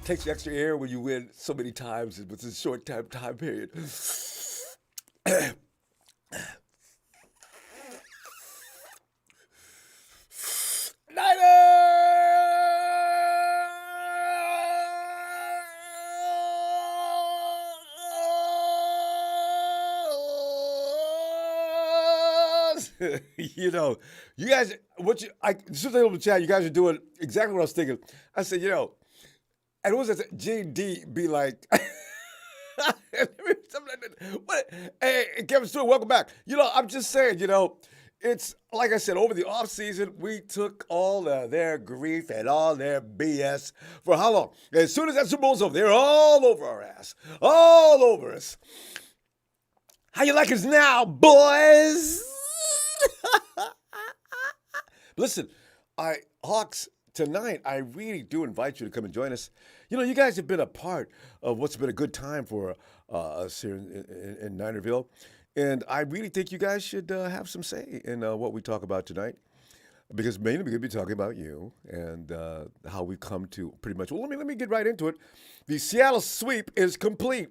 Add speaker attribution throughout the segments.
Speaker 1: Takes extra air when you win so many times with a short time period. Niners! You know, you guys, as soon as I opened the chat, you guys are doing exactly what I was thinking. I said, and what was that? GD be like, what? Hey, Kevin Stewart, welcome back. I'm just saying, it's like I said, over the offseason, we took all their grief and all their BS for how long? As soon as that Super Bowl's over, they're all over our ass. All over us. How you like us now, boys? Listen, Hawks, tonight, I really do invite you to come and join us. You guys have been a part of what's been a good time for us here in Ninerville. And I really think you guys should have some say in what we talk about tonight. Because mainly we're going to be talking about you and how we've come to pretty much. Well, let me get right into it. The Seattle sweep is complete.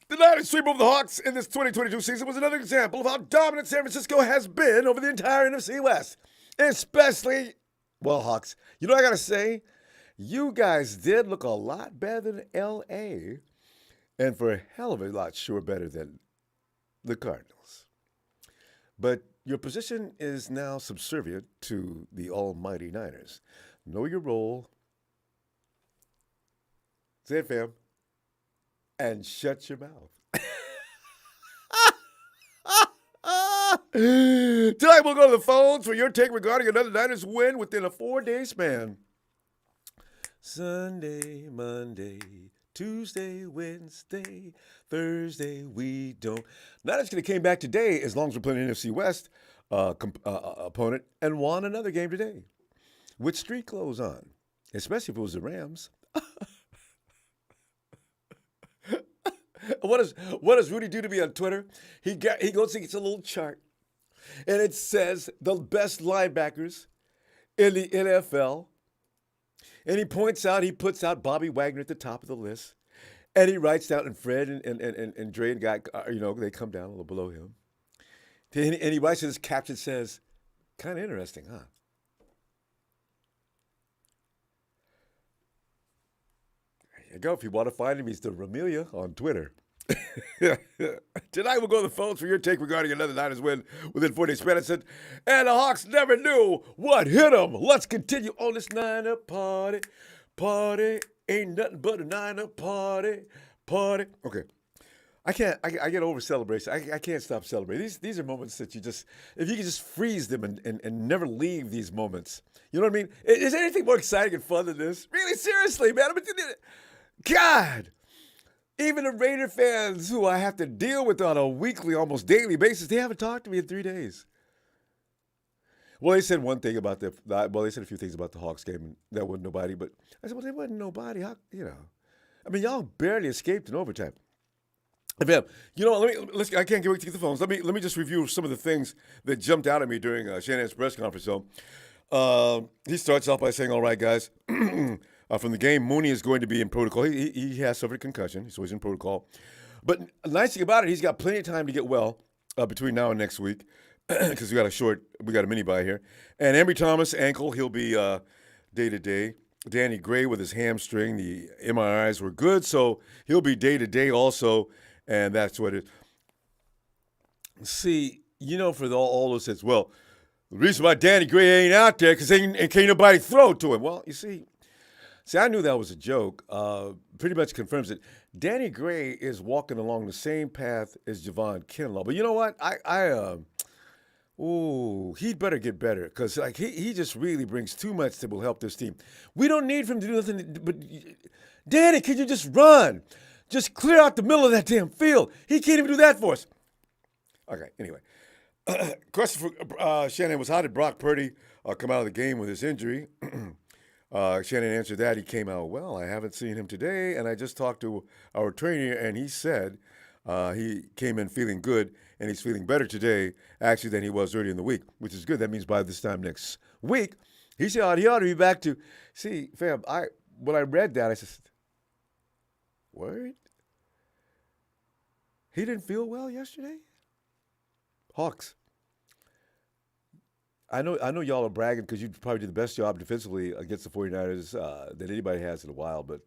Speaker 1: The Niners sweep over the Hawks in this 2022 season was another example of how dominant San Francisco has been over the entire NFC West. Especially, well, Hawks, you know what I got to say? You guys did look a lot better than L.A. and for a hell of a lot sure better than the Cardinals. But your position is now subservient to the almighty Niners. Know your role. Say it, fam. And shut your mouth. Tonight we'll go to the phones for your take regarding another Niners win within a 4-day span. Sunday, Monday, Tuesday, Wednesday, Thursday, we don't. Niners could have came back today as long as we're playing an NFC West opponent and won another game today with street clothes on, especially if it was the Rams. What does Rudy do to me on Twitter? He goes and gets a little chart, and it says the best linebackers in the NFL. And he puts out Bobby Wagner at the top of the list, and he writes down, and Fred and Dre and Guy, they come down a little below him. And he writes his caption says, "Kind of interesting, huh?" There you go. If you want to find him, he's the Ramelia on Twitter. Tonight we'll go to the phones for your take regarding another Niners win within 4 days span. And the Hawks never knew what hit them. Let's continue on this Niner party. Party ain't nothing but a Niner party. Party. Okay. I get over celebration. I can't stop celebrating. These are moments that if you can just freeze them and never leave these moments. You know what I mean? Is there anything more exciting and fun than this? Really, seriously, man. God. Even the Raider fans who I have to deal with on a weekly, almost daily basis, they haven't talked to me in 3 days. Well, they said one thing about they said a few things about the Hawks game, and that wasn't nobody. But I said, well, they wasn't nobody. I mean, y'all barely escaped in overtime. I can't wait to get the phones. Let me just review some of the things that jumped out at me during Shanahan's press conference. So, he starts off by saying, "All right, guys." From the game, Mooney is going to be in protocol. He has suffered a concussion, so he's in protocol. But the nice thing about it, he's got plenty of time to get well between now and next week because we got a mini bye here. And Ambry Thomas, ankle, he'll be day-to-day. Danny Gray with his hamstring, the MRIs were good, so he'll be day-to-day also, and that's what it is. See, for all those says, well, the reason why Danny Gray ain't out there because can't nobody throw to him. Well, you see, I knew that was a joke. Pretty much confirms it. Danny Gray is walking along the same path as Javon Kinlaw. But you know what? He'd better get better because he just really brings too much that will help this team. We don't need him to do nothing. But Danny, can you just run? Just clear out the middle of that damn field. He can't even do that for us. Okay, anyway. Question for Shannon was, how did Brock Purdy come out of the game with his injury? Shannon answered that. He came out well. I haven't seen him today, and I just talked to our trainer, and he said he came in feeling good, and he's feeling better today, actually, than he was earlier in the week, which is good. That means by this time next week, He ought to be back to. See, fam, when I read that, I said, "Word? He didn't feel well yesterday." Hawks. I know y'all are bragging because you probably did the best job defensively against the 49ers that anybody has in a while. But,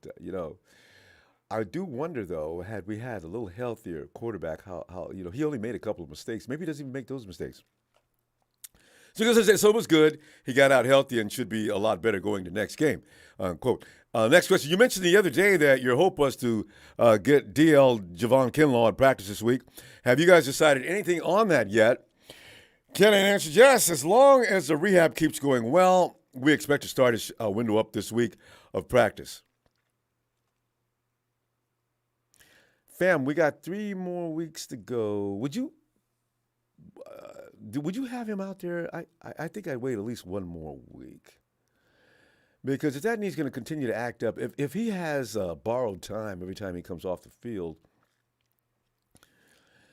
Speaker 1: I do wonder, though, had we had a little healthier quarterback, how he only made a couple of mistakes. Maybe he doesn't even make those mistakes. So it was good. He got out healthy and should be a lot better going to next game, unquote. Next question. You mentioned the other day that your hope was to get DL Javon Kinlaw in practice this week. Have you guys decided anything on that yet? Ken answered yes. As long as the rehab keeps going well, we expect to start his window up this week of practice. Fam, we got 3 more weeks to go. Would you have him out there? I think I'd wait at least 1 more week. Because if that knee's going to continue to act up, if he has borrowed time every time he comes off the field,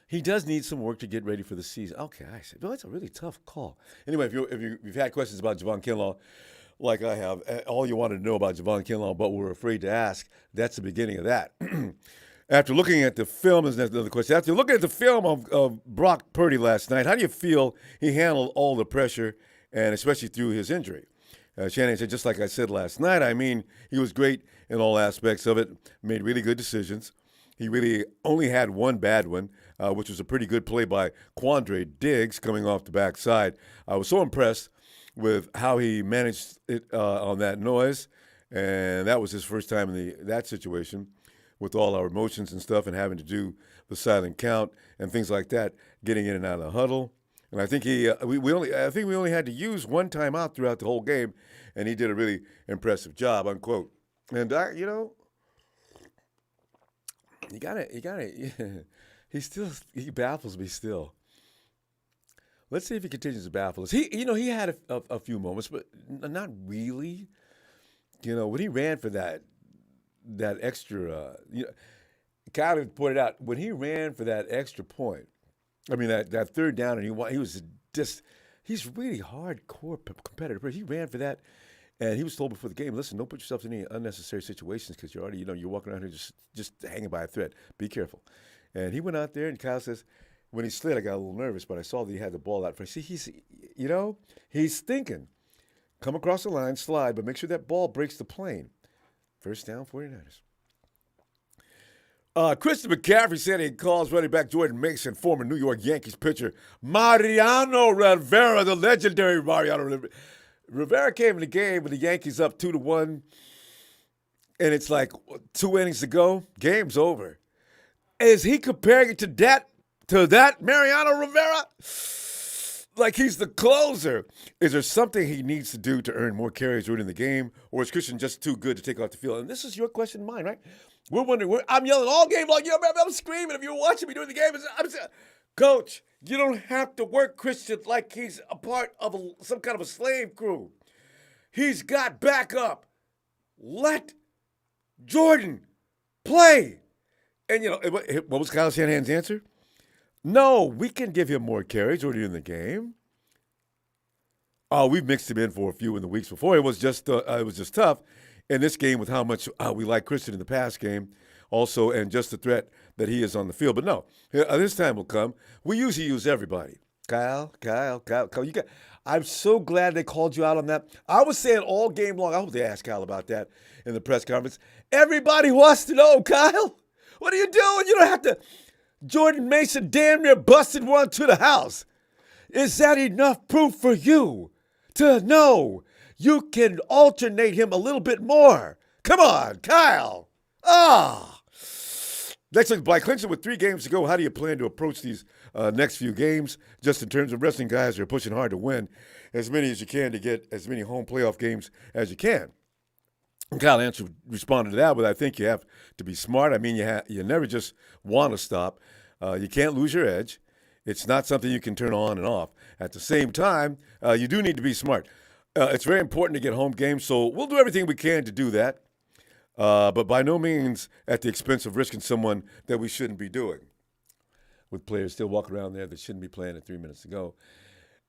Speaker 1: he does need some work to get ready for the season. Okay, I said, well, that's a really tough call. Anyway, if you've had questions about Javon Kinlaw, like I have, all you wanted to know about Javon Kinlaw, but were afraid to ask, that's the beginning of that. After looking at the film, is another question. After looking at the film of Brock Purdy last night, how do you feel he handled all the pressure, and especially through his injury? Shannon said, just like I said last night, I mean, he was great in all aspects of it, made really good decisions. He really only had one bad one, which was a pretty good play by Quandre Diggs coming off the backside. I was so impressed with how he managed it on that noise, and that was his first time in that situation with all our emotions and stuff and having to do the silent count and things like that, getting in and out of the huddle. And I think we only had to use one timeout throughout the whole game, and he did a really impressive job, unquote. And you gotta. He baffles me still. Let's see if he continues to baffle us. He had a few moments, but not really. When he ran for that extra, Kyle pointed out when he ran for that extra point. I mean that third down, and he was just he's really hardcore competitor. He ran for that. And he was told before the game, listen, don't put yourself in any unnecessary situations because you're already, you're walking around here just hanging by a thread. Be careful. And he went out there, and Kyle says, when he slid, I got a little nervous, but I saw that he had the ball out front. See, he's thinking, come across the line, slide, but make sure that ball breaks the plane. First down, 49ers. Christian McCaffrey said he calls running back Jordan Mason, former New York Yankees pitcher Mariano Rivera, the legendary Mariano Rivera. Rivera came in the game with the Yankees up 2-1, and it's like 2 innings to go. Game's over. Is he comparing it to that Mariano Rivera? Like he's the closer. Is there something he needs to do to earn more carries during the game, or is Christian just too good to take off the field? And this is your question and mine, right? We're wondering. I'm yelling all game long. I'm screaming. If you're watching me during the game, I'm saying, Coach, you don't have to work Christian like he's a part of some kind of a slave crew. He's got backup. Let Jordan play. And, what was Kyle Shanahan's answer? No, we can give him more carries earlier in the game. We've mixed him in for a few in the weeks before. It was just tough in this game with how much we like Christian in the pass game. Also, and just the threat that he is on the field. But no, this time will come. We usually use everybody. Kyle. I'm so glad they called you out on that. I was saying all game long, I hope they asked Kyle about that in the press conference. Everybody wants to know, Kyle, what are you doing? You don't have to. Jordan Mason damn near busted one to the house. Is that enough proof for you to know you can alternate him a little bit more? Come on, Kyle. Next week, Black Clinch with 3 games to go. How do you plan to approach these next few games, just in terms of wrestling guys who are pushing hard to win as many as you can to get as many home playoff games as you can? And Kyle responded to that with, I think you have to be smart. I mean, you never just want to stop. You can't lose your edge. It's not something you can turn on and off. At the same time, you do need to be smart. It's very important to get home games, so we'll do everything we can to do that. But by no means at the expense of risking someone that we shouldn't be doing. With players still walking around there that shouldn't be playing at 3 minutes to go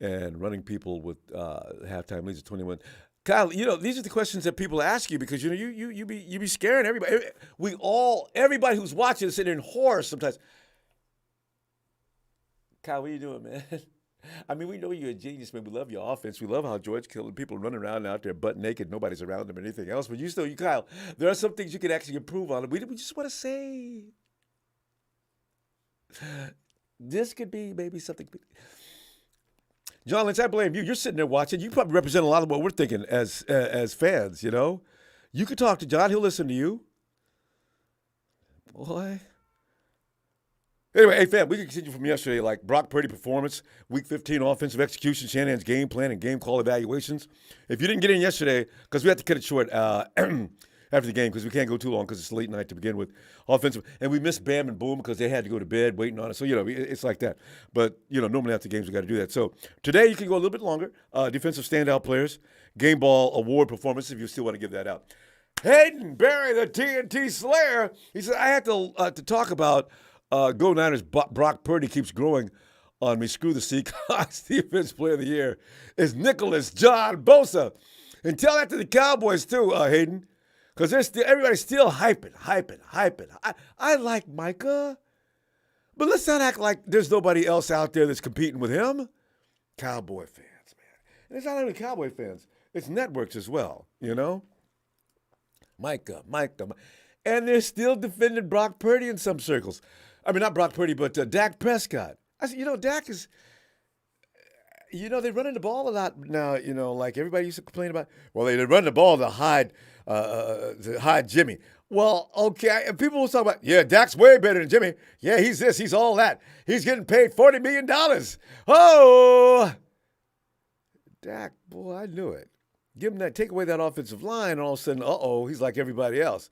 Speaker 1: and running people with halftime leads of 21. Kyle, these are the questions that people ask you because you be scaring everybody. Everybody who's watching is sitting in horror sometimes. Kyle, what are you doing, man? I mean, we know you're a genius, man. We love your offense. We love how George Kittle and people running around out there butt naked. Nobody's around them or anything else. But Kyle, there are some things you can actually improve on. We just want to say this could be maybe something. John Lynch, I blame you. You're sitting there watching. You probably represent a lot of what we're thinking as fans, You could talk to John. He'll listen to you. Boy. Anyway, hey, fam, we can continue from yesterday, like Brock Purdy performance, Week 15 offensive execution, Shanahan's game plan, and game call evaluations. If you didn't get in yesterday, because we had to cut it short after the game because we can't go too long because it's late night to begin with. Offensive, and we missed Bam and Boom because they had to go to bed waiting on us. So, it's like that. But, normally after games we got to do that. So today you can go a little bit longer. Defensive standout players, game ball award performance if you still want to give that out. Hayden Barry, the TNT Slayer, he said, I had to talk about Go Niners. Brock Purdy keeps growing on me. Screw the Seahawks. Defense Player of the Year is Nicholas John Bosa. And tell that to the Cowboys too, Hayden, because everybody's still hyping. I like Micah, but let's not act like there's nobody else out there that's competing with him. Cowboy fans, man. And it's not only Cowboy fans. It's networks as well, Micah. And they're still defending Brock Purdy in some circles. I mean, not Brock Purdy, but Dak Prescott. I said, Dak is, they're running the ball a lot now, like everybody used to complain about. Well, they run the ball to hide Jimmy. Well, okay, and people will talk about, Dak's way better than Jimmy. Yeah, he's this, he's all that. He's getting paid $40 million. Oh! Dak, boy, I knew it. Give him that, take away that offensive line, and all of a sudden, he's like everybody else.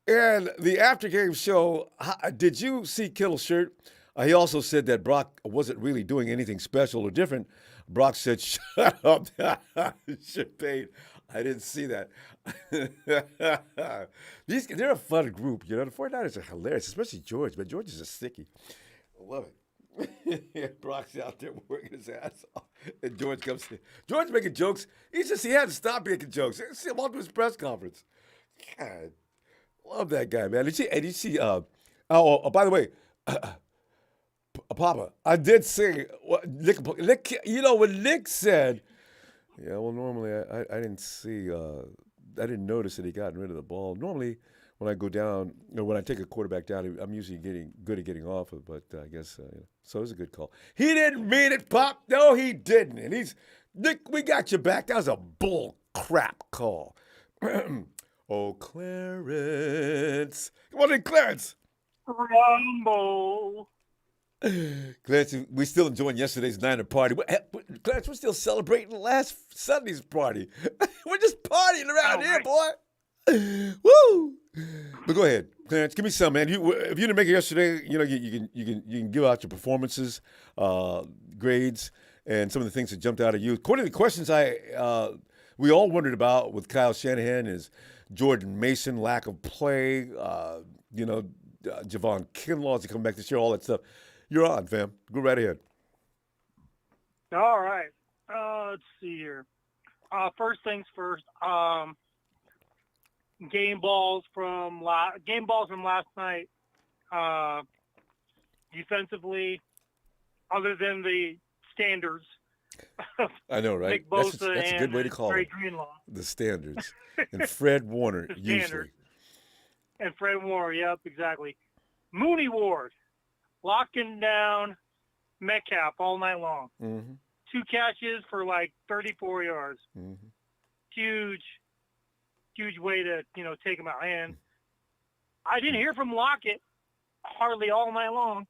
Speaker 1: And the after-game show, did you see Kittle's shirt? He also said that Brock wasn't really doing anything special or different. Brock said, shut up, Champagne. I didn't see that. They're a fun group, The 49ers are hilarious, especially George. But George is a sticky. I love it. Brock's out there working his ass off. And George comes in. George making jokes. He had to stop making jokes. See him on to his press conference. God. Love that guy, man. Did you see by the way, Papa, I did see Nick, when Nick said, normally I didn't see, I didn't notice that he got rid of the ball. Normally when I go down, when I take a quarterback down, I'm usually good at getting off of it, but I guess, so it was a good call. He didn't mean it, Pop. No, he didn't. And Nick, we got you back. That was a bull crap call. Oh, Clarence. Come on in, Clarence.
Speaker 2: Ronbo.
Speaker 1: Clarence, we're still enjoying yesterday's Niner party. Clarence, we're still celebrating last Sunday's party. We're just partying around here, boy. Woo! But go ahead, Clarence. Give me some, man. If you didn't make it yesterday, you can give out your performances, grades, and some of the things that jumped out at you. According to the questions we all wondered about with Kyle Shanahan is Jordan Mason, lack of play, Javon Kinlaw to come back this year, all that stuff. You're on, fam. Go right ahead.
Speaker 2: All right. Let's see here. First things first. Game balls from last night. Defensively, other than the standards.
Speaker 1: I know, right? That's a good way to call it. The standards. And Fred Warner, usually.
Speaker 2: And Fred Warner, yep, exactly. Mooney Ward, locking down Metcalf all night long.
Speaker 1: Mm-hmm.
Speaker 2: 2 catches for like 34 yards.
Speaker 1: Mm-hmm.
Speaker 2: Huge way to, take him out. And I didn't hear from Lockett hardly all night long.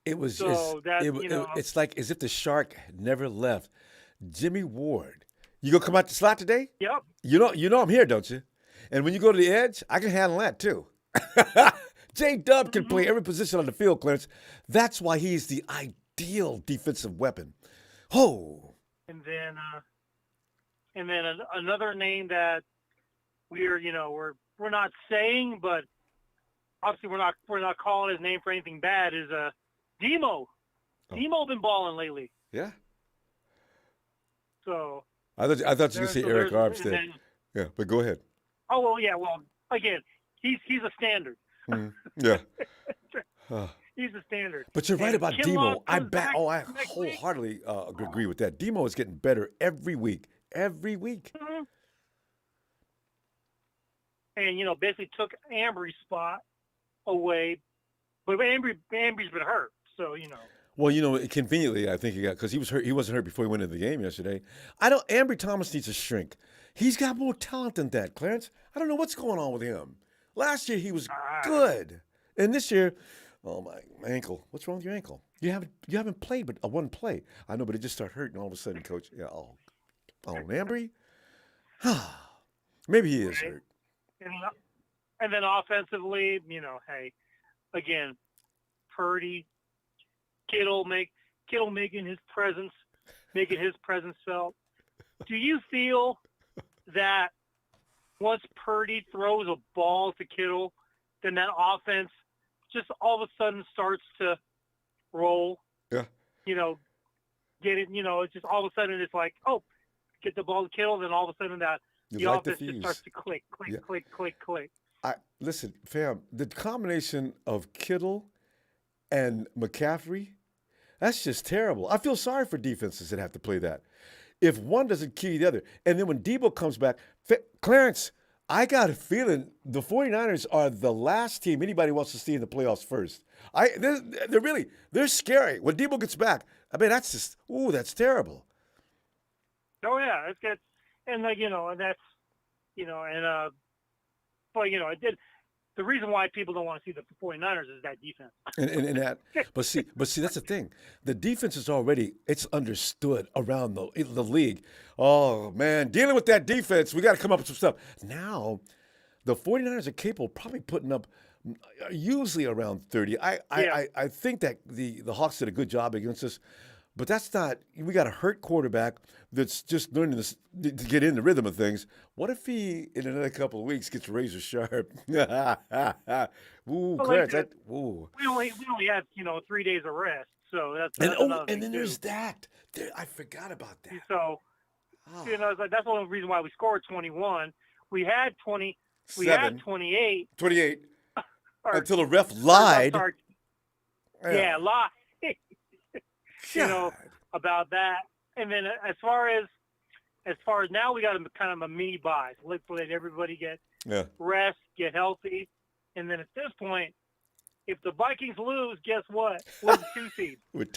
Speaker 1: It was it's like as if the shark never left. Jimmy Ward. You gonna come out the slot today?
Speaker 2: Yep.
Speaker 1: You know I'm here, don't you? And when you go to the edge, I can handle that too. J-Dub can play every position on the field, Clarence. That's why he's the ideal defensive weapon. Oh.
Speaker 2: And then another name that we're not saying, but obviously we're not calling his name for anything bad is Demo. Demo been balling lately.
Speaker 1: Yeah.
Speaker 2: So
Speaker 1: I thought you were going to say Eric
Speaker 2: Armstead.
Speaker 1: Armstead. Yeah, but go ahead.
Speaker 2: Oh well, yeah. Well, again, he's a standard.
Speaker 1: Yeah.
Speaker 2: He's a standard.
Speaker 1: But you're right
Speaker 2: And
Speaker 1: about
Speaker 2: Kinlaw
Speaker 1: Demo. I
Speaker 2: comes back
Speaker 1: I
Speaker 2: next week.
Speaker 1: wholeheartedly agree with that. Demo is getting better every week. Every week.
Speaker 2: Mhm. And basically took Ambry's spot away, but Ambry's been hurt, so
Speaker 1: Well, conveniently, I think he got because he was hurt. He wasn't hurt before he went into the game yesterday. Ambry Thomas needs to shrink. He's got more talent than that, Clarence. I don't know what's going on with him. Last year he was good, and this year, oh my ankle. What's wrong with your ankle? You haven't played but one play. I know, but it just started hurting all of a sudden, Coach. Yeah. Oh, Ambry. Maybe he is hurt.
Speaker 2: And then offensively, hey, again, Purdy, Kittle making his presence felt. Do you feel that once Purdy throws a ball to Kittle, then that offense just all of a sudden starts to roll?
Speaker 1: Yeah.
Speaker 2: Get it? It's just all of a sudden it's like, oh, get the ball to Kittle, then all of a sudden that the offense just starts to click.
Speaker 1: Listen, fam, the combination of Kittle and McCaffrey, that's just terrible. I feel sorry for defenses that have to play that. If one doesn't key the other, and then when Debo comes back, Clarence, I got a feeling the 49ers are the last team anybody wants to see in the playoffs first. They're scary. When Debo gets back, I mean, that's terrible.
Speaker 2: Oh yeah, it's good. And and that's, but it did. The reason why people don't want to see the 49ers is that defense.
Speaker 1: And that, but see, that's the thing. The defense is it's understood around the league. Oh man, dealing with that defense, we got to come up with some stuff. Now, the 49ers are capable of probably putting up usually around 30. I think that the Hawks did a good job against us. But that's not. We got a hurt quarterback that's just learning to get in the rhythm of things. What if he, in another couple of weeks, gets razor sharp? Ooh, Clarence. Ooh.
Speaker 2: We only had 3 days of rest, so that's
Speaker 1: and then there's that. I forgot about that.
Speaker 2: So that's the only reason why we scored 21. We had 20. We
Speaker 1: Seven.
Speaker 2: had 28.
Speaker 1: 28. Until the ref lied.
Speaker 2: Yeah, lied. About that. And then as far as now, we got kind of a mini bye. Let's let everybody get rest, get healthy, and then at this point, if the Vikings lose, guess what? We're the 2 seed.
Speaker 1: We're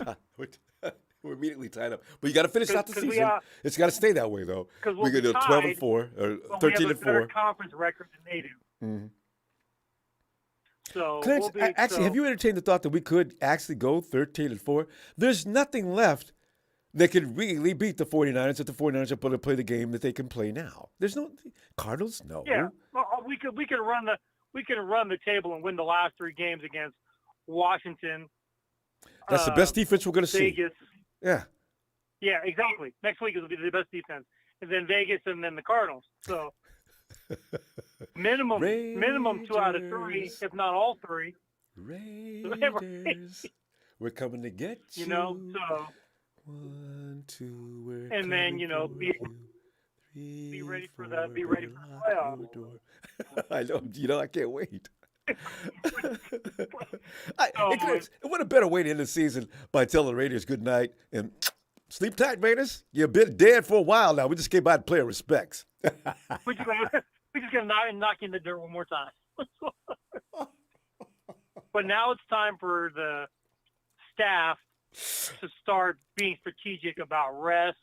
Speaker 1: immediately tied up. But you got to finish out the season. It's got to stay that way, though.
Speaker 2: Because
Speaker 1: we could do 12-4 or 13-4.
Speaker 2: We have a better conference record than they do.
Speaker 1: Mm-hmm.
Speaker 2: So,
Speaker 1: Clarence, have you entertained the thought that we could actually go 13-4? There's nothing left that could really beat the 49ers if the 49ers are going to play the game that they can play now. There's no Cardinals, no.
Speaker 2: Yeah, well, we could run the table and win the last 3 games against Washington.
Speaker 1: That's the best defense we're going to see.
Speaker 2: Vegas.
Speaker 1: Yeah.
Speaker 2: Yeah, exactly. Next week will be the best defense, and then Vegas, and then the Cardinals. So. Minimum 2 out of 3, if not all 3.
Speaker 1: Raiders, we're coming to get you.
Speaker 2: So
Speaker 1: 1, 2, we're
Speaker 2: and then be ready for the playoffs.
Speaker 1: I know. I can't wait. What a better way to end the season by telling the Raiders good night and sleep tight, Raiders. You've been dead for a while now. We just came by to play our respects.
Speaker 2: We're just going to knock you in the dirt one more time. But now it's time for the staff to start being strategic about rest,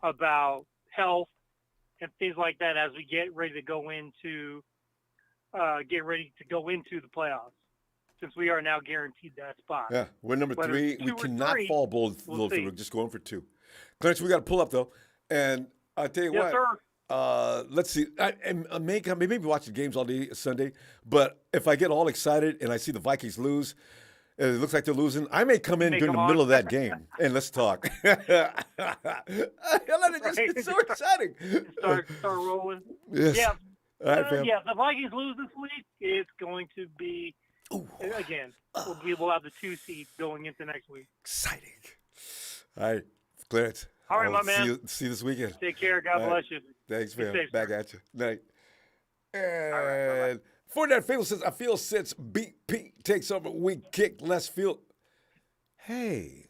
Speaker 2: about health, and things like that as we get ready to go into the playoffs. Since we are now guaranteed that spot.
Speaker 1: Yeah, we're number 3. We cannot fall below. We're just going for 2. Clarence, we got to pull up though, and I'll tell you what.
Speaker 2: Sir.
Speaker 1: Let's see. I maybe watch the games all day Sunday, but if I get all excited and I see the Vikings lose, and it looks like they're losing, I may come in during the middle of that game and let's talk. It's so exciting.
Speaker 2: Start rolling.
Speaker 1: Yes.
Speaker 2: Yeah.
Speaker 1: All right, fam.
Speaker 2: Yeah. If the Vikings lose this week, it's going to be again. We will have the 2 seed going into next week.
Speaker 1: Exciting. All right, Clarence.
Speaker 2: All right,
Speaker 1: I'll
Speaker 2: my man.
Speaker 1: See you this weekend.
Speaker 2: Take care. God bless you.
Speaker 1: Thanks,
Speaker 2: Be
Speaker 1: man.
Speaker 2: safe,
Speaker 1: Back
Speaker 2: sir.
Speaker 1: at you. Night.
Speaker 2: All right,
Speaker 1: And for that Fatal says, I feel since BP takes over, we kick less field. Hey,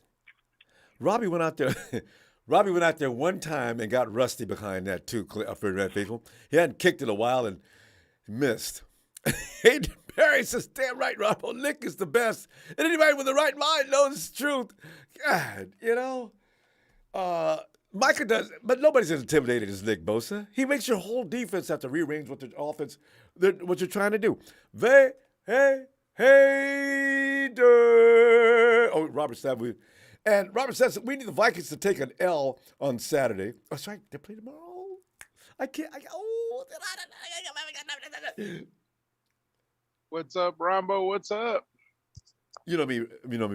Speaker 1: Robbie went out there. Robbie went out there one time and got rusty behind that too. For that Faithful, he hadn't kicked in a while and missed. Hayden Perry says, "Damn right, Ronbo. Nick is the best, and anybody with the right mind knows the truth." God, Micah does, but nobody's as intimidated as Nick Bosa. He makes your whole defense have to rearrange what the offense, what you're trying to do. Oh, Robert said and Robert says we need the Vikings to take an L on Saturday. Oh, that's right. They play tomorrow. I can't.
Speaker 3: What's up, Ronbo? What's up?
Speaker 1: You know me,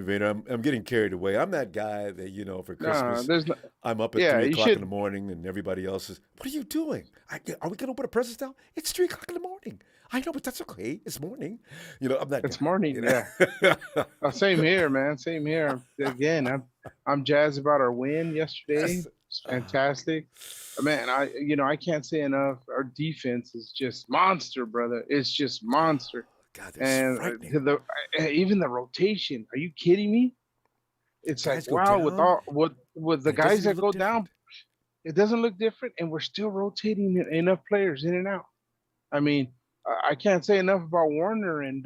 Speaker 1: Vader. I'm getting carried away. I'm that guy that for Christmas. I'm up at 3 o'clock in the morning, and everybody else is. What are you doing? Are we gonna open a presents now? It's 3 o'clock in the morning. I know, but that's okay. It's morning. I'm that.
Speaker 3: It's
Speaker 1: guy,
Speaker 3: morning. Yeah. Same here, man. Same here. Again, I'm jazzed about our win yesterday. It's fantastic, man. I can't say enough. Our defense is just monster, brother. It's just monster.
Speaker 1: God,
Speaker 3: and even the rotation. Are you kidding me? It's like, wow, with the guys that go down, it doesn't look different, and we're still rotating enough players in and out. I mean, I can't say enough about Warner and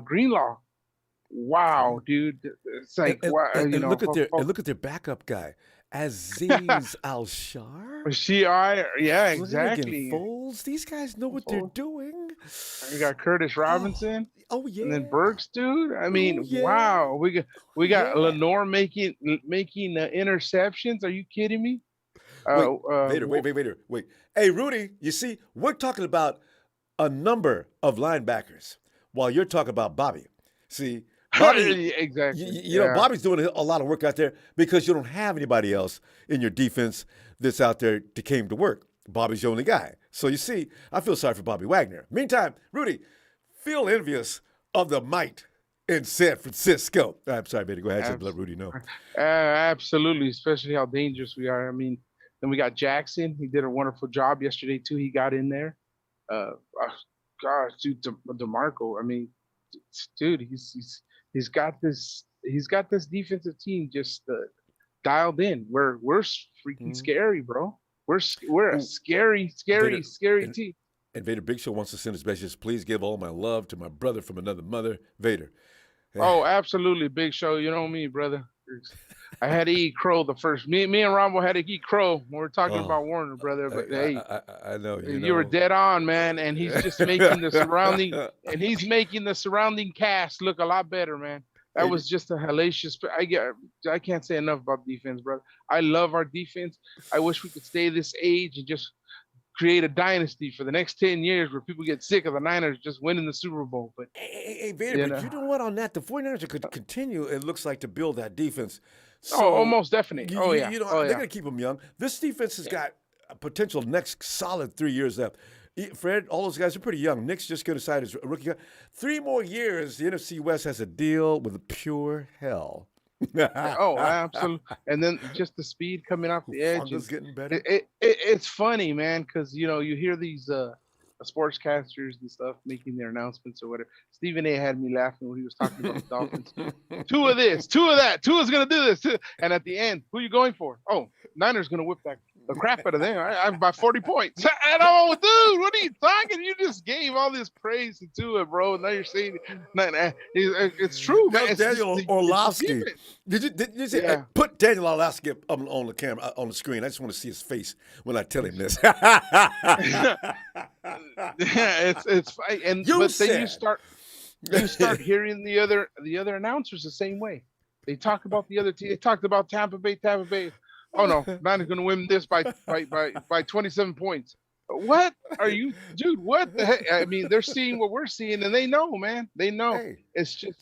Speaker 3: Greenlaw. Wow, dude, it's like wow.
Speaker 1: Look at their backup guy, Aziz Al-Shar.
Speaker 3: Yeah, exactly.
Speaker 1: Foles. These guys know what they're doing.
Speaker 3: We got Curtis Robinson.
Speaker 1: Oh yeah.
Speaker 3: And then Burks, dude. I mean, wow. We got Lenore making interceptions. Are you kidding me?
Speaker 1: Wait. Hey, Rudy, you see, we're talking about a number of linebackers while you're talking about Bobby. See, Bobby,
Speaker 3: exactly.
Speaker 1: Bobby's doing a lot of work out there because you don't have anybody else in your defense that's out there that came to work. Bobby's the only guy. So you see, I feel sorry for Bobby Wagner. Meantime, Rudy, feel envious of the might in San Francisco. I'm sorry, baby. Go ahead and let Rudy know.
Speaker 3: Absolutely, especially how dangerous we are. I mean, then we got Jackson. He did a wonderful job yesterday too. He got in there. Gosh, dude, DeMarco. I mean, dude, he's got this defensive team just dialed in. We're freaking scary, bro. We're a scary team.
Speaker 1: And Vader Big Show wants to send his message. Please give all my love to my brother from another mother, Vader.
Speaker 3: Oh, absolutely, Big Show. You know me, brother. I had to eat crow the first. Me and Ronbo had to eat crow when we're talking about Warner, brother. But
Speaker 1: I know
Speaker 3: you were dead on, man. And he's just making the surrounding cast look a lot better, man. That was just a hellacious. I can't say enough about defense, brother. I love our defense. I wish we could stay this age and just create a dynasty for the next 10 years where people get sick of the Niners just winning the Super Bowl. But
Speaker 1: hey Vader, but you know what? On that, the 49ers could continue, it looks like, to build that defense.
Speaker 3: So, almost definitely. They're
Speaker 1: going to keep them young. This defense has got a potential next solid 3 years left. Fred, all those guys are pretty young. Nick's just going to sign his rookie. 3 more years, the NFC West has a deal with pure hell.
Speaker 3: Absolutely. And then just the speed coming off the edge
Speaker 1: is getting better.
Speaker 3: It's funny, man, because you hear these sportscasters and stuff making their announcements or whatever. Stephen A had me laughing when he was talking about the Dolphins. 2 of this, 2 of that, 2 is gonna do this, and at the end, who are you going for? Oh, Niners gonna whip the crap out of them. I'm by 40 points. And dude, what are you talking? You just gave all this praise to it, bro. Now you're saying it's true, man.
Speaker 1: Daniel Orlovsky. Did you say put Daniel Orlovsky on the camera on the screen? I just want to see his face when I tell him this.
Speaker 3: It's and then you start hearing the other announcers the same way. They talk about the other team. They talked about Tampa Bay. Oh no, Niners going to win this by 27 points. What are you, dude? What the heck? I mean, they're seeing what we're seeing, and they know, man. They know. Hey, it's just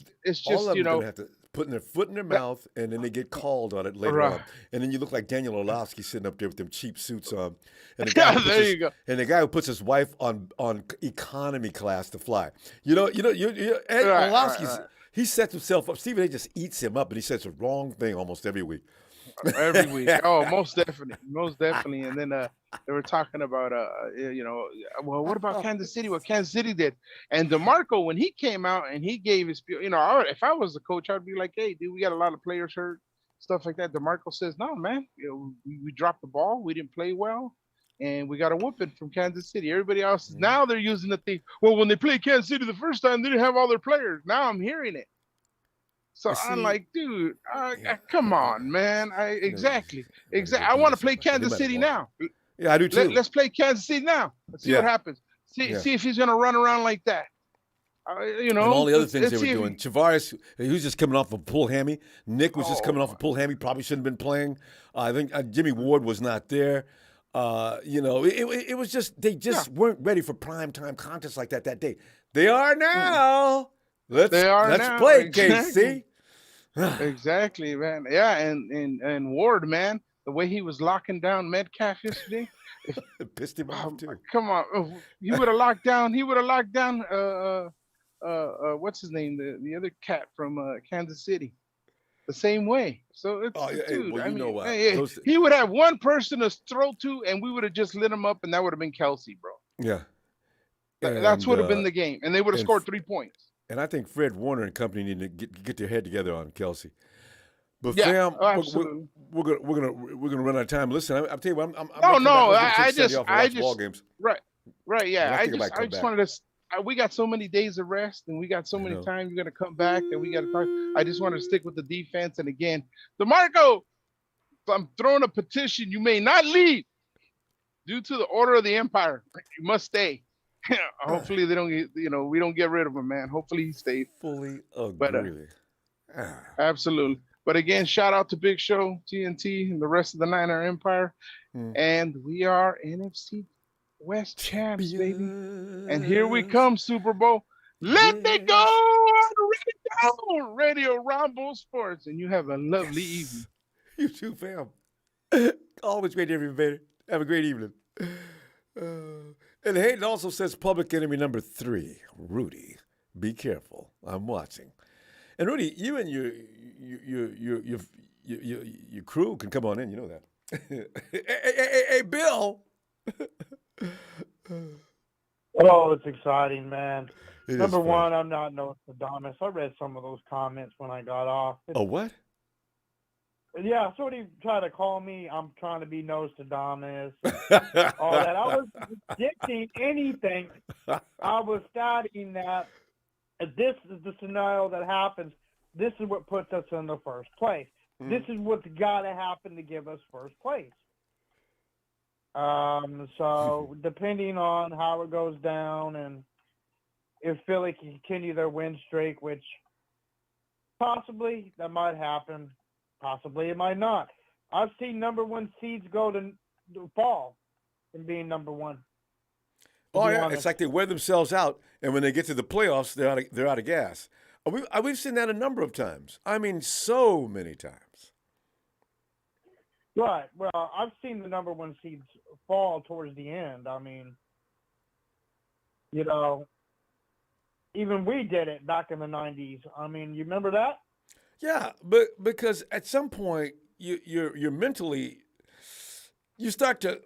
Speaker 1: all of them gonna have to put their foot in their mouth, and then they get called on it later on. And then you look like Daniel Orlovsky sitting up there with them cheap suits on. And
Speaker 3: there you go.
Speaker 1: And the guy who puts his wife on economy class to fly. Orlovsky's. Right. He sets himself up. Stephen A just eats him up, and he says the wrong thing almost every week.
Speaker 3: every week. Oh, most definitely. And then they were talking about well, what about Kansas City? What Kansas City did? And DeMarco, when he came out and he gave his, if I was the coach, I'd be like, hey, dude, we got a lot of players hurt, stuff like that. DeMarco says, no, man, we dropped the ball, we didn't play well, and we got a whooping from Kansas City. Everybody else now they're using the thing. Well, when they played Kansas City the first time, they didn't have all their players. Now I'm hearing it. So I'm like, dude, come on, man. Exactly. I want to play Kansas City now.
Speaker 1: Yeah, I do too.
Speaker 3: Let's play Kansas City now. Let's see what happens. See if he's gonna run around like that.
Speaker 1: And all the other things they were doing. Tavares, he was just coming off a pull hammy. Nick was just coming off a pull hammy. Probably shouldn't have been playing. I think Jimmy Ward was not there. It was just they just weren't ready for prime time contests like that day. They are now. Let's play,
Speaker 3: exactly.
Speaker 1: KC.
Speaker 3: Exactly, man. Yeah, and Ward, man, the way he was locking down Metcalf yesterday,
Speaker 1: pissed him off too.
Speaker 3: Come on, he would have locked down. What's his name? The other cat from Kansas City, the same way. So it's dude. Well, know what? He would have one person to throw to, and we would have just lit him up, and that would have been Kelsey, bro.
Speaker 1: Yeah,
Speaker 3: that's would have been the game, and they would have scored 3 points.
Speaker 1: And I think Fred Warner and company need to get their head together on Kelsey. But
Speaker 3: yeah,
Speaker 1: fam,
Speaker 3: absolutely.
Speaker 1: we're gonna run out of time. Listen, I'm telling you,
Speaker 3: I just
Speaker 1: ball games.
Speaker 3: Right, yeah. I just wanted to. We got so many days of rest, and we got so many times you're gonna come back, and we got to talk. I just wanted to stick with the defense, and again, DeMarco, I'm throwing a petition. You may not leave due to the order of the empire. You must stay. Hopefully they don't get, we don't get rid of him, man. Hopefully he stays.
Speaker 1: Fully agree.
Speaker 3: Absolutely. But again, shout out to Big Show, TNT, and the rest of the Niner Empire. And we are NFC West champs, baby. And here we come, Super Bowl. Let me go on Radio Ronbo Sports. And you have a lovely evening.
Speaker 1: You too, fam. Always great to have you, baby. Have a great evening. And Hayden also says public enemy number 3, Rudy. Be careful. I'm watching. And Rudy, you and your crew can come on in. You know that. hey, Bill.
Speaker 4: Oh, it's exciting, man.
Speaker 1: It
Speaker 4: Number one, I'm not Nostradamus. I read some of those comments when I got off.
Speaker 1: Oh, what?
Speaker 4: Yeah, somebody tried to call me. I'm trying to be Nostradamus. All that. I was predicting anything. I was stating that if this is the scenario that happens, this is what puts us in the first place. This is what's got to happen to give us first place. So depending on how it goes down and if Philly can continue their win streak, which possibly that might happen, possibly it might not. I've seen number 1 seeds go to fall from being number 1.
Speaker 1: Oh yeah, it's like they wear themselves out, and when they get to the playoffs, they're out of gas. We've seen that a number of times. I mean, so many times.
Speaker 4: Right. Well, I've seen the number 1 seeds fall towards the end. I mean, even we did it back in the 90s. I mean, you remember that?
Speaker 1: Yeah, but because at some point you're mentally you start to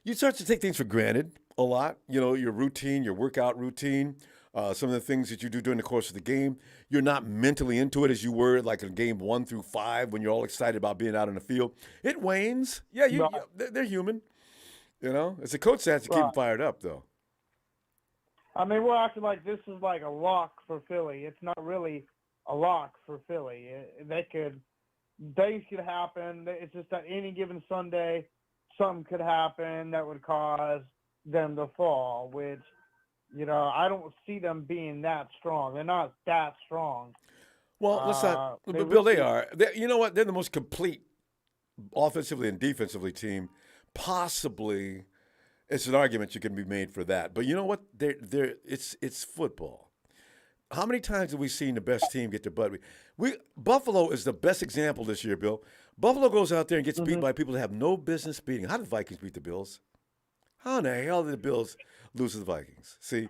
Speaker 1: take things for granted a lot. Your routine, your workout routine, some of the things that you do during the course of the game. You're not mentally into it as you were like in game 1 through 5 when you're all excited about being out on the field. It wanes. Yeah, they're human. It's the coach that has to keep them fired up, though.
Speaker 4: I mean, we're acting like this is like a lock for Philly. It's not really a lock for Philly. Days could happen. It's just that any given Sunday, something could happen that would cause them to fall, which, I don't see them being that strong. They're not that strong.
Speaker 1: Well, let's not. Bill, they are. You know what? They're the most complete offensively and defensively team. Possibly, it's an argument you can be made for that. But you know what? It's football. How many times have we seen the best team get their butt? Buffalo is the best example this year, Bill. Buffalo goes out there and gets beat by people that have no business beating. How did the Vikings beat the Bills? How in the hell did the Bills lose to the Vikings? See,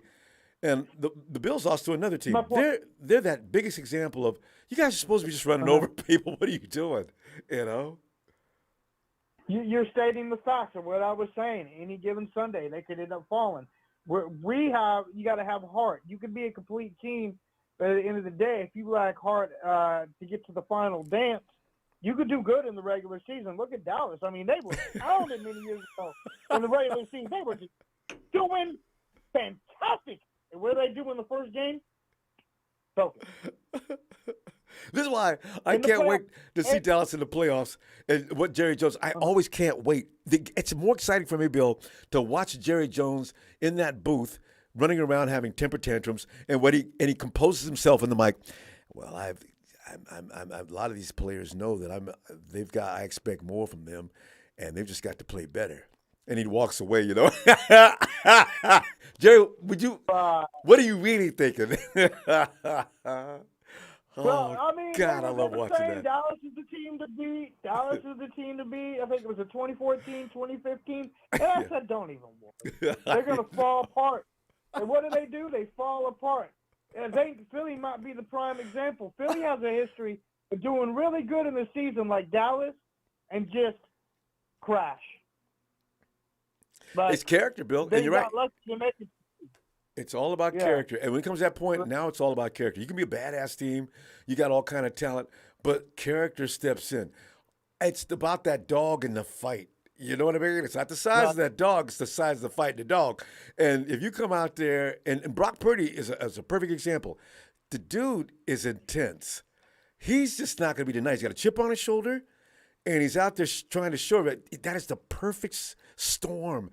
Speaker 1: And the Bills lost to another team.
Speaker 4: My point-
Speaker 1: They're that biggest example of you guys are supposed to be just running over people. What are you doing? You know?
Speaker 4: You're stating the facts of what I was saying. Any given Sunday, they could end up falling. You got to have heart. You can be a complete team, but at the end of the day, if you lack heart to get to the final dance, you could do good in the regular season. Look at Dallas. I mean, they were pounded many years ago in the regular season. They were just doing fantastic. And what did they do in the first game? Focus.
Speaker 1: This is why I
Speaker 4: In the
Speaker 1: can't wait
Speaker 4: playoffs.
Speaker 1: to see Dallas in the playoffs and what Jerry Jones. I always can't wait. It's more exciting for me, Bill, to watch Jerry Jones in that booth running around having temper tantrums and he composes himself in the mic. Well, a lot of these players know that I expect more from them, and they've just got to play better. And he walks away, you know. Jerry, what are you really thinking?
Speaker 4: Well, I mean,
Speaker 1: God, I love watching
Speaker 4: saying
Speaker 1: that.
Speaker 4: Dallas is the team to beat. Dallas is the team to beat. I think it was a 2014, 2015. And I said, don't even worry. They're going to fall apart. And what do? They fall apart. And Philly might be the prime example. Philly has a history of doing really good in the season like Dallas and just crash. But
Speaker 1: It's character, Bill,
Speaker 4: they
Speaker 1: and you're right.
Speaker 4: got lucky to make it.
Speaker 1: It's all about character. And when it comes to that point, now it's all about character. You can be a badass team. You got all kind of talent, but character steps in. It's about that dog in the fight. You know what I mean? It's not the size of that dog. It's the size of the fight, the dog. And if you come out there, and Brock Purdy is a perfect example. The dude is intense. He's just not going to be denied. He's got a chip on his shoulder, and he's out there trying to show it. That is the perfect storm,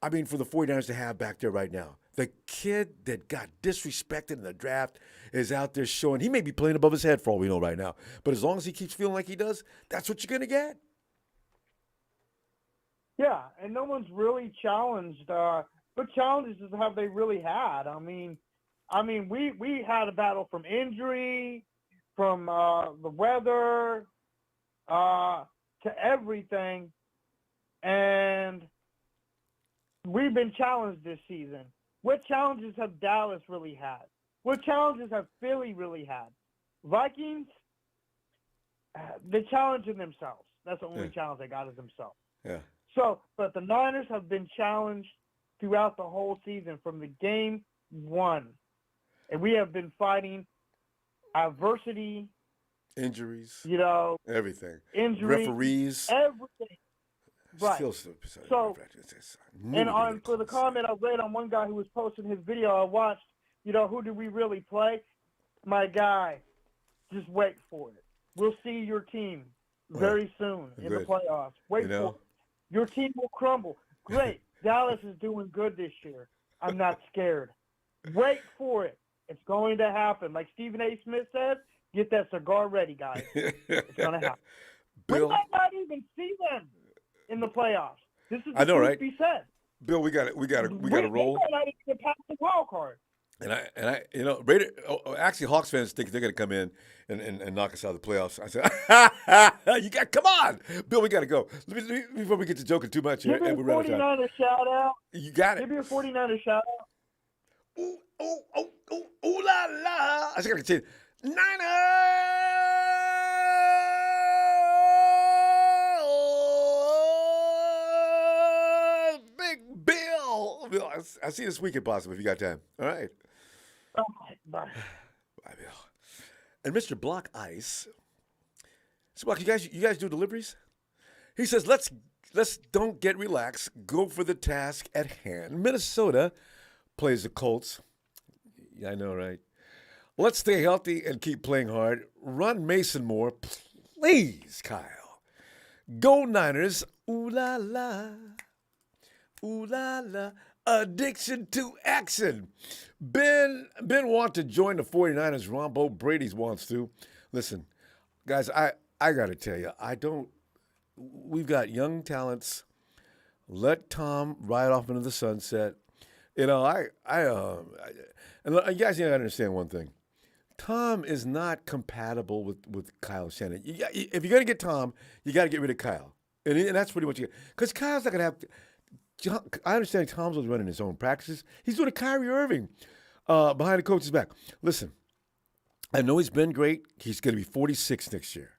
Speaker 1: I mean, for the 49ers to have back there right now. The kid that got disrespected in the draft is out there showing. He may be playing above his head for all we know right now. But as long as he keeps feeling like he does, that's what you're going to get.
Speaker 4: Yeah, and no one's really challenged. What challenges have they really had? I mean, we had a battle from injury, from the weather, to everything, and we've been challenged this season. What challenges have Dallas really had? What challenges have Philly really had? Vikings, they're challenging themselves. That's the only challenge they got is themselves.
Speaker 1: Yeah.
Speaker 4: So, but the Niners have been challenged throughout the whole season from the game one. And we have been fighting adversity,
Speaker 1: Injuries, everything.
Speaker 4: injury,
Speaker 1: Referees.
Speaker 4: everything. Right.
Speaker 1: So,
Speaker 4: and for the comment I read on one guy who was posting his video, I watched, who do we really play? My guy, just wait for it. We'll see your team very soon in the playoffs. Wait for it. Your team will crumble. Great. Dallas is doing good this year. I'm not scared. Wait for it. It's going to happen. Like Stephen A. Smith says, get that cigar ready, guys. It's going to happen.
Speaker 1: Bill,
Speaker 4: we might not even see them in the playoffs. This is
Speaker 1: I know, right?
Speaker 4: Be said.
Speaker 1: Bill, we got to roll.
Speaker 4: We might not even get past the wild card.
Speaker 1: And I, Raider. Actually, Hawks fans think they're going to come in and knock us out of the playoffs. I said, come on, Bill, we got to go. Before we get to joking too much here,
Speaker 4: Give me a 49er shout out.
Speaker 1: You got it.
Speaker 4: Give me a 49er shout out.
Speaker 1: Ooh, la la. I just got to say, Niners, Big Bill. I'll see you this weekend, possibly, if you got time. All right.
Speaker 4: Bye.
Speaker 1: Bye, Bill. And Mr. Block Ice. So, Block, you guys do deliveries? He says, let's don't get relaxed. Go for the task at hand. Minnesota plays the Colts. Yeah, I know, right? Let's stay healthy and keep playing hard. Run Mason more, please, Kyle. Go Niners. Ooh la la. Ooh la la. Addiction to action. Ben wants to join the 49ers. Ronbo Brady's wants to. Listen, guys, I got to tell you, we've got young talents. Let Tom ride off into the sunset. And you guys need to understand one thing. Tom is not compatible with Kyle Shanahan. If you're going to get Tom, you got to get rid of Kyle. And that's pretty much it. Because Kyle's not going to have to. I understand Tom's was running his own practices. He's doing a Kyrie Irving. behind the coach's back. Listen, I know he's been great. He's going to be 46 next year.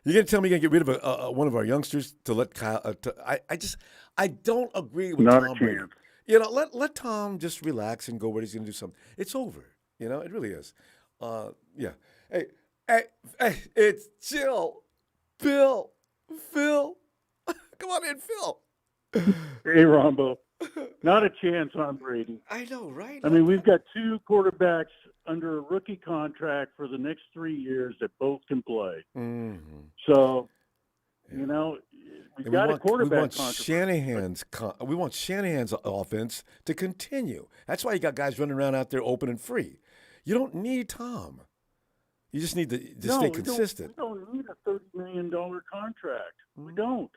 Speaker 1: You're going to tell me you're going to get rid of one of our youngsters to let Kyle? I don't agree with
Speaker 5: Not a
Speaker 1: Tom Brady.
Speaker 5: chance.
Speaker 1: You know, let Tom just relax and go where he's going to do something. It's over. You know, it really is. Yeah. Hey, it's chill. Phil. Come on in, Phil.
Speaker 5: Hey, Ronbo. Not a chance on Brady.
Speaker 1: I know, right?
Speaker 5: I mean, we've got two quarterbacks under a rookie contract for the next 3 years that both can play.
Speaker 1: Mm-hmm.
Speaker 5: So, you know, we've got a quarterback
Speaker 1: we want
Speaker 5: contract.
Speaker 1: we want Shanahan's offense to continue. That's why you got guys running around out there open and free. You don't need Tom. You just need to stay consistent.
Speaker 5: We don't need a $30 million contract. We don't.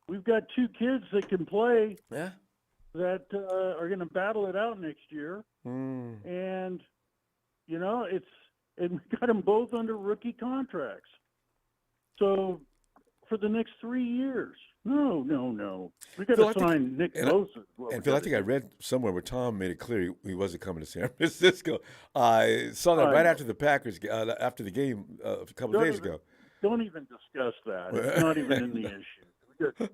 Speaker 5: We've got two kids that can play that are going to battle it out next year. And, you know, and we got them both under rookie contracts. So for the next 3 years, no. We got to sign Nick Bosa.
Speaker 1: And Phil, I think I read somewhere where Tom made it clear he wasn't coming to San Francisco. I saw that right after the Packers, after the game a couple of days ago.
Speaker 5: Don't even discuss that. It's not even in the issue.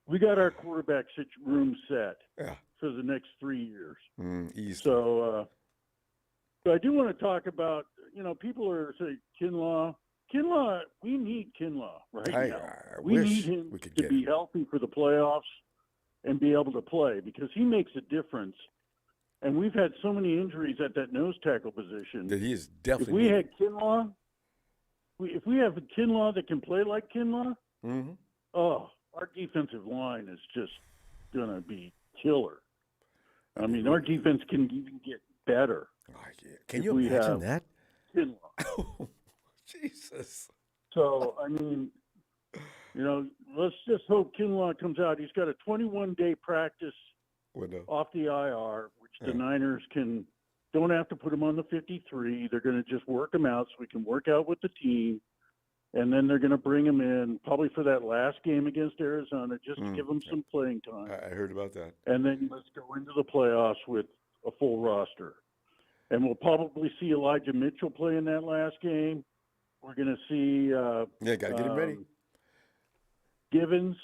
Speaker 5: We got our quarterback room set for the next 3 years.
Speaker 1: Easy.
Speaker 5: So I do want to talk about, you know, people are saying Kinlaw, we need Kinlaw right now. We need him to be healthy for the playoffs and be able to play because he makes a difference. And we've had so many injuries at that nose tackle position.
Speaker 1: That he is definitely.
Speaker 5: If we had Kinlaw, if we have a Kinlaw that can play like Kinlaw, our defensive line is just going to be killer. I mean, our defense can even get better.
Speaker 1: Oh, yeah. Can you imagine that?
Speaker 5: Kinlaw.
Speaker 1: Jesus.
Speaker 5: So, I mean, you know, let's just hope Kinlaw comes out. He's got a 21-day practice
Speaker 1: window
Speaker 5: off the IR, which the Niners don't have to put him on the 53. They're going to just work him out so we can work out with the team. And then they're going to bring him in probably for that last game against Arizona just to give him some playing time.
Speaker 1: I heard about that.
Speaker 5: And then let's go into the playoffs with a full roster. And we'll probably see Elijah Mitchell play in that last game. We're going to see
Speaker 1: got to get him ready.
Speaker 5: Givens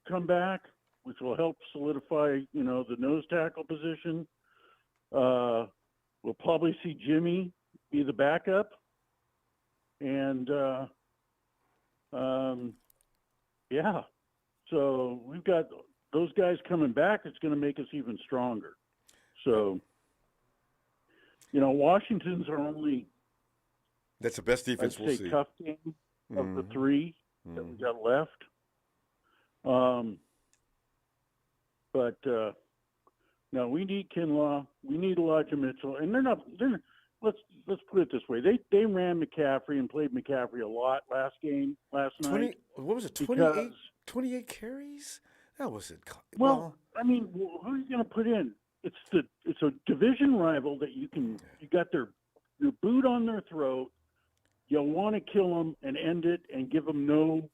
Speaker 5: come back, which will help solidify, you know, the nose tackle position. We'll probably see Jimmy be the backup. And, so we've got those guys coming back. It's going to make us even stronger. So, you know, Washington's our only
Speaker 1: that's the best defense we'll see.
Speaker 5: Tough game of the three that we got left. But no, we need Kinlaw. We need Elijah Mitchell, and they're not. Let's put it this way: they ran McCaffrey and played McCaffrey a lot last night.
Speaker 1: What was it? 28 carries? That wasn't.
Speaker 5: Well, I mean, who are you going to put in? It's a division rival that you got your boot on their throat. You'll want to kill them and end it and give them no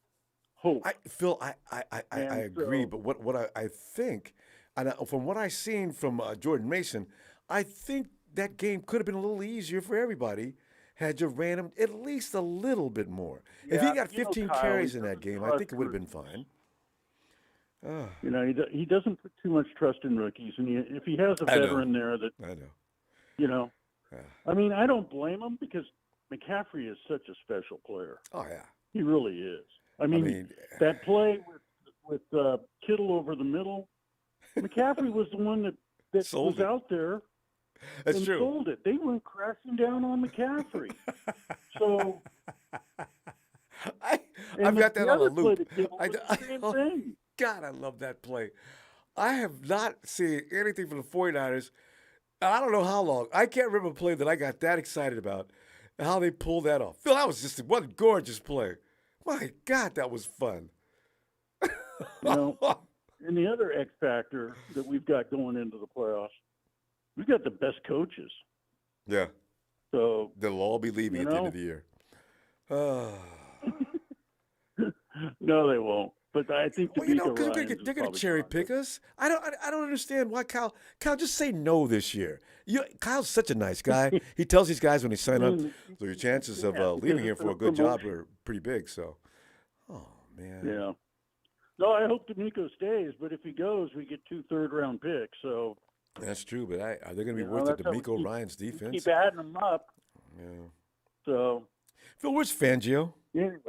Speaker 5: hope.
Speaker 1: Phil, I agree, but what I think, and from what I've seen from Jordan Mason, I think that game could have been a little easier for everybody had you ran him at least a little bit more.
Speaker 5: Yeah,
Speaker 1: if he got 15 carries in that game, I think it would have been fine.
Speaker 5: You know, he doesn't put too much trust in rookies, and if he has a veteran there that
Speaker 1: I know,
Speaker 5: you know, I mean, I don't blame him because McCaffrey is such a special player.
Speaker 1: Oh yeah,
Speaker 5: he really is. I mean that play with Tittle over the middle, McCaffrey was the one that was out there.
Speaker 1: That's true.
Speaker 5: Sold it. They went crashing down on McCaffrey. So
Speaker 1: I've got that on a loop.
Speaker 5: Same thing.
Speaker 1: God, I love that play. I have not seen anything from the 49ers. I don't know how long. I can't remember a play that I got that excited about and how they pulled that off. Phil, that was just one gorgeous play. My God, that was fun.
Speaker 5: You know, and the other X factor that we've got going into the playoffs, we've got the best coaches.
Speaker 1: Yeah.
Speaker 5: So
Speaker 1: they'll all be leaving at the end of the year.
Speaker 5: No, they won't. But I think
Speaker 1: Well, you know,
Speaker 5: D'Amico
Speaker 1: because
Speaker 5: Ryans is
Speaker 1: they're gonna
Speaker 5: probably
Speaker 1: cherry
Speaker 5: gone.
Speaker 1: pick us. I don't understand why Kyle. Kyle, just say no this year. Kyle's such a nice guy. He tells these guys when they sign up, so your chances of
Speaker 5: Yeah, because
Speaker 1: leaving here
Speaker 5: it's
Speaker 1: for
Speaker 5: a
Speaker 1: a good job
Speaker 5: promotion.
Speaker 1: are pretty big. So, oh man.
Speaker 5: Yeah. No, I hope D'Amico stays, but if he goes, we get 2 third-round picks. So
Speaker 1: That's true, but are they going to be
Speaker 5: you know,
Speaker 1: worth it?
Speaker 5: that's how we
Speaker 1: D'Amico Ryan's
Speaker 5: we
Speaker 1: defense.
Speaker 5: keep adding them up.
Speaker 1: Yeah.
Speaker 5: So
Speaker 1: Phil, where's Fangio?
Speaker 5: anyway,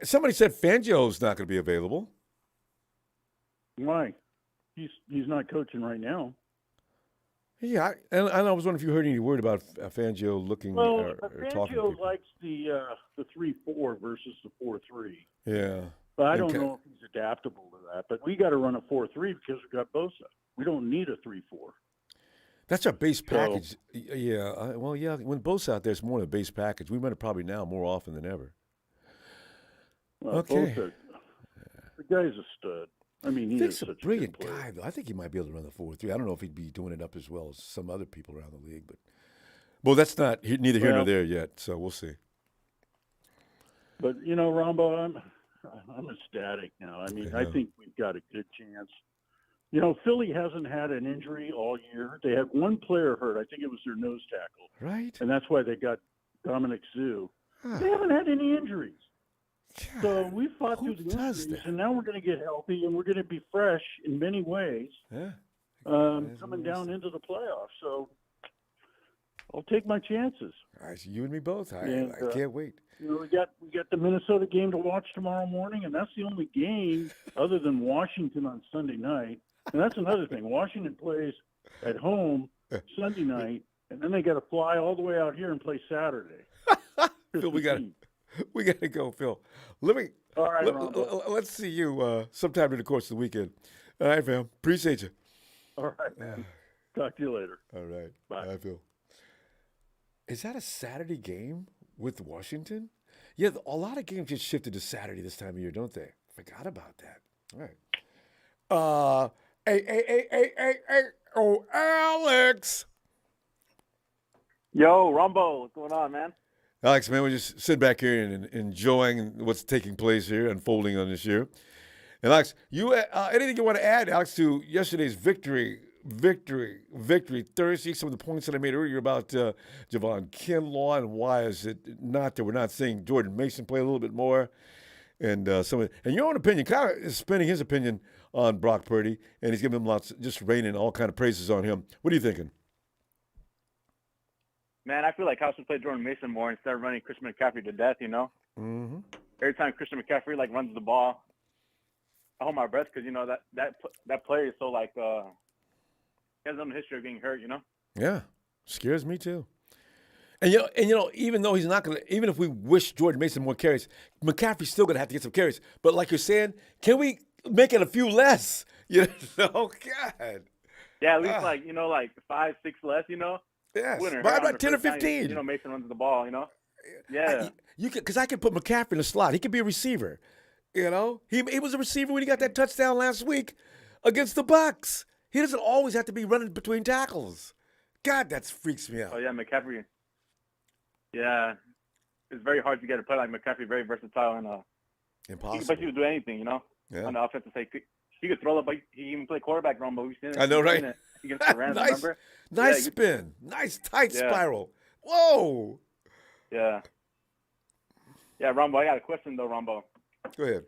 Speaker 1: Somebody said Fangio's not going to be available.
Speaker 5: why? He's not coaching right now.
Speaker 1: Yeah, I was wondering if you heard any word about Fangio looking
Speaker 5: Well,
Speaker 1: or talking to
Speaker 5: Fangio
Speaker 1: people.
Speaker 5: likes the 3-4 versus the 4-3.
Speaker 1: Yeah.
Speaker 5: But I
Speaker 1: And
Speaker 5: don't know if he's adaptable to that. But we got to run a 4-3 because we got Bosa. We don't need a 3-4.
Speaker 1: That's our base package. Yeah. Yeah. When Bo's out there, it's more than a base package. We run it probably now more often than ever. Okay.
Speaker 5: Bosa, the guy's a stud. I mean, he is
Speaker 1: He's a
Speaker 5: such a
Speaker 1: brilliant
Speaker 5: good player.
Speaker 1: guy, though. I think he might be able to run the 4-3. I don't know if he'd be doing it up as well as some other people around the league, but that's not neither here nor there yet. So we'll see.
Speaker 5: But you know, Ronbo, I'm ecstatic now. I mean, I think we've got a good chance. You know, Philly hasn't had an injury all year. They had one player hurt. I think it was their nose tackle.
Speaker 1: Right.
Speaker 5: And that's why they got Dominic Sue.
Speaker 1: Huh.
Speaker 5: They haven't had any injuries.
Speaker 1: God,
Speaker 5: So we fought
Speaker 1: who
Speaker 5: through the
Speaker 1: does
Speaker 5: injuries,
Speaker 1: that?
Speaker 5: and now we're going to get healthy, and we're going to be fresh in many ways
Speaker 1: Yeah.
Speaker 5: coming down into the playoffs. So I'll take my chances.
Speaker 1: All right, so you and me both. I
Speaker 5: And,
Speaker 1: can't wait.
Speaker 5: You know, we got the Minnesota game to watch tomorrow morning, and that's the only game other than Washington on Sunday night. And that's another thing. Washington plays at home Sunday night, and then they got to fly all the way out here and play Saturday.
Speaker 1: Phil, we got to go, Phil.
Speaker 5: All right, Ronbo.
Speaker 1: Let's see you sometime in the course of the weekend. All right, fam. Appreciate you.
Speaker 5: All right, man. Talk to you later.
Speaker 1: All right.
Speaker 5: Bye.
Speaker 1: Bye, Phil. Is that a Saturday game with Washington? Yeah, a lot of games get shifted to Saturday this time of year, don't they? Forgot about that. All right. Oh, Alex.
Speaker 6: Yo, Ronbo, what's going on, man?
Speaker 1: Alex, man, we're just sitting back here and enjoying what's taking place here, unfolding on this year. And Alex, you anything you want to add, Alex, to yesterday's victory Thursday? Some of the points that I made earlier about Javon Kinlaw and why is it not that we're not seeing Jordan Mason play a little bit more, and and your own opinion. Kyle is spending his opinion on Brock Purdy, and he's giving him lots, just raining all kind of praises on him. What are you thinking?
Speaker 6: Man, I feel like Kyle should play Jordan Mason more instead of running Christian McCaffrey to death, you know?
Speaker 1: Mm-hmm.
Speaker 6: Every time Christian McCaffrey, runs the ball, I hold my breath because, you know, that player is so, he has no history of being hurt, you know?
Speaker 1: Yeah, scares me too. And you know, even though he's not gonna, even if we wish Jordan Mason more carries, McCaffrey's still gonna have to get some carries. But like you're saying, can we make it a few less? You know, God.
Speaker 6: Yeah, at least 5, 6 less, you know?
Speaker 1: Yes,
Speaker 6: Winner,
Speaker 1: by
Speaker 6: on
Speaker 1: about
Speaker 6: the
Speaker 1: 10 or
Speaker 6: first time,
Speaker 1: 15.
Speaker 6: You know, Mason runs the ball, you know? Yeah.
Speaker 1: You can, because I can put McCaffrey in the slot. He could be a receiver. You know, he was a receiver when he got that touchdown last week against the Bucs. He doesn't always have to be running between tackles. God, that freaks me out.
Speaker 6: Oh, yeah, McCaffrey. Yeah. It's very hard to get a play like McCaffrey, very versatile, and
Speaker 1: Impossible.
Speaker 6: he can basically do anything, you know?
Speaker 1: Yeah.
Speaker 6: On the offensive side. He could throw up, he can even play quarterback, Ronbo. We've seen it.
Speaker 1: I know, right?
Speaker 6: Against the Rams,
Speaker 1: Nice,
Speaker 6: remember?
Speaker 1: nice
Speaker 6: Yeah,
Speaker 1: spin. Nice tight
Speaker 6: Yeah.
Speaker 1: spiral. Whoa.
Speaker 6: Yeah. Yeah, Ronbo, I got a question, though, Ronbo.
Speaker 1: Go ahead.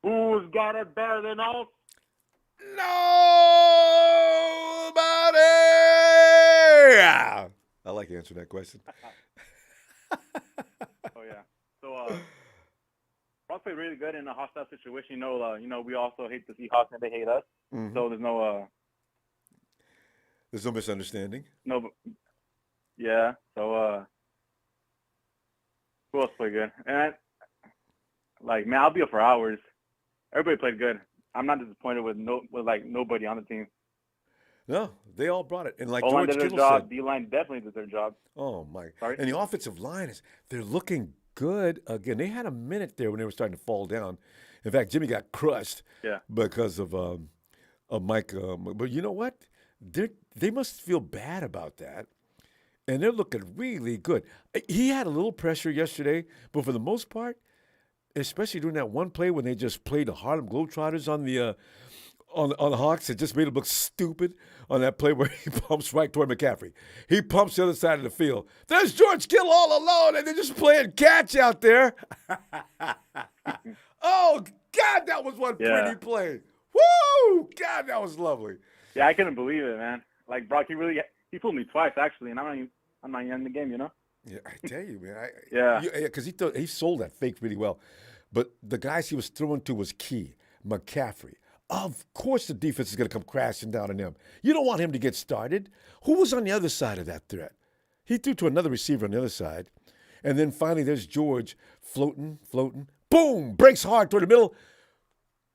Speaker 6: Who's got it better than us?
Speaker 1: Nobody. I like answering that question.
Speaker 6: Oh, yeah. So, Brock played really good in a hostile situation. You know, we also hate the Seahawks and they hate us.
Speaker 1: Mhm.
Speaker 6: So there's
Speaker 1: There's no misunderstanding.
Speaker 6: yeah. So, who else played good? And man, I'll be up for hours. Everybody played good. I'm not disappointed with nobody on the team.
Speaker 1: No, they all brought it. And like
Speaker 6: O-line
Speaker 1: George
Speaker 6: did their
Speaker 1: Kittle
Speaker 6: job.
Speaker 1: said,
Speaker 6: D-line definitely did their job.
Speaker 1: oh my.
Speaker 6: Sorry?
Speaker 1: And the offensive line they're looking good again. They had a minute there when they were starting to fall down. In fact, Jimmy got crushed because of Mike. But you know what? They must feel bad about that. And they're looking really good. He had a little pressure yesterday, but for the most part, especially during that one play when they just played the Harlem Globetrotters on the Hawks. It just made him look stupid on that play where he pumps right toward McCaffrey. He pumps the other side of the field. There's George Kittle all alone, and they're just playing catch out there. Oh, God, that was one pretty play. Woo! God, that was lovely.
Speaker 6: Yeah, I couldn't believe it, man. Like, Brock, he fooled me twice, actually, and I'm not even in the game, you know?
Speaker 1: Yeah, I tell you, man.
Speaker 6: Yeah.
Speaker 1: Because he sold that fake really well. But the guys he was throwing to was key. McCaffrey. Of course the defense is going to come crashing down on him. You don't want him to get started. Who was on the other side of that threat? He threw to another receiver on the other side. And then finally there's George floating. Boom! Breaks hard toward the middle.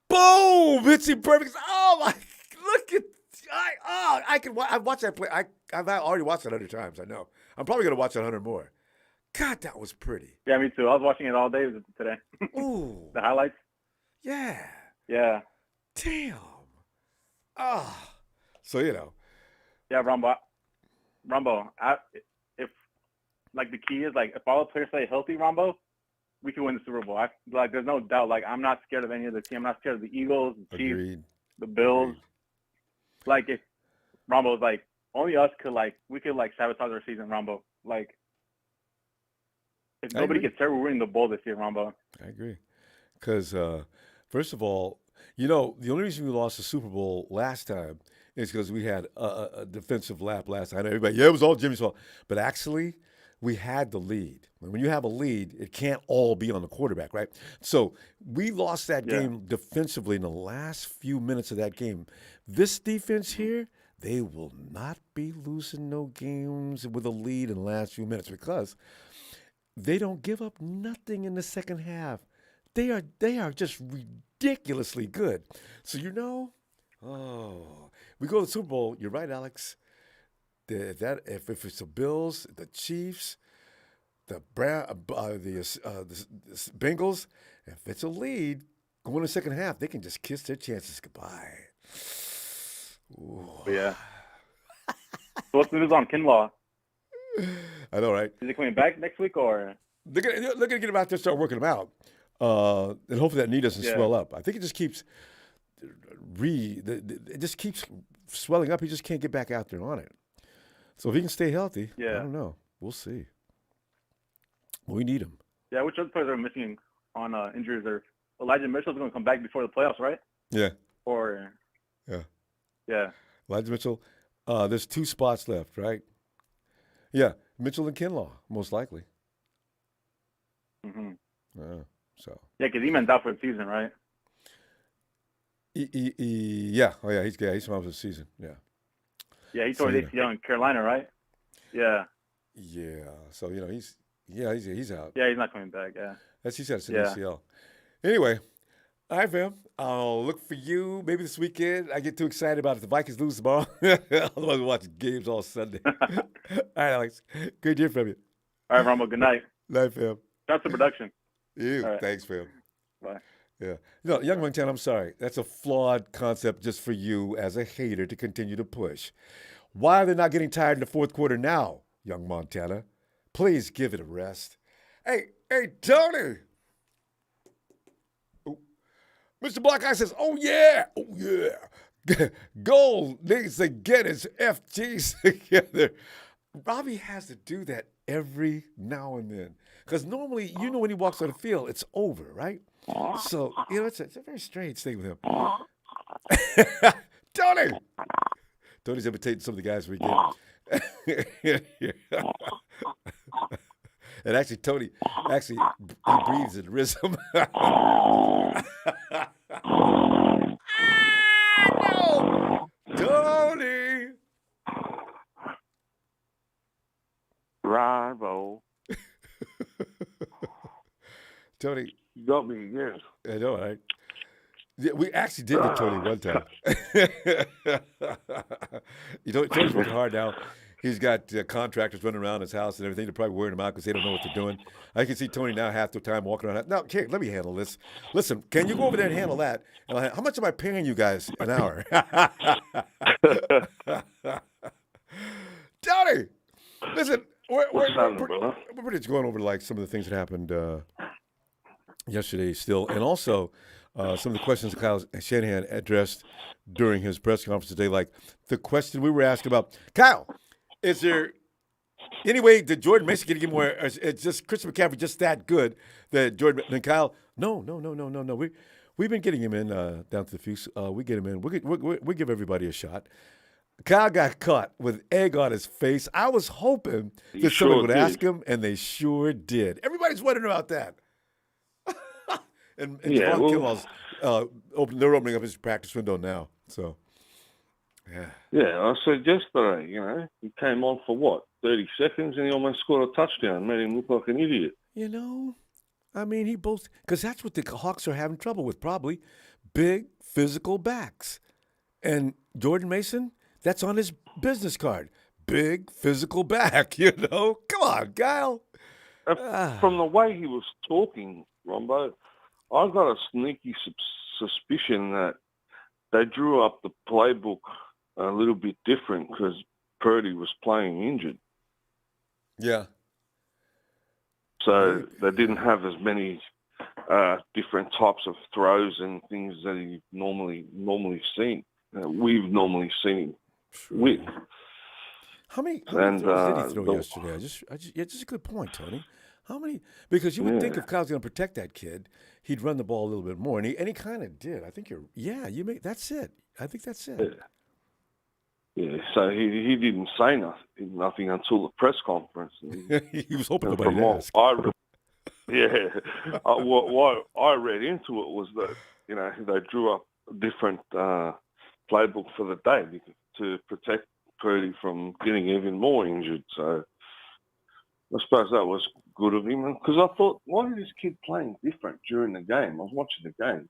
Speaker 1: Boom! Hits him perfect. Oh, my. Look at. I've watched that play. I've already watched it 100 times. I know. I'm probably going to watch it 100 more. God, that was pretty.
Speaker 6: Yeah, me too. I was watching it all day today.
Speaker 1: Ooh.
Speaker 6: The highlights.
Speaker 1: Yeah.
Speaker 6: Yeah.
Speaker 1: Damn. Ah. So, you know.
Speaker 6: Yeah, Ronbo. If like the key is like if all the players stay healthy, Ronbo, we can win the Super Bowl. There's no doubt. Like I'm not scared of any of the team. I'm not scared of the Eagles, the Chiefs,
Speaker 1: Agreed.
Speaker 6: the Bills.
Speaker 1: Agreed.
Speaker 6: Like if Rombo's like only us could we could sabotage our season, Ronbo. Like if nobody gets hurt, we're winning the bowl this year, Ronbo.
Speaker 1: I agree. Because first of all, you know, the only reason we lost the Super Bowl last time is because we had a defensive lap last time. Everybody, it was all Jimmy's fault. But actually, we had the lead. When you have a lead, it can't all be on the quarterback, right? So we lost that game defensively in the last few minutes of that game. This defense here, they will not be losing no games with a lead in the last few minutes because they don't give up nothing in the second half. They are just ridiculously good. So, you know, we go to the Super Bowl. You're right, Alex. If it's the Bills, the Chiefs, the Bengals, if it's a lead going in the second half, they can just kiss their chances goodbye. Ooh.
Speaker 6: Yeah. So what's the news on Kinlaw?
Speaker 1: I know, right?
Speaker 6: Is he coming back next week or?
Speaker 1: They're gonna get him out there, start working him out, and hopefully that knee doesn't swell up. I think it just keeps swelling up. He just can't get back out there on it. So if he can stay healthy, I don't know. We'll see. We need him.
Speaker 6: Yeah, which other players are missing on injury reserve? Elijah Mitchell's going to come back before the playoffs, right?
Speaker 1: Yeah.
Speaker 6: Or yeah.
Speaker 1: Elijah Mitchell. There's 2 spots left, right? Yeah, Mitchell and Kinlaw, most likely.
Speaker 6: Mm-hmm.
Speaker 1: So.
Speaker 6: Yeah, because Eman's out for the season, right?
Speaker 1: Yeah. Oh yeah, he's out for the season. Yeah.
Speaker 6: Yeah, he tore his ACL in Carolina, right? Yeah.
Speaker 1: Yeah. So you know he's out.
Speaker 6: Yeah, he's not coming back. Yeah.
Speaker 1: He said it's an ACL. Anyway, all right, fam. I'll look for you maybe this weekend. I get too excited about it. If the Vikings lose tomorrow, otherwise we'll watch games all Sunday. All right, Alex. Good to hear from you.
Speaker 6: All right, Ronbo. Good night.
Speaker 1: Night, fam.
Speaker 6: That's the production.
Speaker 1: Right. Thanks, fam.
Speaker 6: Bye.
Speaker 1: Yeah. You know, Young Montana, I'm sorry. That's a flawed concept just for you as a hater to continue to push. Why are they not getting tired in the fourth quarter now, Young Montana? Please give it a rest. Hey, Tony. Ooh. Mr. Black Eye says, oh, yeah. Gold needs to get his FGs together. Robbie has to do that every now and then. Because normally, you know when he walks on the field, it's over, right? So, you know, it's a very strange thing with him. Tony! Tony's imitating some of the guys we get. And actually, Tony, he breathes in rhythm. No! Tony!
Speaker 7: Ronbo.
Speaker 1: Tony.
Speaker 7: You got me again.
Speaker 1: I know, right? Yeah, we actually did get Tony one time. You know, Tony's working hard now. He's got contractors running around his house and everything. They're probably wearing him out because they don't know what they're doing. I can see Tony now half the time walking around. Now, here, let me handle this. Listen, can you go over there and handle that? And how much am I paying you guys an hour? Tony, listen, we're pretty much going over like some of the things that happened yesterday still. And also some of the questions Kyle Shanahan addressed during his press conference today, like the question we were asking about, Kyle, is there any way that Jordan Mason can get more? It's just Christian McCaffrey just that good that Jordan and Kyle? No. We've been getting him in down to the Fuchs. We get him in. We give everybody a shot. Kyle got caught with egg on his face. I was hoping that somebody would ask him, and they sure did. Everybody's wondering about that. and Javon Kinlaw's they're opening up his practice window now. So, yeah.
Speaker 7: Yeah, I said yesterday, he came on for what, 30 seconds, and he almost scored a touchdown, made him look like an idiot.
Speaker 1: I mean, because that's what the Hawks are having trouble with, probably big physical backs. And Jordan Mason, that's on his business card. Big physical back, Come on, Kyle.
Speaker 7: From the way he was talking, Ronbo, I got a sneaky suspicion that they drew up the playbook a little bit different because Purdy was playing injured.
Speaker 1: Yeah.
Speaker 7: So they didn't have as many different types of throws and things that he normally seen. We've normally seen with.
Speaker 1: How many throws did he throw yesterday? Just a good point, Tony. How many? Because you would think if Kyle's going to protect that kid, he'd run the ball a little bit more, and he kind of did. I think that's it. I think that's it.
Speaker 7: Yeah. So he didn't say nothing until the press conference.
Speaker 1: He was hoping nobody would ask.
Speaker 7: What I read into it was that they drew up a different playbook for the day to protect Purdy from getting even more injured. So I suppose that was good of him. Because I thought, why is this kid playing different during the game? I was watching the game.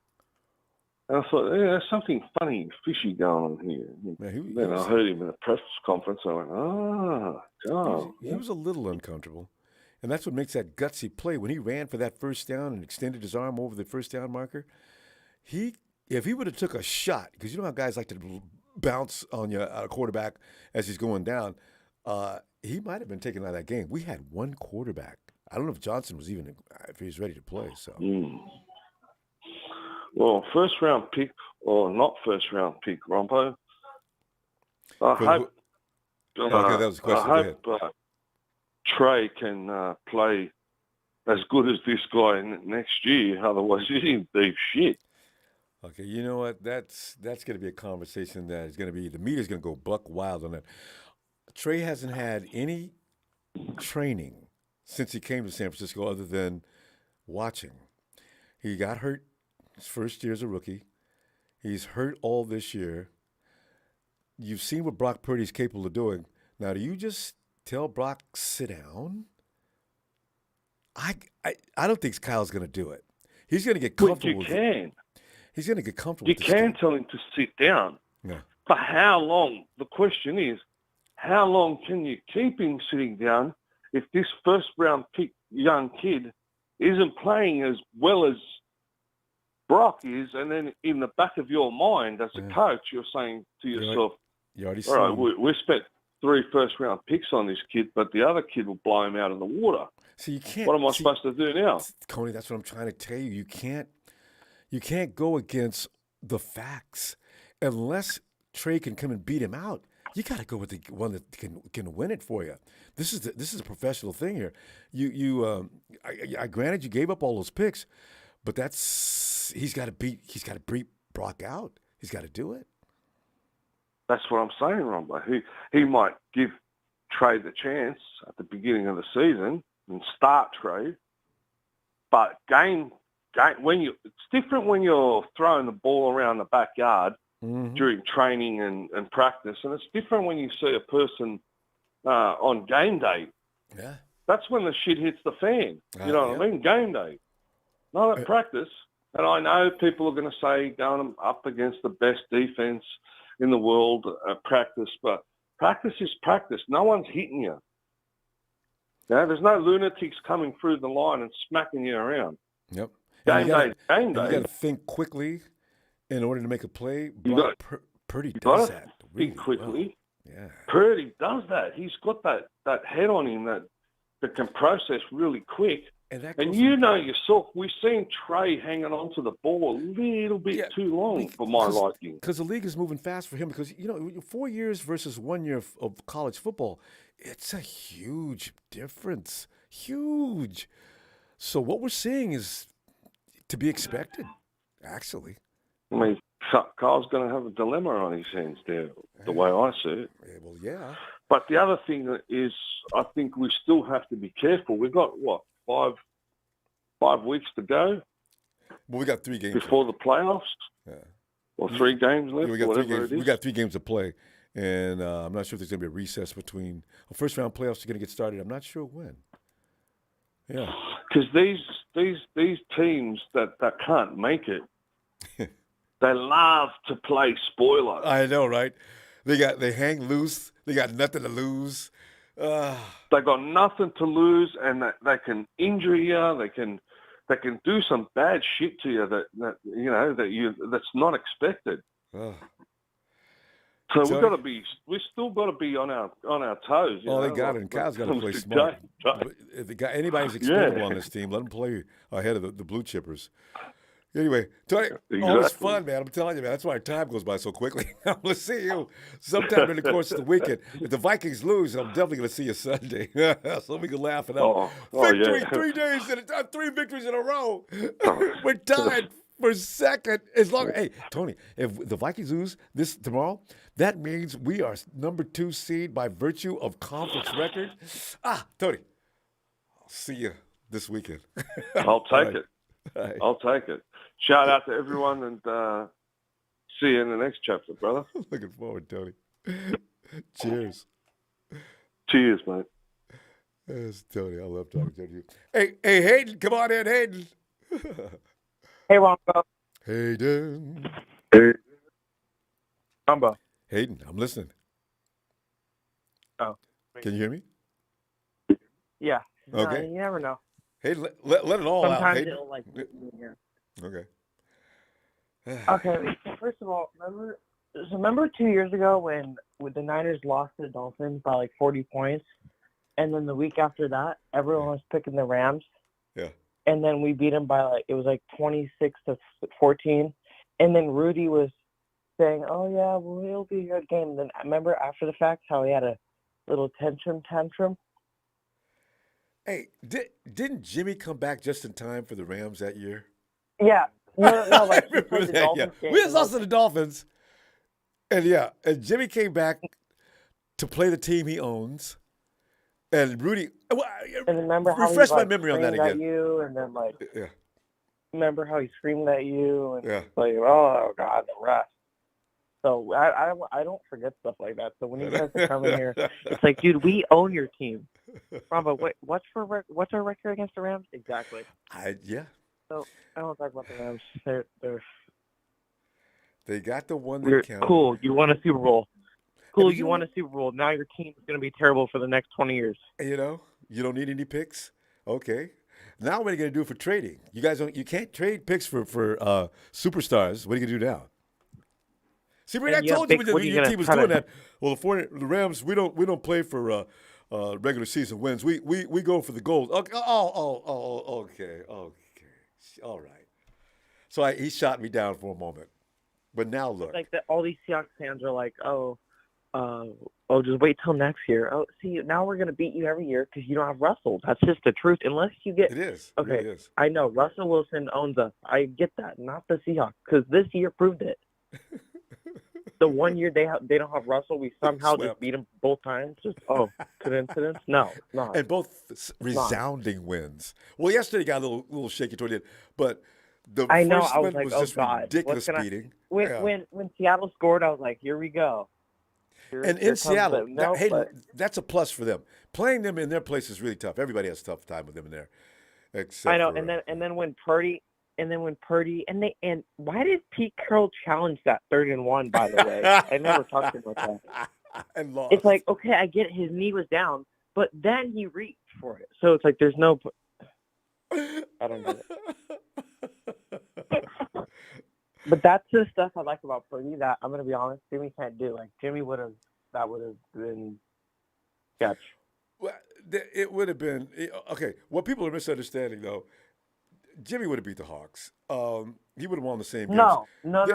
Speaker 7: And I thought, there's something funny, fishy going on here. Then I heard him in a press conference. I went, God.
Speaker 1: He was a little uncomfortable. And that's what makes that gutsy play. When he ran for that first down and extended his arm over the first down marker, if he would have took a shot, because you know how guys like to bounce on your quarterback as he's going down, he might have been taken out of that game. We had one quarterback. I don't know if Johnson was if he was ready to play. So.
Speaker 7: Well, first-round pick or not first-round pick, Ronbo, I hope
Speaker 1: that was the question.
Speaker 7: Trey can play as good as this guy next year. Otherwise, he's in deep shit.
Speaker 1: Okay, you know what? That's going to be a conversation that is going to be – the media's going to go buck wild on that. Trey hasn't had any training since he came to San Francisco other than watching. He got hurt his first year as a rookie. He's hurt all this year. You've seen what Brock Purdy's capable of doing. Now, do you just tell Brock, sit down? I don't think Kyle's going to do it. He's going to get comfortable with it. He's going to get comfortable with it.
Speaker 7: You can tell him to sit down.
Speaker 1: Yeah.
Speaker 7: For how long? The question is, how long can you keep him sitting down if this first-round pick young kid isn't playing as well as Brock is, and then in the back of your mind as a coach, you're saying to yourself, all right, we spent 3 first-round picks on this kid, but the other kid will blow him out of the water.
Speaker 1: So you can't.
Speaker 7: What am I supposed to do now?
Speaker 1: Coney, that's what I'm trying to tell you. You can't go against the facts. Unless Trey can come and beat him out, you got to go with the one that can win it for you. This is a professional thing here. I granted you gave up all those picks, but he's got to beat Brock out. He's got to do it.
Speaker 7: That's what I'm saying, Ronbo. He might give Trey the chance at the beginning of the season and start Trey, but game it's different when you're throwing the ball around the backyard during training and practice, and it's different when you see a person on game day.
Speaker 1: Yeah,
Speaker 7: that's when the shit hits the fan. You know what I mean? Game day, not at practice. And I know people are going to say going up against the best defense in the world at practice, but practice is practice. No one's hitting you. There's no lunatics coming through the line and smacking you around.
Speaker 1: Yep.
Speaker 7: Game day.
Speaker 1: You got to think quickly in order to make a play. Purdy does that.
Speaker 7: Really quickly.
Speaker 1: Well. Yeah.
Speaker 7: Purdy does that. He's got that head on him that can process really quick.
Speaker 1: And that
Speaker 7: And
Speaker 1: goes
Speaker 7: you know yourself, we've seen Trey hanging on to the ball a little bit too long for my liking.
Speaker 1: Because the league is moving fast for him. Because 4 years versus 1 year of college football, it's a huge difference. Huge. So what we're seeing is to be expected, actually.
Speaker 7: I mean, Carl's going to have a dilemma on his hands there, the way I see it.
Speaker 1: Well, yeah.
Speaker 7: But the other thing is, I think we still have to be careful. We've got, 5 weeks to go?
Speaker 1: Well, we got 3 games
Speaker 7: before the playoffs.
Speaker 1: Yeah.
Speaker 7: Or 3 games left,
Speaker 1: we got
Speaker 7: whatever
Speaker 1: 3 games.
Speaker 7: it is.
Speaker 1: We got 3 games to play. And I'm not sure if there's going to be a recess between first-round playoffs are going to get started. I'm not sure when. Yeah.
Speaker 7: Because these teams that can't make it, they love to play spoiler.
Speaker 1: I know, right? They hang loose. They got nothing to lose.
Speaker 7: They got nothing to lose, and they can injure you. They can do some bad shit to you that's not expected. So we've still got to be on our toes.
Speaker 1: They got it. And Kyle's got to play smart. If they got anybody's expendable on this team, let them play ahead of the blue chippers. Anyway, Tony, it's fun, man. I'm telling you, man. That's why time goes by so quickly. I'm going to see you sometime during the course of the weekend. If the Vikings lose, I'm definitely going to see you Sunday, so we can laugh it up. Victory, 3 days, 3 victories in a row. We're tied for second. Hey, Tony, if the Vikings lose this tomorrow, that means we are number 2 seed by virtue of conference record. Tony, I'll see you this weekend.
Speaker 7: I'll take it. Right. I'll take it. Shout out to everyone, and see you in the next chapter, brother.
Speaker 1: Looking forward, Tony. Cheers.
Speaker 7: Cheers, mate.
Speaker 1: That's Tony. I love talking to you. Hey, Hayden, come on in, Hayden.
Speaker 8: Hey, Ronbo.
Speaker 1: Hayden.
Speaker 8: Hey. Ronbo.
Speaker 1: Hayden, I'm listening.
Speaker 8: Oh.
Speaker 1: Can you hear me?
Speaker 8: Yeah.
Speaker 1: Okay.
Speaker 8: You never know.
Speaker 1: Hey, let it all
Speaker 8: Sometimes
Speaker 1: out. Hayden.
Speaker 8: It'll here.
Speaker 1: Okay.
Speaker 8: Okay. So first of all, remember 2 years ago when the Niners lost to the Dolphins by like 40 points, and then the week after that, everyone was picking the Rams.
Speaker 1: Yeah.
Speaker 8: And then we beat them by 26-14, and then Rudy was saying, "Oh yeah, well it'll be a good game." And then I remember after the fact how he had a little tantrum.
Speaker 1: Hey, didn't Jimmy come back just in time for the Rams that year?
Speaker 8: Yeah. No,
Speaker 1: I remember that, yeah. We just lost to the Dolphins. And Jimmy came back to play the team he owns. And Rudy,
Speaker 8: and remember how
Speaker 1: refresh
Speaker 8: he,
Speaker 1: my memory on that again.
Speaker 8: At you, and then remember how he screamed at you, and oh God, the ref. So I don't forget stuff like that. So when he tries to come in here, it's like, dude, we own your team. Ronbo, what's our record against the Rams? Exactly. So I don't talk about the Rams.
Speaker 1: They got the one that counted.
Speaker 8: Cool. You won a Super Bowl. Cool. You won a Super Bowl. Now your team is going to be terrible for the next 20 years.
Speaker 1: You don't need any picks. Okay. Now what are you going to do for trading? You can't trade picks for superstars. What are you going to do now? See, I told you when your team was doing that. Well, the Rams, we don't play for regular season wins. We go for the gold. Okay. Okay. All right. So he shot me down for a moment, but now look.
Speaker 8: Like all these Seahawks fans are like, just wait till next year. Oh, see, now we're gonna beat you every year because you don't have Russell. That's just the truth. Unless you get
Speaker 1: it is.
Speaker 8: Okay,
Speaker 1: it is.
Speaker 8: I know Russell Wilson owns us. I get that. Not the Seahawks, because this year proved it. The 1 year they don't have Russell, we somehow just beat them both times. Just coincidence? No, not.
Speaker 1: And both resounding wins. Well, yesterday got a little shaky toward the end, but the first one was just ridiculous beating.
Speaker 8: When Seattle scored, I was like, here we go.
Speaker 1: In Seattle, that's a plus for them. Playing them in their place is really tough. Everybody has a tough time with them in there.
Speaker 8: I know, and then when Purdy. And why did Pete Carroll challenge that 3rd and 1, by the way? I never talked about that.
Speaker 1: And lost.
Speaker 8: It's like, okay, I get his knee was down, but then he reached for it. So it's like there's no – I don't get it. But that's the stuff I like about Purdy that, I'm going to be honest, Jimmy can't do. Like, Jimmy that would have been sketch.
Speaker 1: Well, it would have been okay. What people are misunderstanding though, Jimmy would have beat the Hawks. He would have won the same games.
Speaker 8: No. I'm not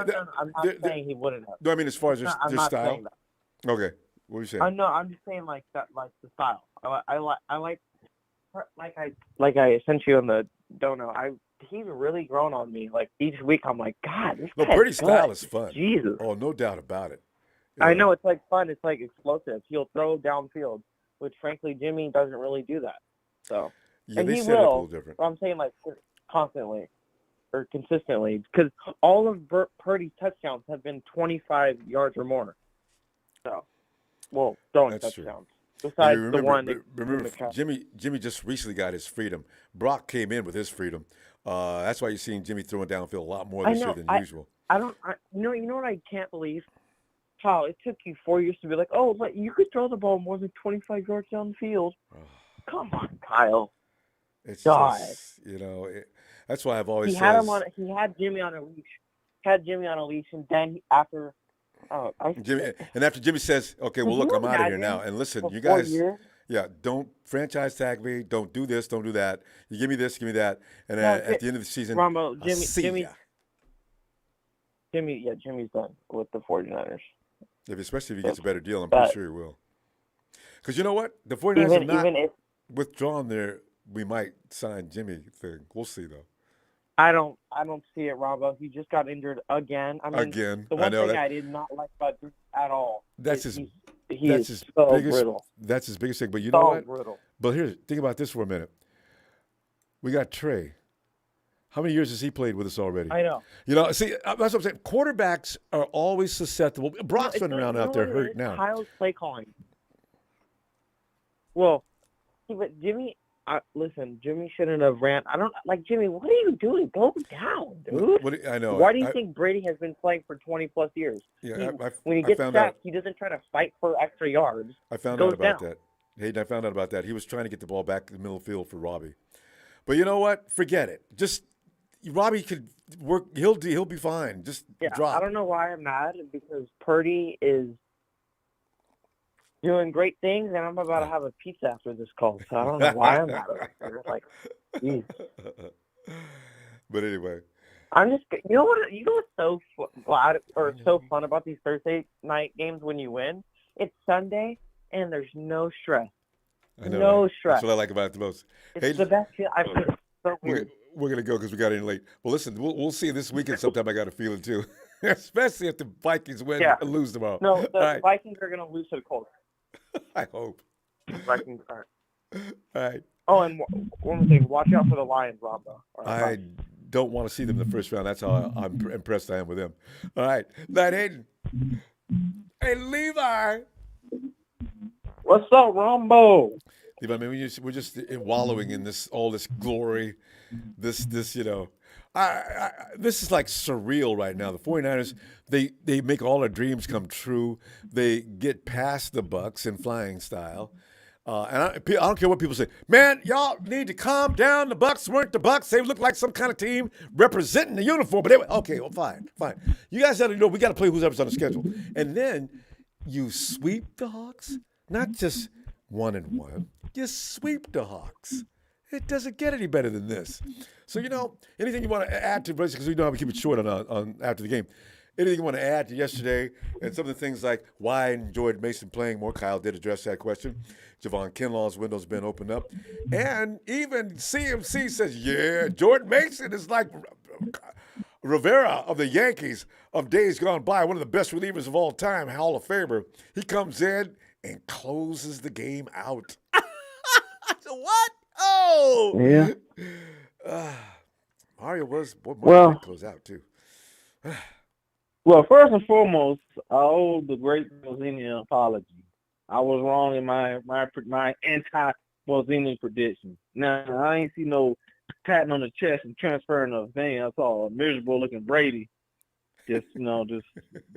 Speaker 8: saying he wouldn't have.
Speaker 1: No, I mean as far as
Speaker 8: I'm
Speaker 1: their
Speaker 8: not
Speaker 1: style.
Speaker 8: saying that.
Speaker 1: Okay, what are you saying?
Speaker 8: No, I'm just saying like that, like the style. I sent you on the dono. He's really grown on me. Like each week, I'm like, God, this guy's
Speaker 1: Purdy's
Speaker 8: good.
Speaker 1: style is fun.
Speaker 8: Jesus.
Speaker 1: Oh, no doubt about it.
Speaker 8: I know it's like fun. It's like explosive. He'll throw downfield, which frankly Jimmy doesn't really do that. So and
Speaker 1: they
Speaker 8: he
Speaker 1: set it up a
Speaker 8: will.
Speaker 1: little different.
Speaker 8: I'm saying like constantly or consistently because all of Purdy's touchdowns have been 25 yards or more. So, throwing
Speaker 1: That's
Speaker 8: touchdowns.
Speaker 1: True.
Speaker 8: Besides
Speaker 1: remember,
Speaker 8: the one.
Speaker 1: Remember, Jimmy just recently got his freedom. Brock came in with his freedom. That's why you're seeing Jimmy throwing downfield a lot more this year than usual.
Speaker 8: You know what I can't believe? How it took you 4 years to be like, oh, but you could throw the ball more than 25 yards down the field. Come on, Kyle.
Speaker 1: It's just, that's why I've always said.
Speaker 8: He had Jimmy on a leash. And then after
Speaker 1: Jimmy says, okay, well, look, I'm out of here now. And listen, you guys, don't franchise tag me. Don't do this. Don't do that. You give me this, give me that. And at the end of the season,
Speaker 8: Ronbo, Jimmy's done with the 49ers.
Speaker 1: Especially if he gets a better deal, I'm pretty sure he will. Because you know what? The 49ers have not withdrawn their we might sign Jimmy thing. We'll see, though.
Speaker 8: I don't see it, Ronbo. He just got injured again. I mean, the one thing I did not like about Jimmy at all
Speaker 1: that's
Speaker 8: is
Speaker 1: his
Speaker 8: so
Speaker 1: biggest,
Speaker 8: brittle.
Speaker 1: That's his biggest thing. But you know what?
Speaker 8: Brittle.
Speaker 1: But here, think about this for a minute. We got Trey. How many years has he played with us already?
Speaker 8: I know.
Speaker 1: See, that's what I'm saying. Quarterbacks are always susceptible. Brock's running around out there hurt now.
Speaker 8: Kyle's play calling. Well, but Jimmy, listen, Jimmy shouldn't have ran. I don't like Jimmy. What are you doing? Go down, dude.
Speaker 1: I know.
Speaker 8: Why do you think Brady has been playing for 20+ years?
Speaker 1: Yeah,
Speaker 8: when he gets sacked, he doesn't try to fight for extra yards.
Speaker 1: I found out about that. Hayden, I found out about that. He was trying to get the ball back in the middle of the field for Robbie. But you know what? Forget it. Just Robbie could work. He'll be fine. Just drop.
Speaker 8: I don't know why I'm mad because Purdy is doing great things, and I'm about to have a pizza after this call. So I don't know why I'm mad at it. Like, geez.
Speaker 1: But anyway,
Speaker 8: I'm just. You know what's so glad or so fun about these Thursday night games when you win? It's Sunday and there's no stress.
Speaker 1: I know.
Speaker 8: No stress.
Speaker 1: That's what I like about it the most.
Speaker 8: It's the best feel. I feel so weird.
Speaker 1: We're going to go because we got in late. Well, listen, we'll see this weekend sometime. I got a feeling, too. Especially if the Vikings win and lose tomorrow.
Speaker 8: No, the Vikings are going to lose to the Colts.
Speaker 1: I hope.
Speaker 8: Vikings are.
Speaker 1: All right.
Speaker 8: Oh, and one more thing. Watch out for the Lions, Ronbo.
Speaker 1: I don't want to see them in the first round. That's how impressed I am with them. All right. Night, Hayden. Hey, Levi.
Speaker 8: What's up, Ronbo?
Speaker 1: I mean, we're just wallowing in all this glory, this this is like surreal right now. The 49ers, they make all our dreams come true. They get past the Bucs in flying style. And I don't care what people say. Man, y'all need to calm down. The Bucs weren't the Bucs. They look like some kind of team representing the uniform. But okay, well, fine. You guys got to know we got to play whoever's on the schedule. And then you sweep the Hawks, not just 1-1. You sweep the Hawks. It doesn't get any better than this. So, anything you want to add to, because we know how we keep it short on after the game. Anything you want to add to yesterday and some of the things like why I enjoyed Mason playing more? Kyle did address that question. Javon Kinlaw's window's been opened up. And even CMC says, yeah, Jordan Mason is like Rivera of the Yankees of days gone by, one of the best relievers of all time, Hall of Famer. He comes in and closes the game out. What? Oh!
Speaker 8: Yeah.
Speaker 1: Mario did close out, too.
Speaker 9: Well, first and foremost, I owe the great Bolzini an apology. I was wrong in my anti-Bolzini prediction. Now, I ain't see no patting on the chest and transferring of thing. I saw a miserable-looking Brady just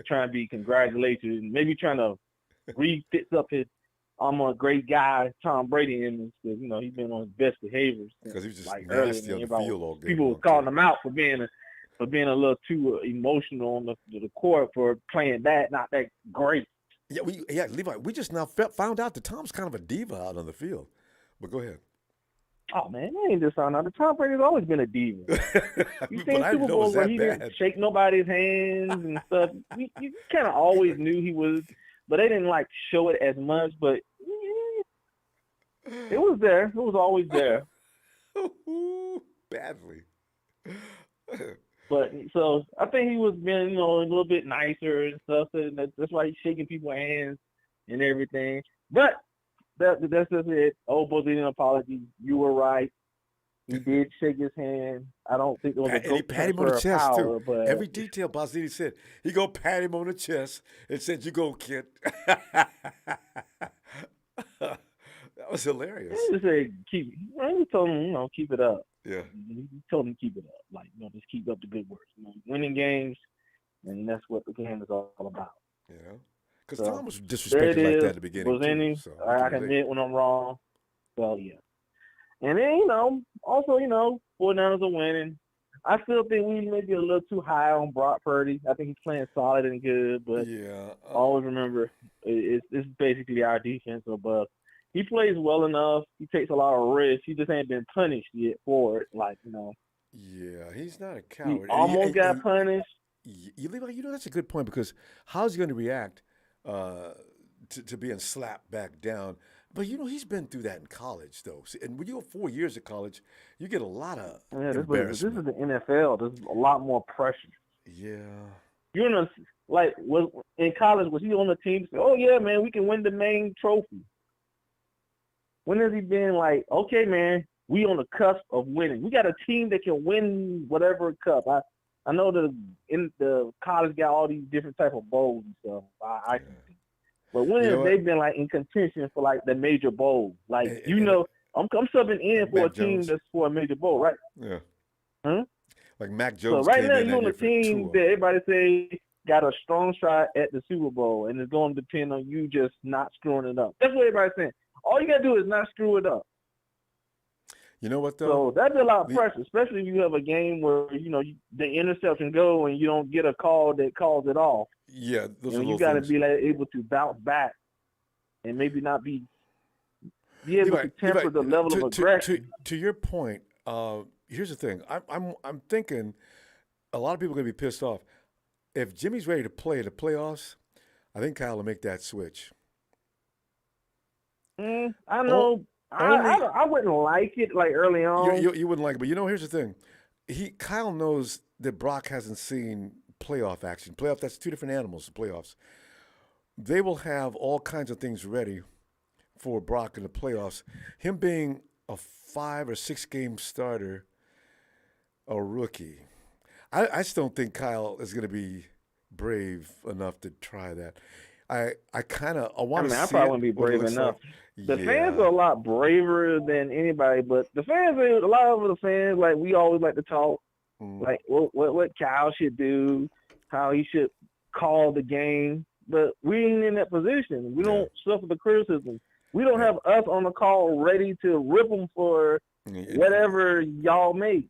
Speaker 9: trying to be congratulated and maybe trying to refix up his I'm a great guy, Tom Brady, and he's been on his best behaviors.
Speaker 1: Because he was just nasty on the field all game.
Speaker 9: People were calling him out for being a little too emotional on the court for playing that, not that great.
Speaker 1: Yeah, Levi, we just now found out that Tom's kind of a diva out on the field. But go ahead.
Speaker 9: Oh man, that ain't just sound out. Tom Brady's always been a diva. You seen Super Bowls where he didn't shake nobody's hands and stuff. You kind of always knew he was, but they didn't like show it as much. But it was there. It was always there.
Speaker 1: Badly.
Speaker 9: But so I think he was being, a little bit nicer and stuff. So that's why he's shaking people's hands and everything. But that's just it. Old Brazilian apology. You were right. He did shake his hand. I don't think it was a
Speaker 1: and he pat him on the chest
Speaker 9: power,
Speaker 1: too.
Speaker 9: but
Speaker 1: Every detail Bozzini said, he go pat him on the chest and said, "You go, kid." That was hilarious.
Speaker 9: He just said, he told him, keep it up.
Speaker 1: Yeah.
Speaker 9: He told him to keep it up. Like, just keep up the good work. Winning games, and that's what the game is all about.
Speaker 1: Yeah. Because Tom was disrespected like that at the beginning.
Speaker 9: Too, I can admit when I'm wrong. Well, yeah. And then, also, 49ers are winning. I still think we may be a little too high on Brock Purdy. I think he's playing solid and good, but always remember it's basically our defense above. He plays well enough. He takes a lot of risks. He just ain't been punished yet for it.
Speaker 1: Yeah, he's not a coward.
Speaker 9: He almost got punished.
Speaker 1: That's a good point, because how's he going to react to being slapped back down? But, he's been through that in college, though. And when you have 4 years of college, you get a lot of embarrassment.
Speaker 9: This is the NFL. There's a lot more pressure.
Speaker 1: Yeah.
Speaker 9: In college, was he on the team? Say, oh, yeah, man, we can win the main trophy. When has he been like, okay, man, we on the cusp of winning. We got a team that can win whatever cup. I know the college got all these different type of bowls and stuff. But when have they been in contention for the major bowl? I'm subbing in for a team that's for a major bowl, right?
Speaker 1: Yeah.
Speaker 9: Huh?
Speaker 1: Like Mac Jones.
Speaker 9: So right now you're on a team that everybody say got a strong shot at the Super Bowl, and it's going to depend on you just not screwing it up. That's what everybody's saying. All you got to do is not screw it up.
Speaker 1: You know what, though?
Speaker 9: So that's a lot of pressure, especially if you have a game where, the interception go and you don't get a call that calls it off.
Speaker 1: Yeah,
Speaker 9: you got to be able to bounce back and maybe not be able to temper the level of aggression.
Speaker 1: To your point, here's the thing. I'm thinking a lot of people are going to be pissed off. If Jimmy's ready to play in the playoffs, I think Kyle will make that switch.
Speaker 9: I know. I wouldn't like it early on.
Speaker 1: You wouldn't like it, but here's the thing. Kyle knows that Brock hasn't seen playoff action. That's two different animals, the playoffs. They will have all kinds of things ready for Brock in the playoffs. Him being a 5 or 6 game starter, a rookie. I just don't think Kyle is going to be brave enough to try that. I want to see.
Speaker 9: I probably wouldn't be brave enough. The fans are a lot braver than anybody, but a lot of the fans, we always like to talk, what Kyle should do, how he should call the game. But we ain't in that position. We don't suffer the criticism. We don't have us on the call ready to rip them for whatever y'all make.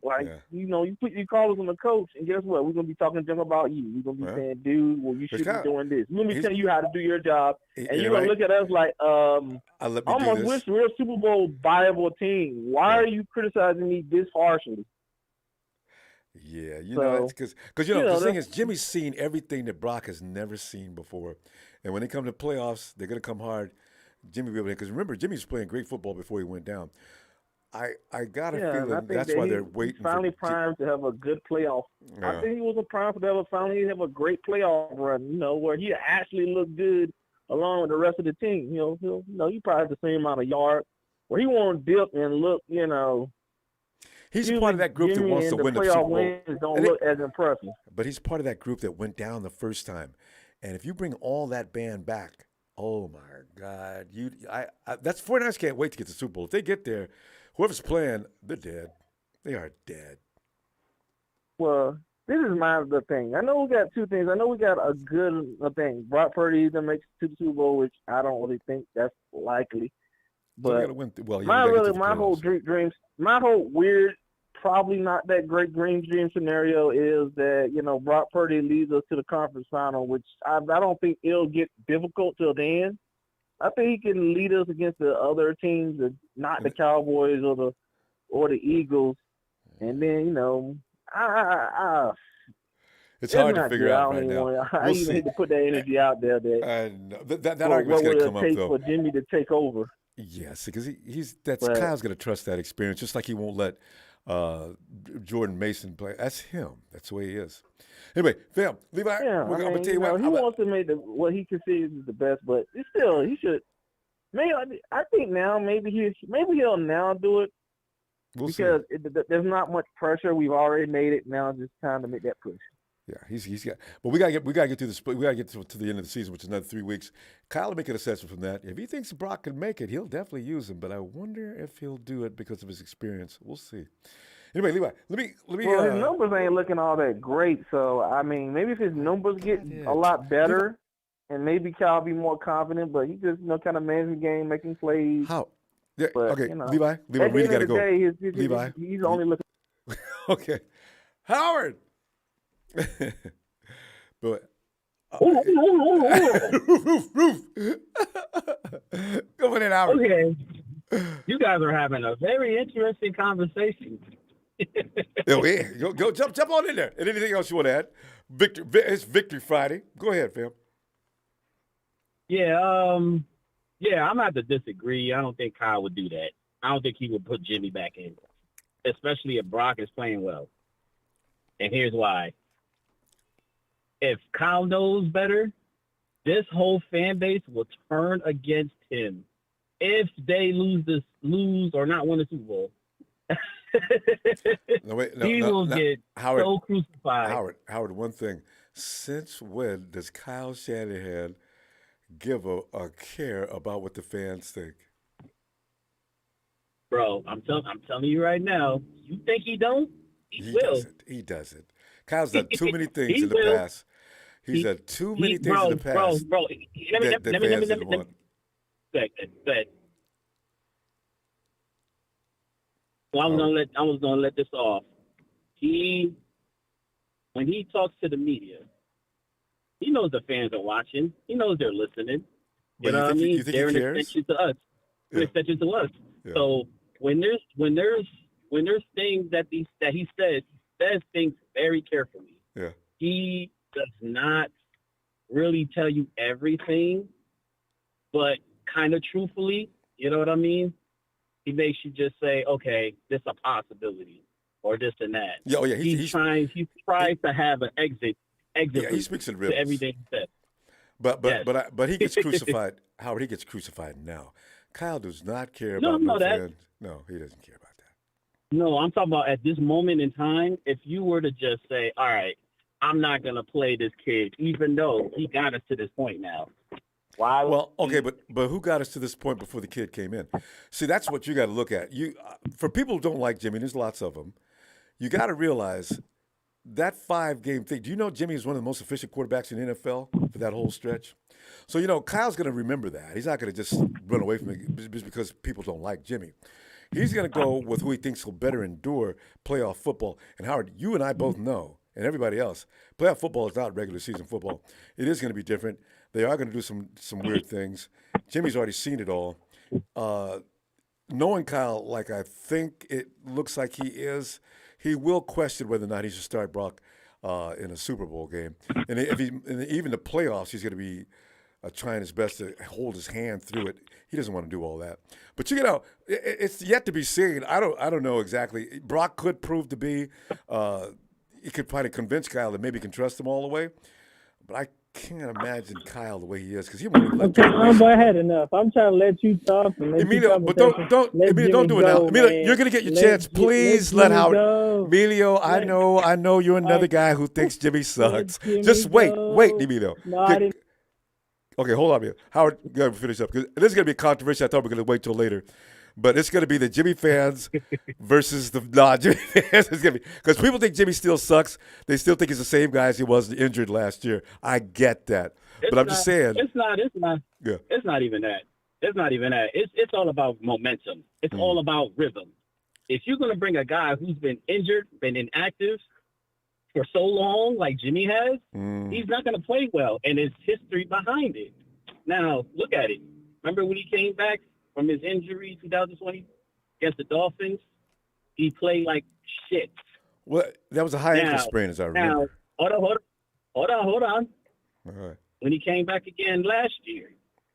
Speaker 9: You call us on the coach, and guess what? We're going to be talking junk about you. We're going to be saying, dude, well, you should be doing this. We're going to be telling you how to do your job. And you're going to look at us like, almost wish we're a Super Bowl viable team. Why are you criticizing me this harshly?
Speaker 1: Yeah, because the thing is, Jimmy's seen everything that Brock has never seen before. And when they come to playoffs, they're going to come hard. Jimmy will be able to, because remember, Jimmy's playing great football before he went down. I got a feeling that's why they're waiting.
Speaker 9: He's finally primed to have a good playoff. I think he was primed to finally have a great playoff run. Where he actually looked good along with the rest of the team. He probably has the same amount of yards. Where he won't dip and look.
Speaker 1: He's part of that group that wants to win the Super Bowl.
Speaker 9: Wins don't look as impressive.
Speaker 1: But he's part of that group that went down the first time. And if you bring all that band back, oh my God! That's 49ers can't wait to get to the Super Bowl. If they get there, whoever's playing, they're dead. They are dead.
Speaker 9: Well, this is the thing. I know we got two things. I know we got a good thing. Brock Purdy either makes it to the Super Bowl, which I don't really think that's likely. But my whole dreams, my whole weird, probably not that great dream scenario is that Brock Purdy leads us to the conference final, which I don't think it'll get difficult till then. I think he can lead us against the other teams, not the Cowboys or the Eagles. And then, you know,
Speaker 1: it's hard to figure out right now.
Speaker 9: I even hate to put that energy out there.
Speaker 1: That argument's going to come up, though.
Speaker 9: For Jimmy to take over?
Speaker 1: Yes, because Kyle's going to trust that experience, just like he won't let Jordan Mason play. That's him. That's the way he is. Anyway, fam, Levi, I'm going to tell you what.
Speaker 9: He wants to make what he considers is the best, but still, he should. Maybe I think now maybe he'll now do it. Because there's not much pressure. We've already made it. Now it's just time to make that push.
Speaker 1: Yeah, he's got. But we gotta get through the split. We gotta get to the end of the season, which is another 3 weeks. Kyle will make an assessment from that. If he thinks Brock can make it, he'll definitely use him. But I wonder if he'll do it because of his experience. We'll see. Anyway, Levi, let me.
Speaker 9: Well, his numbers ain't looking all that great. So I mean, maybe if his numbers get a lot better, and maybe Kyle be more confident. But he just kind of managing the game, making plays.
Speaker 1: How? Yeah,
Speaker 9: but,
Speaker 1: okay, Levi, we really got to go.
Speaker 9: Levi, he's only looking.
Speaker 1: Okay, Howard. But roof. Come on in, Howard.
Speaker 10: Okay, you guys are having a very interesting conversation.
Speaker 1: Go jump on in there. And anything else you want to add? It's Victory Friday. Go ahead, fam.
Speaker 10: Yeah, I'm gonna have to disagree. I don't think Kyle would do that. I don't think he would put Jimmy back in, especially if Brock is playing well. And here's why. If Kyle knows better, this whole fan base will turn against him if they lose or not win the Super Bowl. He will get so crucified.
Speaker 1: Howard, one thing. Since when does Kyle Shanahan give a care about what the fans think?
Speaker 10: Bro, I'm telling you right now, you think he don't? He will.
Speaker 1: He doesn't. Kyle's done too many things in the past. He's done too many things in the past.
Speaker 10: Bro, let me. Well, I was gonna let this off. When he talks to the media, he knows the fans are watching. He knows they're listening. You know what I mean? They're an extension to us. An extension to us. Yeah. So when there's things that he says things very carefully.
Speaker 1: Yeah.
Speaker 10: He does not really tell you everything, but kind of truthfully. You know what I mean? He makes you just say, okay, this is a possibility, or this and that.
Speaker 1: Yeah,
Speaker 10: he tries to have an exit.
Speaker 1: Yeah, he speaks in riddles.
Speaker 10: To everything he says.
Speaker 1: But he gets crucified. Howard, he gets crucified now. Kyle does not care about no fans. No, he doesn't care about that.
Speaker 10: No, I'm talking about at this moment in time, if you were to just say, all right, I'm not going to play this kid, even though he got us to this point now. Why?
Speaker 1: Well, okay, but who got us to this point before the kid came in? See, that's what you got to look at. For people who don't like Jimmy, there's lots of them, you got to realize that 5-game thing. Do you know Jimmy is one of the most efficient quarterbacks in the NFL for that whole stretch? So, Kyle's going to remember that. He's not going to just run away from it just because people don't like Jimmy. He's going to go with who he thinks will better endure playoff football. And Howard, you and I both know, and everybody else, playoff football is not regular season football. It is going to be different. They are going to do some weird things. Jimmy's already seen it all. Knowing Kyle, like I think it looks like he is, he will question whether or not he should start Brock in a Super Bowl game. And even the playoffs, he's going to be trying his best to hold his hand through it. He doesn't want to do all that. But it's yet to be seen. I don't know exactly. Brock could prove to be. He could probably convince Kyle that maybe he can trust him all the way. But I can't imagine Kyle the way he is because he won't let
Speaker 11: I had enough. I'm trying to let you talk.
Speaker 1: Emilio, but don't do it now. Emilio, you're gonna get your chance. Please let Howard. Emilio, I know you're another guy who thinks Jimmy sucks. Just wait, Emilio. Okay, hold on, Emilio. Howard, go finish up because this is gonna be controversial. I thought we were gonna wait till later. But it's going to be the Jimmy fans versus the non-Jimmy fans. It's going to be because people think Jimmy still sucks. They still think he's the same guy as he was injured last year. I get that, but I'm just saying.
Speaker 10: It's not. Yeah. It's not even that. It's all about momentum. It's all about rhythm. If you're going to bring a guy who's been injured, been inactive for so long, like Jimmy has, he's not going to play well, and there's history behind it. Now look at it. Remember when he came back from his injury 2020 against the Dolphins? He played like shit.
Speaker 1: Well, that was a high ankle sprain, as I remember.
Speaker 10: Hold on.
Speaker 1: All right.
Speaker 10: When he came back again last year,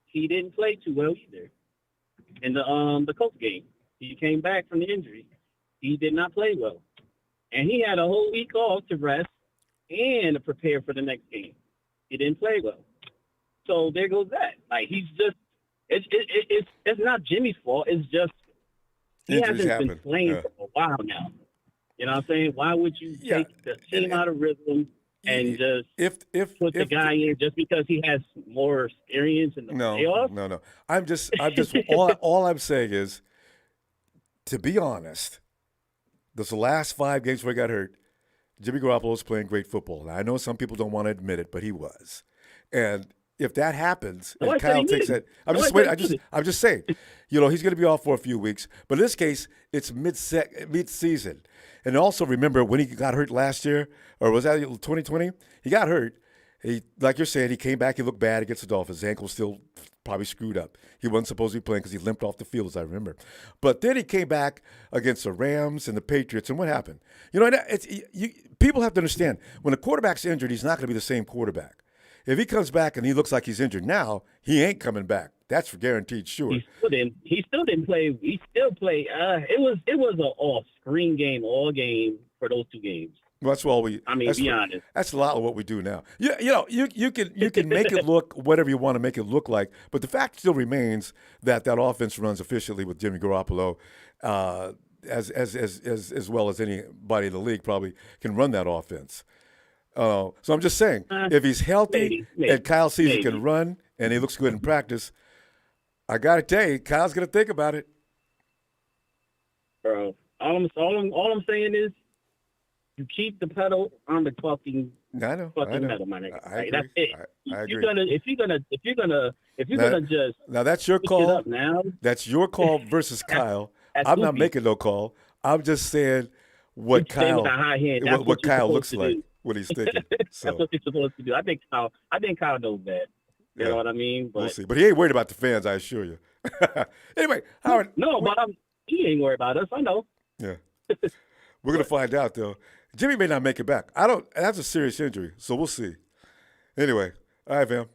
Speaker 10: he didn't play too well either. In the Colts game, he came back from the injury. He did not play well, and he had a whole week off to rest and to prepare for the next game. He didn't play well, so there goes that. Like he's just, it's not Jimmy's fault. It's just he
Speaker 1: Injuries
Speaker 10: hasn't been playing for a while now. You know what I'm saying? Why would you take the team out of rhythm and just put the guy in just because he has more experience in the playoffs?
Speaker 1: No. I'm just all I'm saying is, to be honest, the last 5 games where he got hurt, Jimmy Garoppolo was playing great football. Now, I know some people don't want to admit it, but he was. And if that happens, and Kyle takes that, I'm just saying, he's going to be off for a few weeks. But in this case, it's mid-season. And also remember when he got hurt last year, or was that 2020? He got hurt. He, like you're saying, he came back. He looked bad against the Dolphins. His ankle was still probably screwed up. He wasn't supposed to be playing because he limped off the field, as I remember. But then he came back against the Rams and the Patriots, and what happened? People have to understand, when a quarterback's injured, he's not going to be the same quarterback. If he comes back and he looks like he's injured now, he ain't coming back. That's for guaranteed sure.
Speaker 10: He still didn't play. He still played. It was an off-screen game all game for those 2 games.
Speaker 1: Well, that's all we.
Speaker 10: I mean, be honest.
Speaker 1: That's a lot of what we do now. You can make it look whatever you want to make it look like, but the fact still remains that offense runs efficiently with Jimmy Garoppolo, as well as anybody in the league probably can run that offense. So I'm just saying, if he's healthy and Kyle sees he can run and he looks good in practice, I got to tell you, Kyle's going to think about it.
Speaker 10: Bro, all I'm saying is, you keep the pedal on the fucking metal, my nigga.
Speaker 1: I agree.
Speaker 10: That's it.
Speaker 1: I agree.
Speaker 10: If you're gonna just
Speaker 1: now that's your call.
Speaker 10: Now
Speaker 1: That's your call versus Kyle. I'm not making no call. I'm just saying what Kyle looks like, what he's thinking. So.
Speaker 10: That's what you're supposed to do. I think Kyle knows that. You know what I mean? But,
Speaker 1: we'll see. But he ain't worried about the fans, I assure you. Anyway, Howard.
Speaker 10: No, but he ain't worried about us. I know.
Speaker 1: Yeah. We're gonna find out though. Jimmy may not make it back. That's a serious injury, so we'll see. Anyway, all right, fam.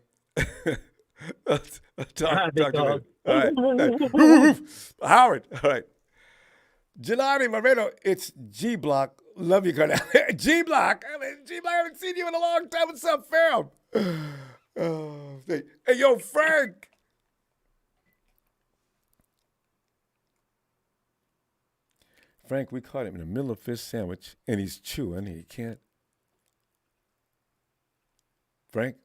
Speaker 1: Talk to you later. All right. Howard, all right. Jelani Moreno, it's G Block. Love you, Carnell. G Block. I haven't seen you in a long time. What's up, fam? Hey, yo, Frank. Frank, we caught him in the middle of a fish sandwich, and he's chewing. He can't. Frank?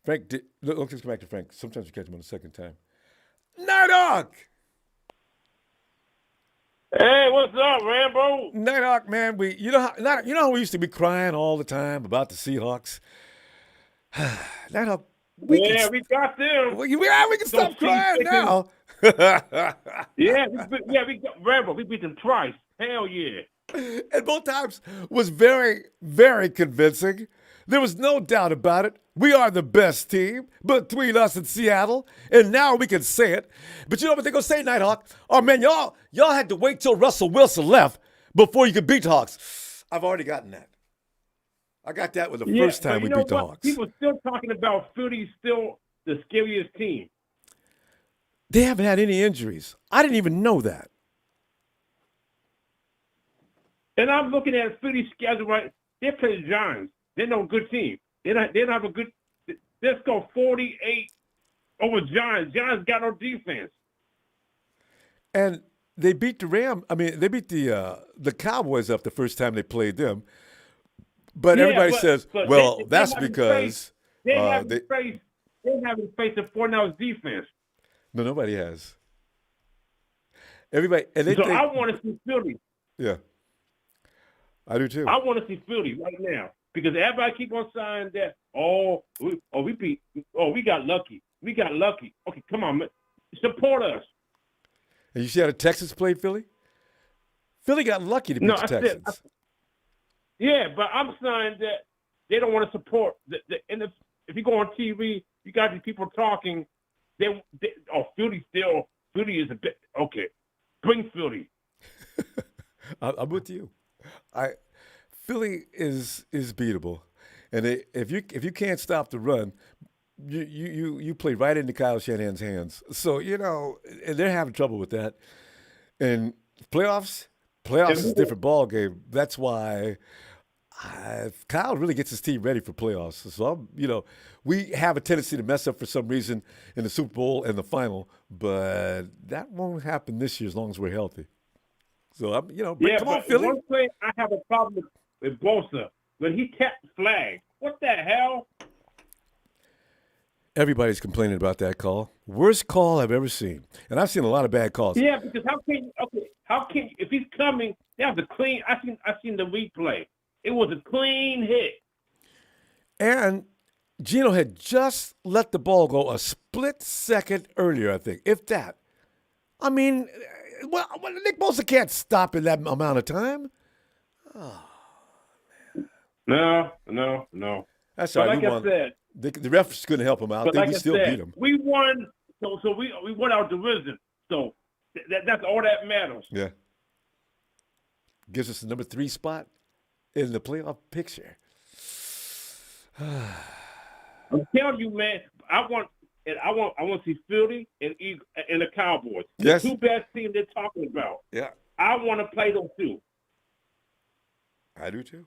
Speaker 1: Let's come back to Frank. Sometimes you catch him on the second time. Nighthawk!
Speaker 12: Hey, what's up, Rambo?
Speaker 1: Nighthawk, man. You know how we used to be crying all the time about the Seahawks? Nighthawk.
Speaker 12: We got them.
Speaker 1: We can stop crying now.
Speaker 12: Rambo, we beat them twice. Hell yeah.
Speaker 1: And both times was very, very convincing. There was no doubt about it. We are the best team between us and Seattle, and now we can say it. But you know what they're going to say, Nighthawk? Oh, man, y'all had to wait till Russell Wilson left before you could beat the Hawks. I've already gotten that. I got that with the first time we beat the Hawks.
Speaker 12: People still talking about Philly still the scariest team.
Speaker 1: They haven't had any injuries. I didn't even know that.
Speaker 12: And I'm looking at Philly's schedule right. They play the Giants. They're no good team. They don't have a good. Let's go 48 over Giants. Giants got no defense.
Speaker 1: And they beat the Rams. I mean, they beat the Cowboys up the first time they played them. But everybody says, well, that's because
Speaker 12: they haven't faced a 49ers defense.
Speaker 1: No, nobody has. Everybody, and
Speaker 12: I want to see Philly.
Speaker 1: Yeah, I do too.
Speaker 12: I want to see Philly right now because everybody keep on saying that. We got lucky. We got lucky. Okay, come on, man. Support us.
Speaker 1: And you see how the Texans played Philly? Philly got lucky to beat the Texans.
Speaker 12: Yeah, but I'm saying that they don't want to support. If you go on TV, You got these people talking. Philly is a bit okay. Bring Philly.
Speaker 1: I'm with you. Philly is beatable, and if you can't stop the run, you play right into Kyle Shanahan's hands. So and they're having trouble with that. And playoffs is a different ball game. That's why Kyle really gets his team ready for playoffs. So we have a tendency to mess up for some reason in the Super Bowl and the final, but that won't happen this year as long as we're healthy. So come on, Philly.
Speaker 12: One play I have a problem with Bosa when he tapped the flag. What the hell?
Speaker 1: Everybody's complaining about that call. Worst call I've ever seen, and I've seen a lot of bad calls.
Speaker 12: Yeah, because how can if he's coming? That was a clean. I seen the replay. It was a clean hit.
Speaker 1: And Gino had just let the ball go a split second earlier, I think, if that. I mean, Nick Bosa can't stop in that amount of time. Oh,
Speaker 12: man. No.
Speaker 1: That's all right.
Speaker 12: Like I said,
Speaker 1: the refs couldn't help him out.
Speaker 12: But like
Speaker 1: we still beat him.
Speaker 12: We won, so we won our division. So that's all that matters.
Speaker 1: Yeah. Gives us the number 3 spot in the playoff picture.
Speaker 12: I'm telling you, man. I want to see Philly and the Cowboys.
Speaker 1: Yes.
Speaker 12: The 2 best teams they're talking about.
Speaker 1: Yeah.
Speaker 12: I want to play those 2.
Speaker 1: I do too.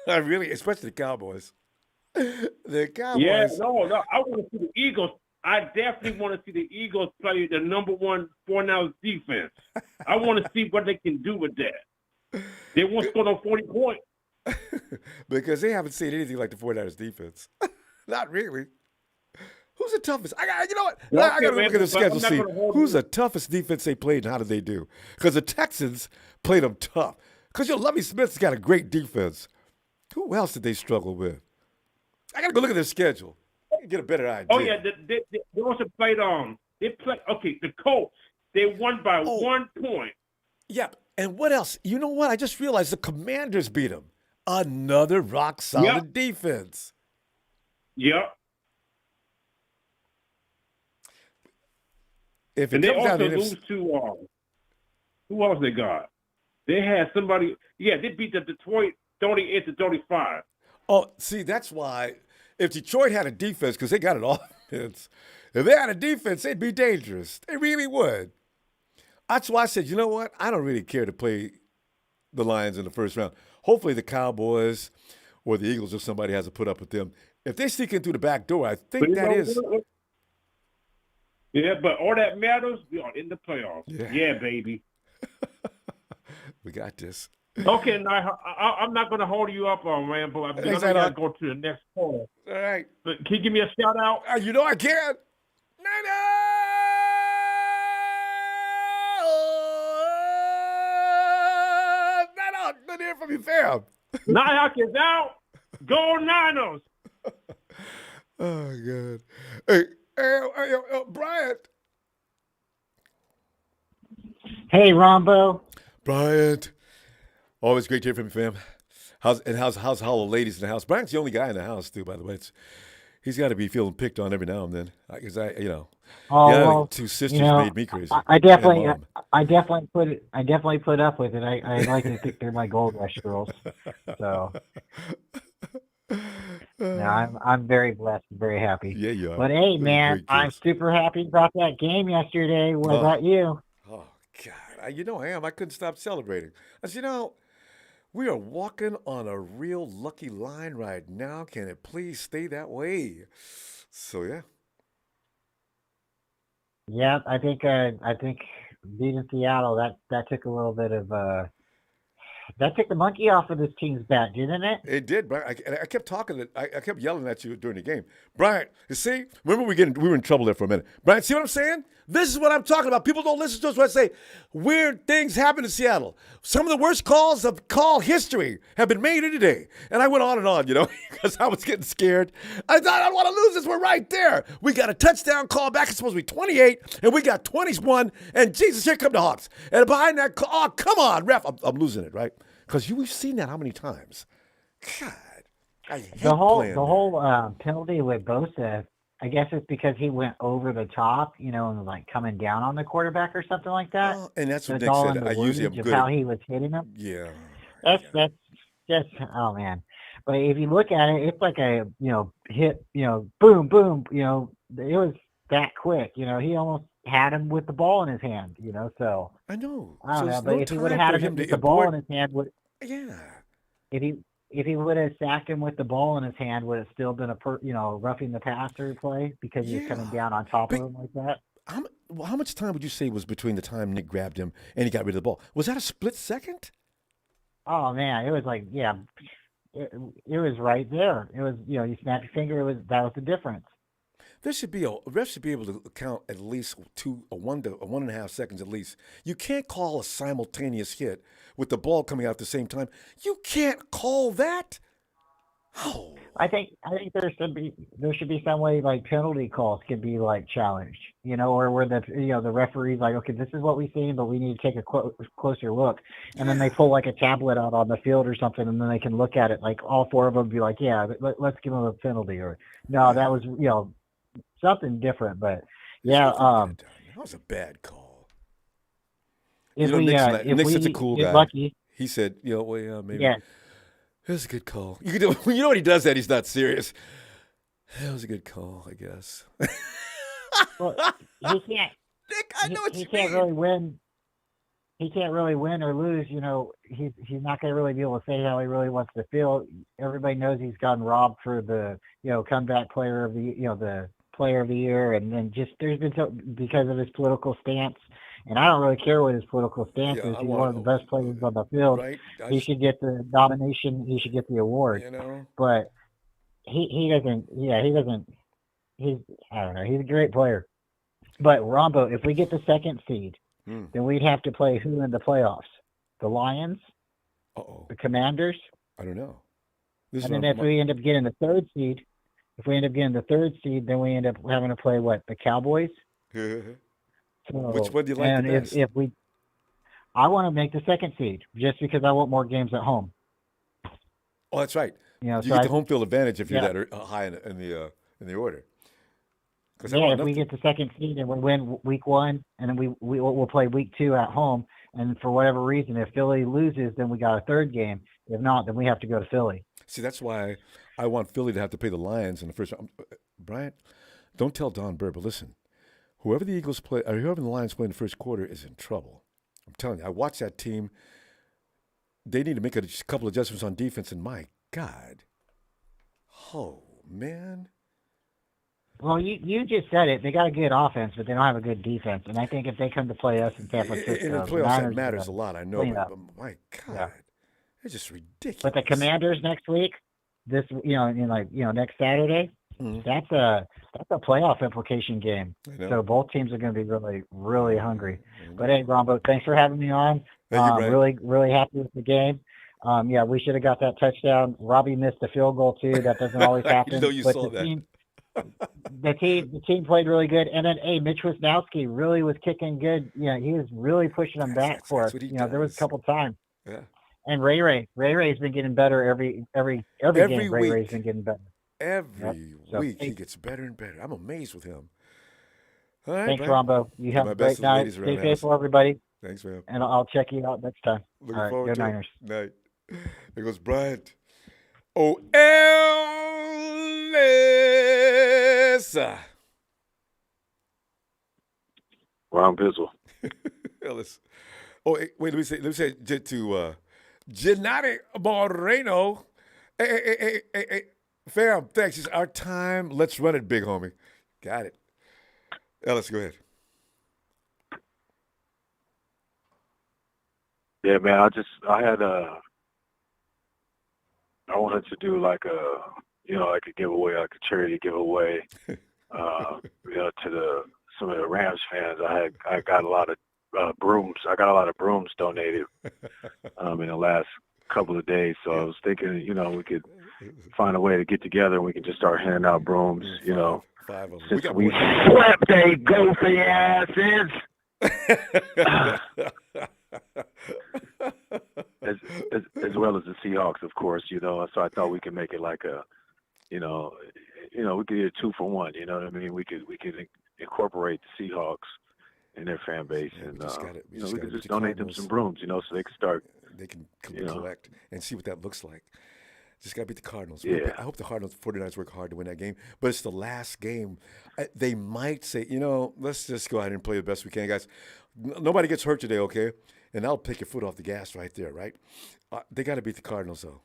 Speaker 1: I really, especially the Cowboys. The Cowboys.
Speaker 12: Yeah, no. I want to see the Eagles. I definitely want to see the Eagles play the number 1 49ers defense. I want to see what they can do with that. They won't score no 40 points.
Speaker 1: Because they haven't seen anything like the 49ers defense. Not really. Who's the toughest? You know what? I got to look at the schedule, see who's the toughest defense they played and how did they do. Because the Texans played them tough. Because Lovie Smith's got a great defense. Who else did they struggle with? I got to go look at their schedule. Get a better idea.
Speaker 12: Oh, yeah. They also played the Colts. They won by 1 point.
Speaker 1: Yeah. And what else? You know what? I just realized the Commanders beat them. Another rock-solid defense.
Speaker 12: Yep.
Speaker 1: If
Speaker 12: and they also lose to who else they got? They had somebody. Yeah, they beat the Detroit 38-35.
Speaker 1: Oh, see, that's why. If Detroit had a defense, because they got an offense, if they had a defense, they'd be dangerous. They really would. That's why I said, you know what? I don't really care to play the Lions in the first round. Hopefully the Cowboys or the Eagles or somebody has to put up with them. If they sneak in through the back door, I think that is.
Speaker 12: Yeah, but all that matters, we are in the playoffs. Yeah baby.
Speaker 1: We got this.
Speaker 12: Okay, now I'm not going to hold you up on Rambo. Because I got to go to the next call.
Speaker 1: All right.
Speaker 12: But can you give me a shout out?
Speaker 1: You know I can. Good to hear from you, fam.
Speaker 12: Nihawk is out. Go Niners.
Speaker 1: Oh, God. Hey, Bryant.
Speaker 13: Hey, Ronbo.
Speaker 1: Bryant. Always great to hear from you, fam. How's all the ladies in the house? Bryant's the only guy in the house, too, by the way. He's got to be feeling picked on every now and then. Because 2 sisters made me crazy.
Speaker 13: I definitely put up with it. I like to think they're my Gold Rush girls. So I'm very blessed and very happy.
Speaker 1: Yeah, you are.
Speaker 13: But hey, man, I'm super happy about that game yesterday. What about you?
Speaker 1: Oh God, I am. I couldn't stop celebrating. I said, we are walking on a real lucky line right now. Can it please stay that way? So yeah.
Speaker 13: Yeah, I think beating Seattle that took a little bit of that took the monkey off of this team's back, didn't it?
Speaker 1: It did, Brian. I kept talking. I kept yelling at you during the game, Brian. You see, remember we were in trouble there for a minute, Brian. See what I'm saying? This is what I'm talking about. People don't listen to us when I say weird things happen in Seattle. Some of the worst calls of call history have been made today. And I went on, because I was getting scared. I thought, I don't want to lose this. We're right there. We got a touchdown call back. It's supposed to be 28, and we got 21. And Jesus, here come the Hawks. And behind that call, oh, come on, ref. I'm losing it, right? Because we've seen that how many times? God. I hate
Speaker 13: The whole
Speaker 1: playing
Speaker 13: penalty with Bosa, I guess it's because he went over the top, and like coming down on the quarterback or something like that.
Speaker 1: And that's
Speaker 13: So
Speaker 1: what
Speaker 13: it's
Speaker 1: Nick
Speaker 13: all
Speaker 1: said.
Speaker 13: in the
Speaker 1: I usually am
Speaker 13: wordage of
Speaker 1: good
Speaker 13: how
Speaker 1: at.
Speaker 13: he was hitting him.
Speaker 1: Yeah.
Speaker 13: That's just oh man. But if you look at it, it's like a hit, boom, boom, it was that quick. He almost had him with the ball in his hand, so
Speaker 1: I know.
Speaker 13: I don't
Speaker 1: So
Speaker 13: know.
Speaker 1: there's
Speaker 13: But
Speaker 1: no
Speaker 13: if he would
Speaker 1: time
Speaker 13: have
Speaker 1: for
Speaker 13: had him
Speaker 1: him
Speaker 13: with
Speaker 1: to
Speaker 13: the ball in
Speaker 1: import.
Speaker 13: his hand,
Speaker 1: Yeah.
Speaker 13: if he would have sacked him with the ball in his hand, would it still been a roughing the passer play because he was coming down on top of him like that?
Speaker 1: How much time would you say was between the time Nick grabbed him and he got rid of the ball? Was that a split second?
Speaker 13: Oh man, it was like it was right there. It was you snap your finger. That was the difference.
Speaker 1: There should be a ref should be able to count at least 1.5 seconds at least. You can't call a simultaneous hit with the ball coming out at the same time. You can't call that. Oh.
Speaker 13: I think there should be some way like penalty calls can be like challenged, or where the referee's like, okay, this is what we've seen, but we need to take a closer look, and then they pull like a tablet out on the field or something, and then they can look at it, like all four of them be like, yeah, let's give them a penalty, or no, that was something different, but yeah,
Speaker 1: that was a bad call. Nick's such a cool guy.
Speaker 13: Lucky,
Speaker 1: he said, well, maybe.
Speaker 13: Yeah.
Speaker 1: It was a good call. When he does that, he's not serious. That was a good call, I guess.
Speaker 13: Well, he can't.
Speaker 1: Nick, I know what you
Speaker 13: mean. He can't really win. He can't really win or lose. He's not going to really be able to say how he really wants to feel. Everybody knows he's gotten robbed for the comeback player of the player of the year, and then just there's been because of his political stance. And I don't really care what his political stance is. He's one of the best players on the field.
Speaker 1: Right?
Speaker 13: He should get the nomination. He should get the award. But he doesn't. Yeah, he doesn't. I don't know. He's a great player. But Ronbo, if we get the second seed, then we'd have to play who in the playoffs? The Lions? The Commanders?
Speaker 1: I don't know.
Speaker 13: And then if we end up getting the third seed, then we end up having to play what? The Cowboys? So,
Speaker 1: which one do you like the best?
Speaker 13: I want to make the second seed just because I want more games at home.
Speaker 1: Oh, that's right. You
Speaker 13: so
Speaker 1: get the home field advantage if you're that high in the order.
Speaker 13: If we get the second seed and we win week 1, and then we'll play week 2 at home, and for whatever reason, if Philly loses, then we got a third game. If not, then we have to go to Philly.
Speaker 1: See, that's why I want Philly to have to play the Lions in the first round. Bryant, don't tell Don Burr, but listen. Whoever the Eagles play, or whoever the Lions play in the first quarter is in trouble. I'm telling you, I watched that team. They need to make a couple adjustments on defense, and my God. Oh, man.
Speaker 13: Well, you just said it. They got a good offense, but they don't have a good defense. And I think if they come to play us in San Francisco,
Speaker 1: in the playoffs, that matters a lot, I know. But my God, it's just ridiculous.
Speaker 13: But the Commanders next week, next Saturday, that's a playoff implication game. So both teams are going to be really, really hungry. But hey, Ronbo, thanks for having me on. Really, really happy with the game. We should have got that touchdown. Robbie missed a field goal too. That doesn't always happen.
Speaker 1: You saw that.
Speaker 13: The team played really good, and then Mitch Wisnowski really was kicking good. He was really pushing them back for us. There was a couple times.
Speaker 1: Yeah.
Speaker 13: And Ray's been getting better every game. Ray's been getting better.
Speaker 1: Every week he gets better and better. I'm amazed with him. All right,
Speaker 13: thanks, Ronbo. You have a great night. Stay faithful, everybody.
Speaker 1: Thanks, man.
Speaker 13: And I'll check you out next time.
Speaker 1: Looking forward to
Speaker 13: Niners.
Speaker 1: it. Night. There goes Bryant. Ellis.
Speaker 7: Ron Bizzle.
Speaker 1: Ellis. Wait, let me say to Gennady Moreno. Hey, fam, thanks. It's our time. Let's run it, big homie. Got it. Ellis, go ahead.
Speaker 7: Yeah, man, I wanted to do like a giveaway, like a charity giveaway, to some of the Rams fans. I got a lot of brooms. I got a lot of brooms donated in the last couple of days. So I was thinking, we could find a way to get together and we can just start handing out brooms,
Speaker 1: Five of them.
Speaker 7: since we swept they goofy asses.
Speaker 14: as well as the Seahawks, of course. So I thought we could make it like a, we could get a 2-for-1. You know what I mean? We could incorporate the Seahawks in their fan base, and we could just donate them some brooms, so they can start.
Speaker 1: They can collect and see what that looks like. Just got to beat the Cardinals.
Speaker 14: Yeah.
Speaker 1: I hope the 49ers work hard to win that game, but it's the last game. They might say, let's just go ahead and play the best we can, guys. Nobody gets hurt today, okay? And I'll pick your foot off the gas right there, right? They got to beat the Cardinals, though.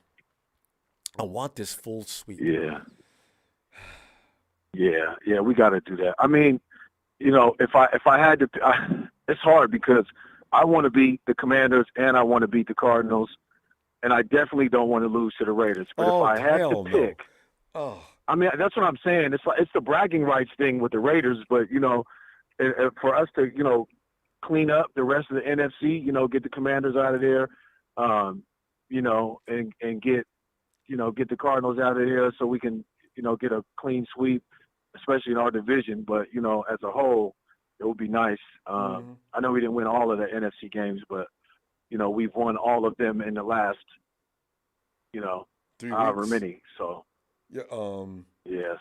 Speaker 1: I want this full sweep.
Speaker 14: Yeah, we got to do that. I mean, if I had to, it's hard because I want to beat the Commanders and I want to beat the Cardinals, and I definitely don't want to lose to the Raiders. But if I had to pick, I mean, that's what I'm saying. It's the bragging rights thing with the Raiders, but for us to clean up the rest of the NFC, get the Commanders out of there, and get the Cardinals out of there so we can get a clean sweep, especially in our division. But as a whole, it would be nice. I know we didn't win all of the NFC games, but we've won all of them in the last,
Speaker 1: 3
Speaker 14: however
Speaker 1: weeks.
Speaker 14: many. So
Speaker 1: yeah,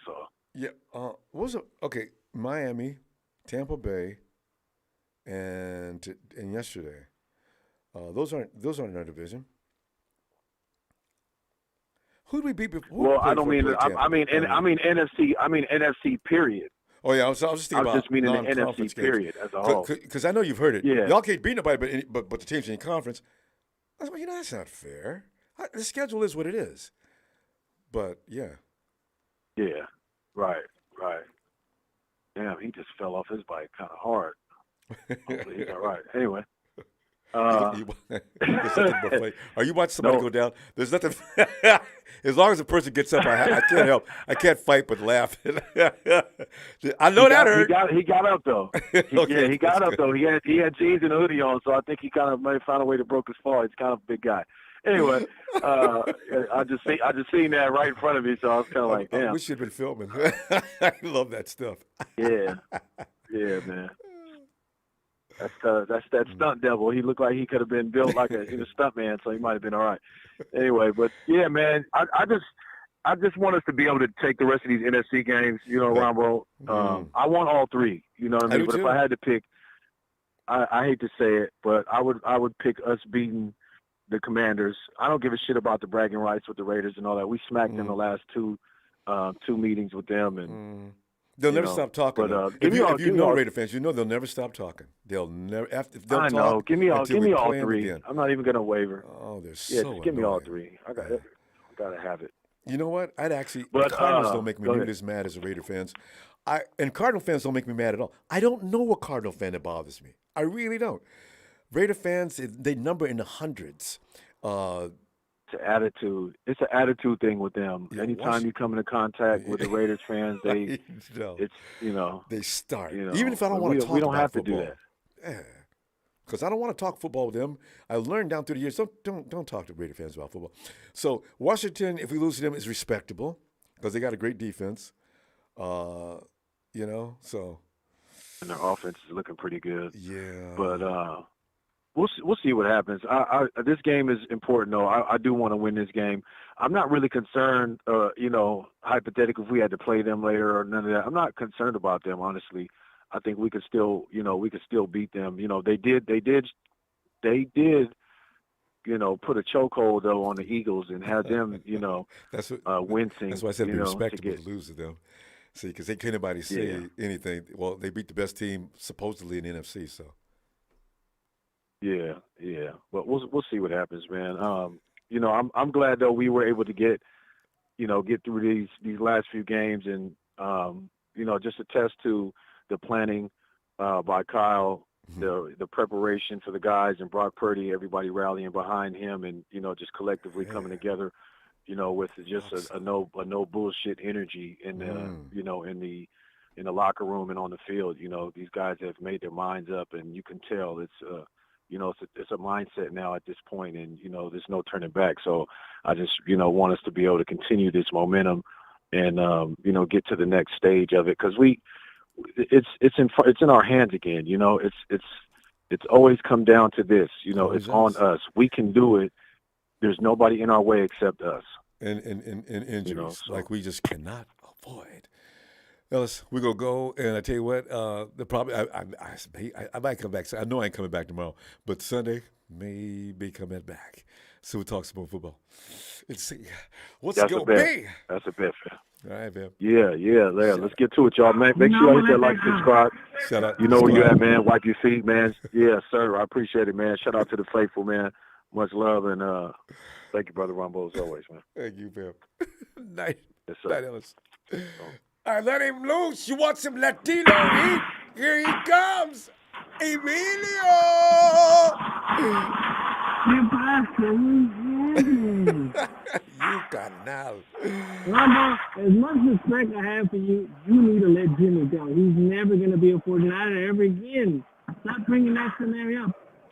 Speaker 14: So
Speaker 1: what was it? Okay, Miami, Tampa Bay, and yesterday. Those aren't in our division. Who did we beat before?
Speaker 14: Well, I don't mean. I mean NFC. I mean NFC. Period.
Speaker 1: Oh yeah, I was just thinking about
Speaker 14: just meaning the
Speaker 1: non-conference
Speaker 14: NFC.
Speaker 1: games.
Speaker 14: Period as a whole.
Speaker 1: Because I know you've heard it.
Speaker 14: Yeah.
Speaker 1: Y'all can't beat nobody, but the teams in conference. I was like, that's not fair. The schedule is what it is. But yeah.
Speaker 14: Yeah. Right. Damn, he just fell off his bike kind of hard. Hopefully he's all right. Anyway.
Speaker 1: Are you watching somebody go down? There's nothing. As long as the person gets up, I can't help. I can't fight but laugh. I know that hurt.
Speaker 14: He got up though. He got up though. He had jeans and a hoodie on, so I think he kind of may have found a way to broke his fall. He's kind of a big guy. Anyway, I just seen that right in front of me, so I was kind of like, damn.
Speaker 1: I wish you'd been filming. I love that stuff.
Speaker 14: Yeah, man. That's that stunt devil. He looked like he could have been built like a stunt man, so he might have been all right. Anyway, but yeah, man, I just want us to be able to take the rest of these NFC games. Ronbo. I want all three. You know what I mean? But if I had to pick, I hate to say it, but I would pick us beating the Commanders. I don't give a shit about the bragging rights with the Raiders and all that. We smacked them the last two meetings with them, and
Speaker 1: they'll never stop talking.
Speaker 14: But
Speaker 1: if you know Raider fans, they'll never stop talking. They'll never.
Speaker 14: I know. Give me all three.
Speaker 1: Again.
Speaker 14: I'm not even gonna waver.
Speaker 1: Oh, they're so
Speaker 14: just give me all
Speaker 1: annoying.
Speaker 14: three. I gotta have it.
Speaker 1: You know what?
Speaker 14: But
Speaker 1: the Cardinals don't make me nearly as mad as the Raider fans. And Cardinal fans don't make me mad at all. I don't know a Cardinal fan that bothers me. I really don't. Raider fans, they number in the hundreds. It's
Speaker 14: an attitude. It's an attitude thing with them.
Speaker 1: Yeah,
Speaker 14: Anytime you come into contact with the Raiders fans, they start.
Speaker 1: Even if I don't want to talk,
Speaker 14: we don't have
Speaker 1: football.
Speaker 14: to do that.
Speaker 1: Yeah. Because I don't want to talk football with them. I learned down through the years, don't talk to Raider fans about football. So Washington, if we lose to them, is respectable because they got a great defense. So.
Speaker 14: And their offense is looking pretty good.
Speaker 1: Yeah.
Speaker 14: But we'll see what happens. This game is important, though. I do want to win this game. I'm not really concerned, hypothetically, if we had to play them later or none of that. I'm not concerned about them, honestly. I think we could still, beat them. They did, put a chokehold though on the Eagles and have them, wincing.
Speaker 1: That's why I said it'd be respectable to lose to them. See, because can't anybody say anything. Well, they beat the best team supposedly in the NFC, so.
Speaker 14: Yeah. But we'll see what happens, man. I'm glad though we were able to get through these last few games and just attest to the planning by Kyle, the preparation for the guys and Brock Purdy, everybody rallying behind him and just collectively coming together, with just a no bullshit energy in the in the locker room and on the field. These guys have made their minds up, and you can tell it's it's a mindset now at this point, and there's no turning back. So I just want us to be able to continue this momentum and get to the next stage of it, because it's in our hands again. It's always come down to this. It's on us. We can do it. there's nobody in our way except us.
Speaker 1: And injuries,
Speaker 14: You know, so-
Speaker 1: like we just cannot avoid. Ellis, we're gonna go, and I tell you what, the problem I might come back. I know I ain't coming back tomorrow, but Sunday maybe coming back. So we'll talk some more football. Let's see what's
Speaker 14: That's
Speaker 1: gonna
Speaker 14: a bet.
Speaker 1: be.
Speaker 14: That's a bet, fam.
Speaker 1: All right, man.
Speaker 14: Yeah. Let's get to it, y'all, man. Make sure y'all hit that like, subscribe.
Speaker 1: Shout out.
Speaker 14: You know where you at, man. Wipe your feet, man. Yeah, sir. I appreciate it, man. Shout out to the faithful, man. Much love, and thank you, Brother Ronbo, as always, man.
Speaker 1: Thank you, man. Night.
Speaker 14: Yes, sir.
Speaker 1: Night, Ellis. All right, let him loose. You want some Latino heat? Here he comes. Emilio. You got it now.
Speaker 11: Ronbo, as much respect I have for you, you need to let Jimmy go. He's never going to be a 49er ever again. Stop bringing that scenario up.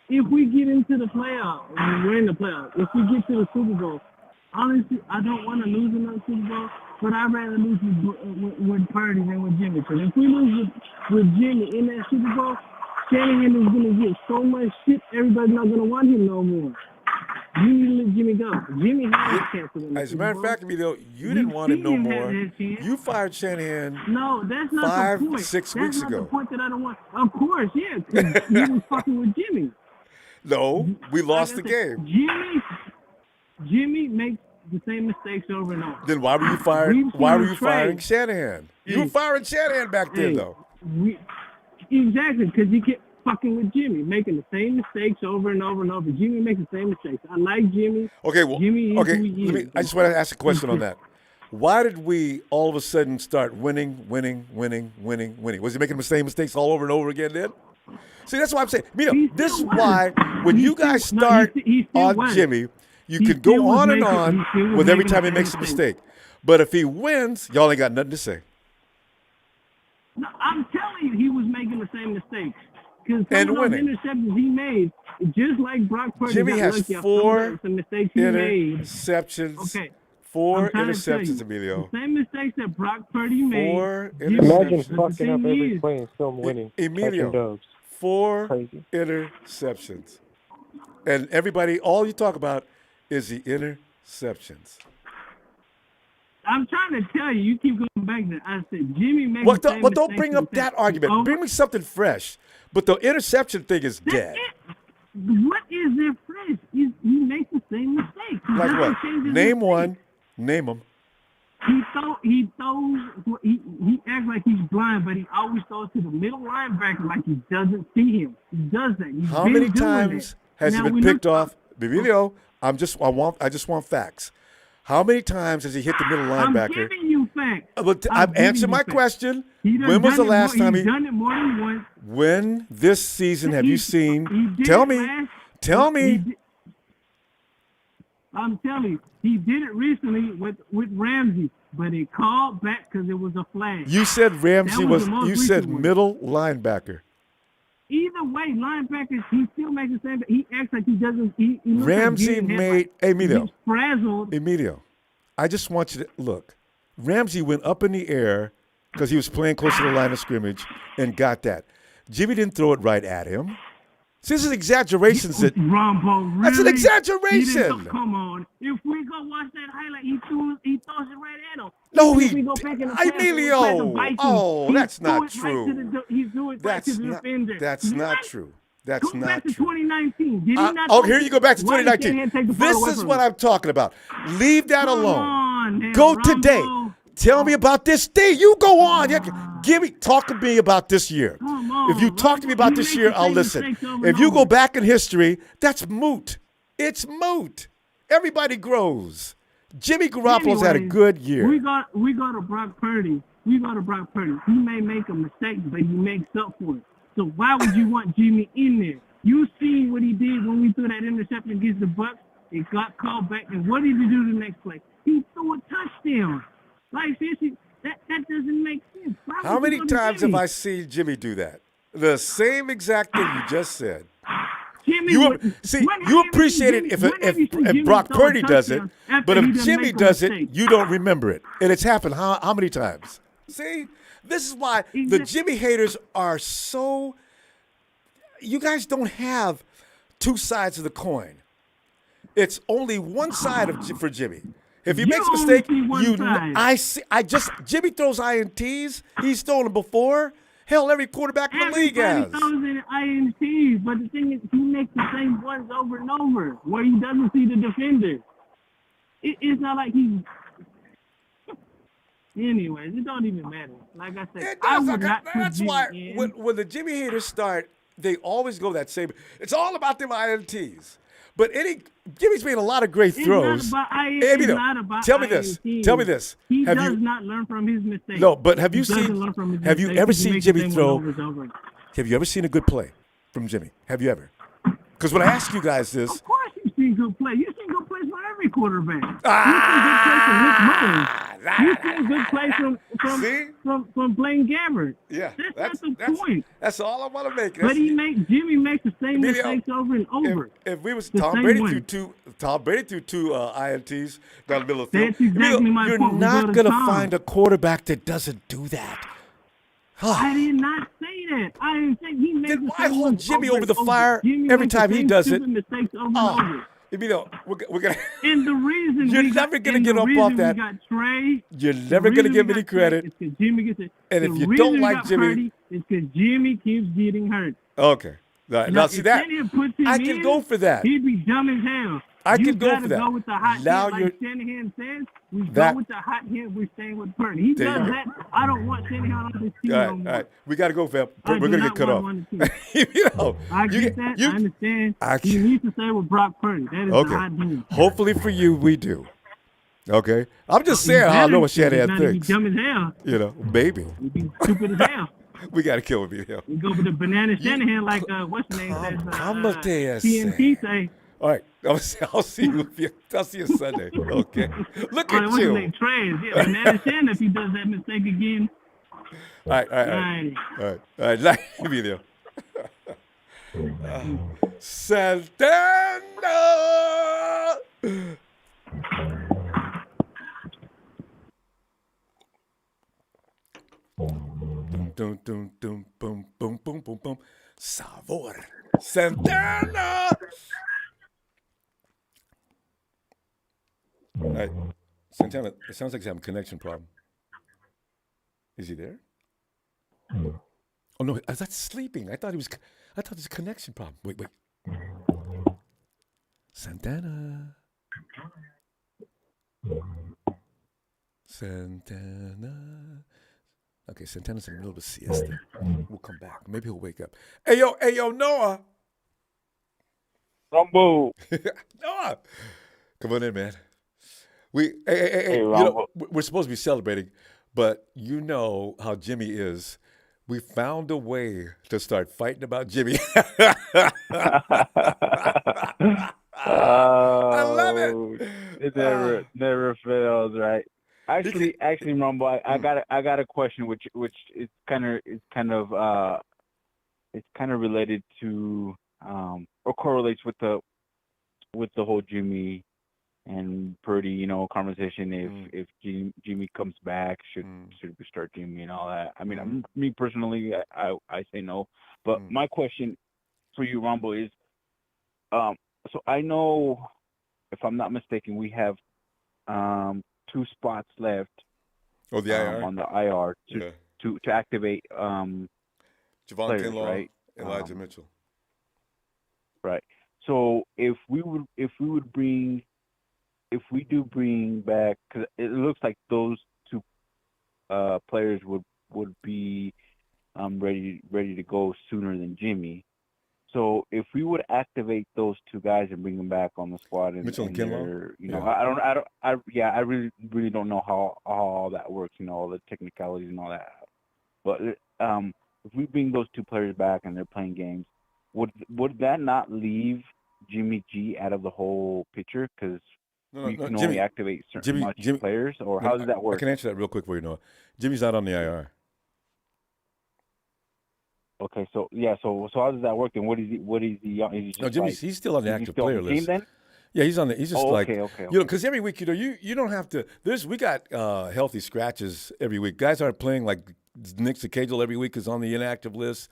Speaker 11: If we get into the playoffs, we're in the playoffs. If we get to the Super Bowl, honestly, I don't want to lose another Super Bowl, but I'd rather lose with Purdy than with Jimmy. Because if we lose with Jimmy in that Super Bowl, Shanahan is going to get so much shit, everybody's not going to want him no more. You need to let Jimmy go. Jimmy had a chance to win the
Speaker 1: As a
Speaker 11: Super
Speaker 1: matter
Speaker 11: Bowl.
Speaker 1: of fact, Emilio, you didn't want him no
Speaker 11: Shanahan
Speaker 1: more.
Speaker 11: had that chance.
Speaker 1: You fired Shanahan
Speaker 11: No, that's not the point.
Speaker 1: 6 weeks
Speaker 11: That's not
Speaker 1: ago.
Speaker 11: the point that I don't want. Of course, yeah, because he was fucking with Jimmy.
Speaker 1: No, we lost
Speaker 11: Like
Speaker 1: the
Speaker 11: I said,
Speaker 1: game.
Speaker 11: Jimmy makes the same mistakes over and over.
Speaker 1: Then why were you fired?
Speaker 11: We've
Speaker 1: Why
Speaker 11: seen
Speaker 1: were
Speaker 11: him
Speaker 1: you firing
Speaker 11: trade.
Speaker 1: Shanahan? You were firing Shanahan back then,
Speaker 11: Hey,
Speaker 1: though.
Speaker 11: Exactly, because he kept fucking with Jimmy, making the same mistakes over and over and over. Jimmy makes the same mistakes. I like Jimmy.
Speaker 1: Okay, well,
Speaker 11: Jimmy is
Speaker 1: okay.
Speaker 11: who he is.
Speaker 1: I just want to ask a question on that. Why did we all of a sudden start winning? Was he making the same mistakes all over and over again then? See, that's why I'm saying, this is why when you guys start on Jimmy, you can go on and on with every time he makes a mistake. But if he wins, y'all ain't got nothing to say.
Speaker 11: No, I'm telling you, he was making the same mistakes. Because
Speaker 1: And
Speaker 11: some of those
Speaker 1: winning.
Speaker 11: interceptions he made, just like Brock Purdy
Speaker 1: Jimmy
Speaker 11: got
Speaker 1: has
Speaker 11: lucky off
Speaker 1: 4
Speaker 11: some mistakes he made.
Speaker 1: interceptions.
Speaker 11: Okay.
Speaker 1: 4
Speaker 11: I'm trying to tell
Speaker 1: interceptions,
Speaker 11: you,
Speaker 1: Emilio.
Speaker 11: The same mistakes that Brock Purdy made.
Speaker 1: 4
Speaker 11: Jimmy
Speaker 8: Imagine
Speaker 1: interceptions.
Speaker 11: the
Speaker 8: fucking up
Speaker 11: thing
Speaker 8: every
Speaker 11: is-
Speaker 8: play and still winning.
Speaker 1: Emilio,
Speaker 8: Catching doves.
Speaker 1: 4
Speaker 8: Crazy.
Speaker 1: interceptions. And everybody, all you talk about is the interceptions.
Speaker 11: I'm trying to tell you, you keep going back to I said Jimmy makes
Speaker 1: Well,
Speaker 11: the same
Speaker 1: but don't
Speaker 11: mistakes
Speaker 1: bring
Speaker 11: and
Speaker 1: up that
Speaker 11: mistakes
Speaker 1: argument.
Speaker 11: over-
Speaker 1: Bring me something fresh. But the interception thing is dead.
Speaker 11: What is there fresh? He makes the same mistakes. He
Speaker 1: Like
Speaker 11: doesn't
Speaker 1: what?
Speaker 11: change his
Speaker 1: Name
Speaker 11: mistakes.
Speaker 1: one. Name them.
Speaker 11: He acts like he's blind, but he always throws to the middle linebacker like he doesn't see him. He does that. He's
Speaker 1: How
Speaker 11: been
Speaker 1: many
Speaker 11: doing
Speaker 1: times
Speaker 11: that.
Speaker 1: has
Speaker 11: Now
Speaker 1: he
Speaker 11: we
Speaker 1: been picked
Speaker 11: look-
Speaker 1: off? Emilio, I just want facts. How many times has he hit the middle
Speaker 11: I'm
Speaker 1: linebacker?
Speaker 11: giving you facts.
Speaker 1: But
Speaker 11: I'm
Speaker 1: I'm
Speaker 11: giving
Speaker 1: answering
Speaker 11: you
Speaker 1: my
Speaker 11: facts.
Speaker 1: question.
Speaker 11: He done
Speaker 1: When was the
Speaker 11: done it
Speaker 1: last
Speaker 11: more-
Speaker 1: time
Speaker 11: he's done it more than once.
Speaker 1: When this season have you
Speaker 11: He
Speaker 1: seen?
Speaker 11: did
Speaker 1: Tell
Speaker 11: it
Speaker 1: me.
Speaker 11: last-
Speaker 1: Tell
Speaker 11: he
Speaker 1: me.
Speaker 11: did- I'm telling you, he did it recently with Ramsey, but he called back because it was a flag.
Speaker 1: You said Ramsey
Speaker 11: That
Speaker 1: was.
Speaker 11: the most
Speaker 1: You said
Speaker 11: recent one.
Speaker 1: middle linebacker.
Speaker 11: Either way, linebackers, he still makes the same. He acts like he doesn't. He looks
Speaker 1: Ramsey
Speaker 11: like getting hit
Speaker 1: made. Hey, Emilio.
Speaker 11: He's frazzled.
Speaker 1: Emilio, I just want you to look. Ramsey went up in the air because he was playing close to the line of scrimmage and got that. Jimmy didn't throw it right at him. See, this is exaggerations. That
Speaker 11: Ronbo, really?
Speaker 1: That's an
Speaker 11: He
Speaker 1: exaggeration.
Speaker 11: didn't- come on. If we go watch that highlight, he throws it right at him.
Speaker 1: No,
Speaker 11: Even
Speaker 1: he
Speaker 11: if we go back in the past,
Speaker 1: Emilio.
Speaker 11: when we played the Vikings,
Speaker 1: Oh,
Speaker 11: he
Speaker 1: that's
Speaker 11: threw
Speaker 1: not
Speaker 11: it right
Speaker 1: true.
Speaker 11: to the- he threw it right to the defender.
Speaker 1: That's not
Speaker 11: What?
Speaker 1: true. That's
Speaker 11: Go
Speaker 1: not
Speaker 11: back to
Speaker 1: true.
Speaker 11: 2019. Did he not?
Speaker 1: Oh,
Speaker 11: throw
Speaker 1: here
Speaker 11: it?
Speaker 1: you go back to
Speaker 11: Why did
Speaker 1: 2019.
Speaker 11: Shanahan take the ball
Speaker 1: This
Speaker 11: away
Speaker 1: is
Speaker 11: from
Speaker 1: what
Speaker 11: him?
Speaker 1: I'm talking about. Leave that
Speaker 11: Come
Speaker 1: alone.
Speaker 11: on, now,
Speaker 1: Go
Speaker 11: Ronbo.
Speaker 1: today. Tell me about this day. You go on. Talk to me about this year. If you talk to me about this year, I'll listen. If you go back in history, that's moot. It's moot. Everybody grows. Jimmy Garoppolo's had a
Speaker 11: Anyways,
Speaker 1: good year.
Speaker 11: We got to Brock Purdy. He may make a mistake, but he makes up for it. So why would you want Jimmy in there? You see what he did when we threw that interception against the Bucs. It got called back, and what did he do the next play? He threw a touchdown. Like seriously, that doesn't make sense. Why
Speaker 1: How
Speaker 11: would
Speaker 1: many
Speaker 11: you go to
Speaker 1: times
Speaker 11: Jimmy?
Speaker 1: have I seen Jimmy do that? The same exact thing you just said.
Speaker 11: Jimmy
Speaker 1: You
Speaker 11: would-
Speaker 1: see,
Speaker 11: when have
Speaker 1: you
Speaker 11: you ever
Speaker 1: appreciate
Speaker 11: seen
Speaker 1: it
Speaker 11: Jimmy- when have you seen
Speaker 1: if
Speaker 11: Jimmy
Speaker 1: Brock
Speaker 11: throw a
Speaker 1: Purdy does it,
Speaker 11: touchdown after
Speaker 1: but
Speaker 11: he
Speaker 1: if
Speaker 11: done
Speaker 1: Jimmy
Speaker 11: make a
Speaker 1: does it,
Speaker 11: mistake?
Speaker 1: you don't remember it, and it's happened how many times? See, this is why the Jimmy haters are so. You guys don't have two sides of the coin. It's only one side for Jimmy. If he
Speaker 11: You
Speaker 1: makes a
Speaker 11: only
Speaker 1: mistake,
Speaker 11: see one side.
Speaker 1: Jimmy throws INTs. He's thrown them before. Hell, every quarterback in the league has.
Speaker 11: Everybody throws in INTs, but the thing is, he makes the same ones over and over, where he doesn't see the defender. It's not like he's. Anyways, it don't even matter. Like I said,
Speaker 1: It
Speaker 11: I
Speaker 1: does.
Speaker 11: would not put
Speaker 1: That's
Speaker 11: Jimmy
Speaker 1: why
Speaker 11: in.
Speaker 1: when the Jimmy haters start, they always go that same. It's all about them INTs. But Jimmy's made a lot of great throws.
Speaker 11: It's not about
Speaker 1: It's
Speaker 11: not about
Speaker 1: Tell me this.
Speaker 11: INTs.
Speaker 1: Tell me this.
Speaker 11: He
Speaker 1: Have
Speaker 11: does
Speaker 1: you?
Speaker 11: not learn from his mistakes.
Speaker 1: No, but have you
Speaker 11: He doesn't
Speaker 1: seen?
Speaker 11: learn from his
Speaker 1: Have you
Speaker 11: mistakes.
Speaker 1: ever
Speaker 11: He
Speaker 1: seen
Speaker 11: makes the
Speaker 1: Jimmy
Speaker 11: same one
Speaker 1: throw?
Speaker 11: over and over.
Speaker 1: Have you ever seen a good play from Jimmy? Have you ever? Because when I ask you guys this,
Speaker 11: Of course you've seen good play. You've seen good plays from every quarterback. You've seen good plays from Nick Mullins. From Blaine Gabbert.
Speaker 1: Yeah,
Speaker 11: That's not the point.
Speaker 1: That's all I want to make.
Speaker 11: But Jimmy makes the same mistakes over and over.
Speaker 1: If we was
Speaker 11: The
Speaker 1: Tom
Speaker 11: same
Speaker 1: Brady
Speaker 11: way.
Speaker 1: threw two INTs down the middle of the field.
Speaker 11: That's exactly my
Speaker 1: You're
Speaker 11: point. We
Speaker 1: not
Speaker 11: go to
Speaker 1: gonna
Speaker 11: Tom.
Speaker 1: find a quarterback that doesn't do that.
Speaker 11: I did not say that. I didn't say he makes the
Speaker 1: Why
Speaker 11: same
Speaker 1: hold
Speaker 11: ones
Speaker 1: Jimmy
Speaker 11: over
Speaker 1: over the
Speaker 11: and
Speaker 1: fire
Speaker 11: Jimmy
Speaker 1: every
Speaker 11: makes the
Speaker 1: time he
Speaker 11: same
Speaker 1: does it?
Speaker 11: stupid mistakes over and over.
Speaker 1: We're gonna.
Speaker 11: And the reason
Speaker 1: You're
Speaker 11: we
Speaker 1: never
Speaker 11: got,
Speaker 1: gonna
Speaker 11: and
Speaker 1: get
Speaker 11: the
Speaker 1: up
Speaker 11: reason
Speaker 1: off that.
Speaker 11: We got Trey.
Speaker 1: You're
Speaker 11: the
Speaker 1: never gonna
Speaker 11: reason
Speaker 1: give
Speaker 11: we
Speaker 1: any
Speaker 11: got Trey
Speaker 1: credit.
Speaker 11: is 'cause Jimmy gets it.
Speaker 1: And
Speaker 11: the
Speaker 1: if you
Speaker 11: reason
Speaker 1: don't
Speaker 11: we
Speaker 1: like
Speaker 11: got
Speaker 1: Jimmy-
Speaker 11: Purdy, it's because Jimmy keeps getting hurt.
Speaker 1: Okay. Now see
Speaker 11: if
Speaker 1: that.
Speaker 11: Shanahan puts him
Speaker 1: I can
Speaker 11: in,
Speaker 1: go for that.
Speaker 11: He'd be dumb as hell.
Speaker 1: I
Speaker 11: you
Speaker 1: can go
Speaker 11: gotta
Speaker 1: for that.
Speaker 11: Go with the hot
Speaker 1: Now
Speaker 11: hand,
Speaker 1: you're-
Speaker 11: like Shanahan says. We
Speaker 1: That-
Speaker 11: go with the hot hand. We're staying with Purdy. He
Speaker 1: There you
Speaker 11: does
Speaker 1: go.
Speaker 11: that. I don't want Shanahan on this team
Speaker 1: All right,
Speaker 11: no
Speaker 1: all
Speaker 11: more.
Speaker 1: right. We got to go, fam.
Speaker 11: I
Speaker 1: We're
Speaker 11: do
Speaker 1: gonna
Speaker 11: not
Speaker 1: get cut off.
Speaker 11: want one team.
Speaker 1: You know,
Speaker 11: I get that. I understand. He needs to stay with Brock Purdy. That is
Speaker 1: Okay.
Speaker 11: the hot hand.
Speaker 1: Hopefully for you, we do. Okay. I'm just saying how I know what Shanahan thinks.
Speaker 11: He's dumb as hell.
Speaker 1: You know, baby.
Speaker 11: He'd be stupid as hell.
Speaker 1: We got to kill him. You know.
Speaker 11: We go for the banana Shanahan like what's his name says. TNT say.
Speaker 1: All right. I'll see you. I'll see you Sunday. Okay. Look at
Speaker 11: What's his
Speaker 1: you.
Speaker 11: name? Trey. Yeah, banana Shanahan if he does that mistake again.
Speaker 1: All right. All right. Let me there. Santana. Dum dum dum boom boom boom boom boom. Sabor. Santana. All right. Santana, it sounds like he's having a connection problem. Is he there? Oh no, that's sleeping. I thought there's a connection problem. Wait. Santana. Okay, Santana's in the middle of a siesta. We'll come back. Maybe he'll wake up. Hey yo, Noah.
Speaker 9: Ronbo.
Speaker 1: Noah. Come on in, man. Hey, you know, we're supposed to be celebrating, but you know how Jimmy is. We found a way to start fighting about Jimmy. I love it.
Speaker 9: It never fails, right? Actually, Ronbo, I got a question, which is kind of related to or correlates with the whole Jimmy and Purdy, you know, conversation. If Jimmy comes back, should we start Jimmy and all that? I mean, me personally, I say no. But my question for you, Ronbo, is so I know, if I'm not mistaken, we have 2 spots left.
Speaker 1: Oh, the IR?
Speaker 9: On the IR to activate
Speaker 1: Javon
Speaker 9: players,
Speaker 1: Kinlaw,
Speaker 9: right?
Speaker 1: Elijah Mitchell.
Speaker 9: Right. So if we do bring back, because it looks like those 2 players would be ready to go sooner than Jimmy. So if we would activate those 2 guys and bring them back on the squad, and
Speaker 1: Mitchell and Kinlaw,
Speaker 9: you know, I really don't know how all that works, you know, all the technicalities and all that. But if we bring those 2 players back and they're playing games, would that not leave Jimmy G out of the whole picture? Because you can only activate certain players, or how does that work?
Speaker 1: I can answer that real quick for you, Noah. Jimmy's not on the IR.
Speaker 9: Okay, so how does that work? And what is he? Is he just
Speaker 1: Jimmy's he's still on the active player list.
Speaker 9: Then?
Speaker 1: Yeah, he's on the. He's just
Speaker 9: okay.
Speaker 1: You know, because every week, you know, you don't have to. We got healthy scratches every week. Guys aren't playing like Nick Sakajal every week is on the inactive list.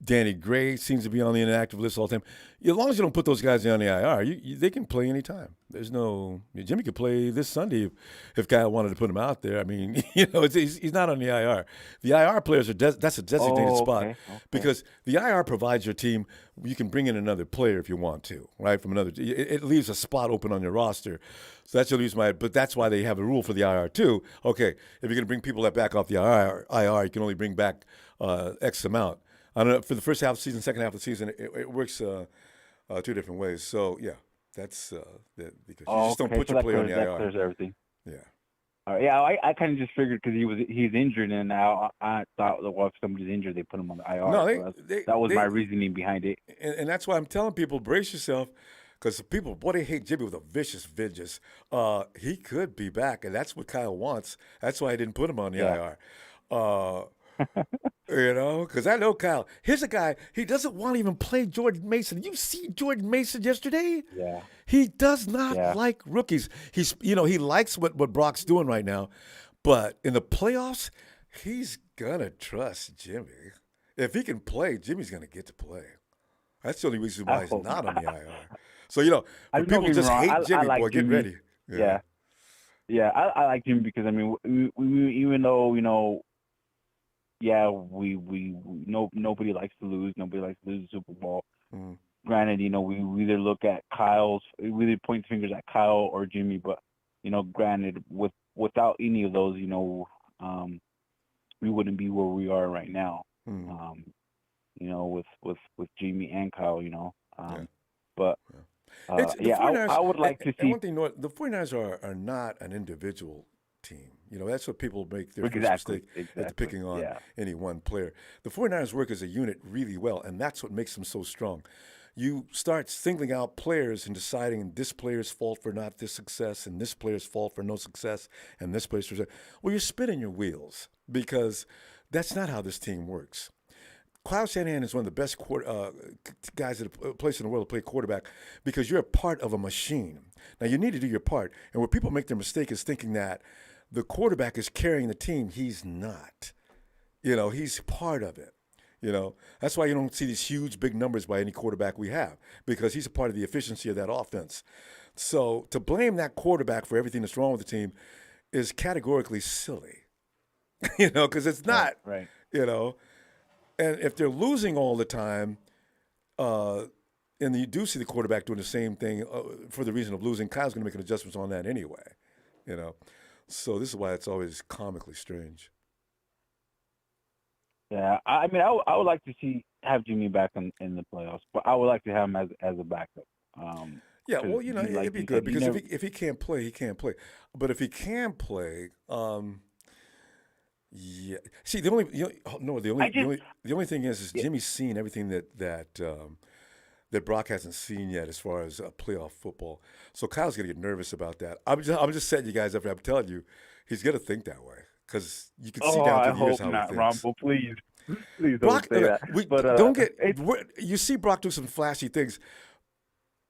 Speaker 1: Danny Gray seems to be on the inactive list all the time. As long as you don't put those guys on the IR, they can play anytime. There's no Jimmy could play this Sunday if Kyle wanted to put him out there. I mean, he's not on the IR. The IR players are that's a designated spot because the IR provides your team. You can bring in another player if you want to, right? From another, it leaves a spot open on your roster. So that's the reason but that's why they have a rule for the IR too. Okay, if you're going to bring people that back off the IR, you can only bring back X amount. I don't know, for the first half of the season, second half of the season, it works two different ways. So, yeah, that's because you just don't put your player on the IR.
Speaker 15: That clears everything.
Speaker 1: Yeah.
Speaker 15: All right. Yeah, I kind of just figured because he's injured, and now I thought, well, if somebody's injured, they put him on the IR.
Speaker 1: No,
Speaker 15: that was my reasoning behind it.
Speaker 1: And that's why I'm telling people, brace yourself, because people, boy, they hate Jimmy with a vicious vengeance. He could be back, and that's what Kyle wants. That's why I didn't put him on the IR. Because I know Kyle. Here's a guy, he doesn't want to even play Jordan Mason. You see Jordan Mason yesterday?
Speaker 15: Yeah.
Speaker 1: He does not like rookies. He likes what Brock's doing right now, but in the playoffs, he's going to trust Jimmy. If he can play, Jimmy's going to get to play. That's the only reason why he's not on the IR. So, when people just hate Jimmy,
Speaker 15: like
Speaker 1: boy,
Speaker 15: Jimmy.
Speaker 1: get ready.
Speaker 15: Yeah. Yeah, I like Jimmy because, I mean, we even though, nobody likes to lose. Nobody likes to lose the Super Bowl.
Speaker 1: Mm.
Speaker 15: Granted, we either look at we either point fingers at Kyle or Jimmy, but, granted, without any of those, we wouldn't be where we are right now.
Speaker 1: Mm.
Speaker 15: With Jimmy and Kyle, But,
Speaker 1: I
Speaker 15: would like to see.
Speaker 1: One thing, the 49ers are not an individual team. That's what people make their first mistake at picking on any one player. The 49ers work as a unit really well, and that's what makes them so strong. You start singling out players and deciding this player's fault for not this success and this player's fault for no success and this player's for well, you're spinning your wheels because that's not how this team works. Kyle Shanahan is one of the best guys at a place in the world to play quarterback because you're a part of a machine. Now, you need to do your part. And where people make their mistake is thinking that the quarterback is carrying the team. He's not. He's part of it. That's why you don't see these huge, big numbers by any quarterback we have because he's a part of the efficiency of that offense. So to blame that quarterback for everything that's wrong with the team is categorically silly, because it's not,
Speaker 15: right.
Speaker 1: And if they're losing all the time, and you do see the quarterback doing the same thing for the reason of losing, Kyle's going to make an adjustment on that anyway, So this is why it's always comically strange.
Speaker 15: Yeah, I mean, I would like to have Jimmy back in the playoffs, but I would like to have him as a backup.
Speaker 1: Well, it'd be good because if he can't play, he can't play. But if he can play, yeah. See, the only thing is Jimmy's seen everything that Brock hasn't seen yet as far as playoff football. So Kyle's gonna get nervous about that. I'm just setting you guys up. I'm telling you, he's gonna think that way because you can see down through the years how he thinks.
Speaker 15: Ronbo, please
Speaker 1: Brock,
Speaker 15: don't say that.
Speaker 1: Don't get. You see Brock do some flashy things,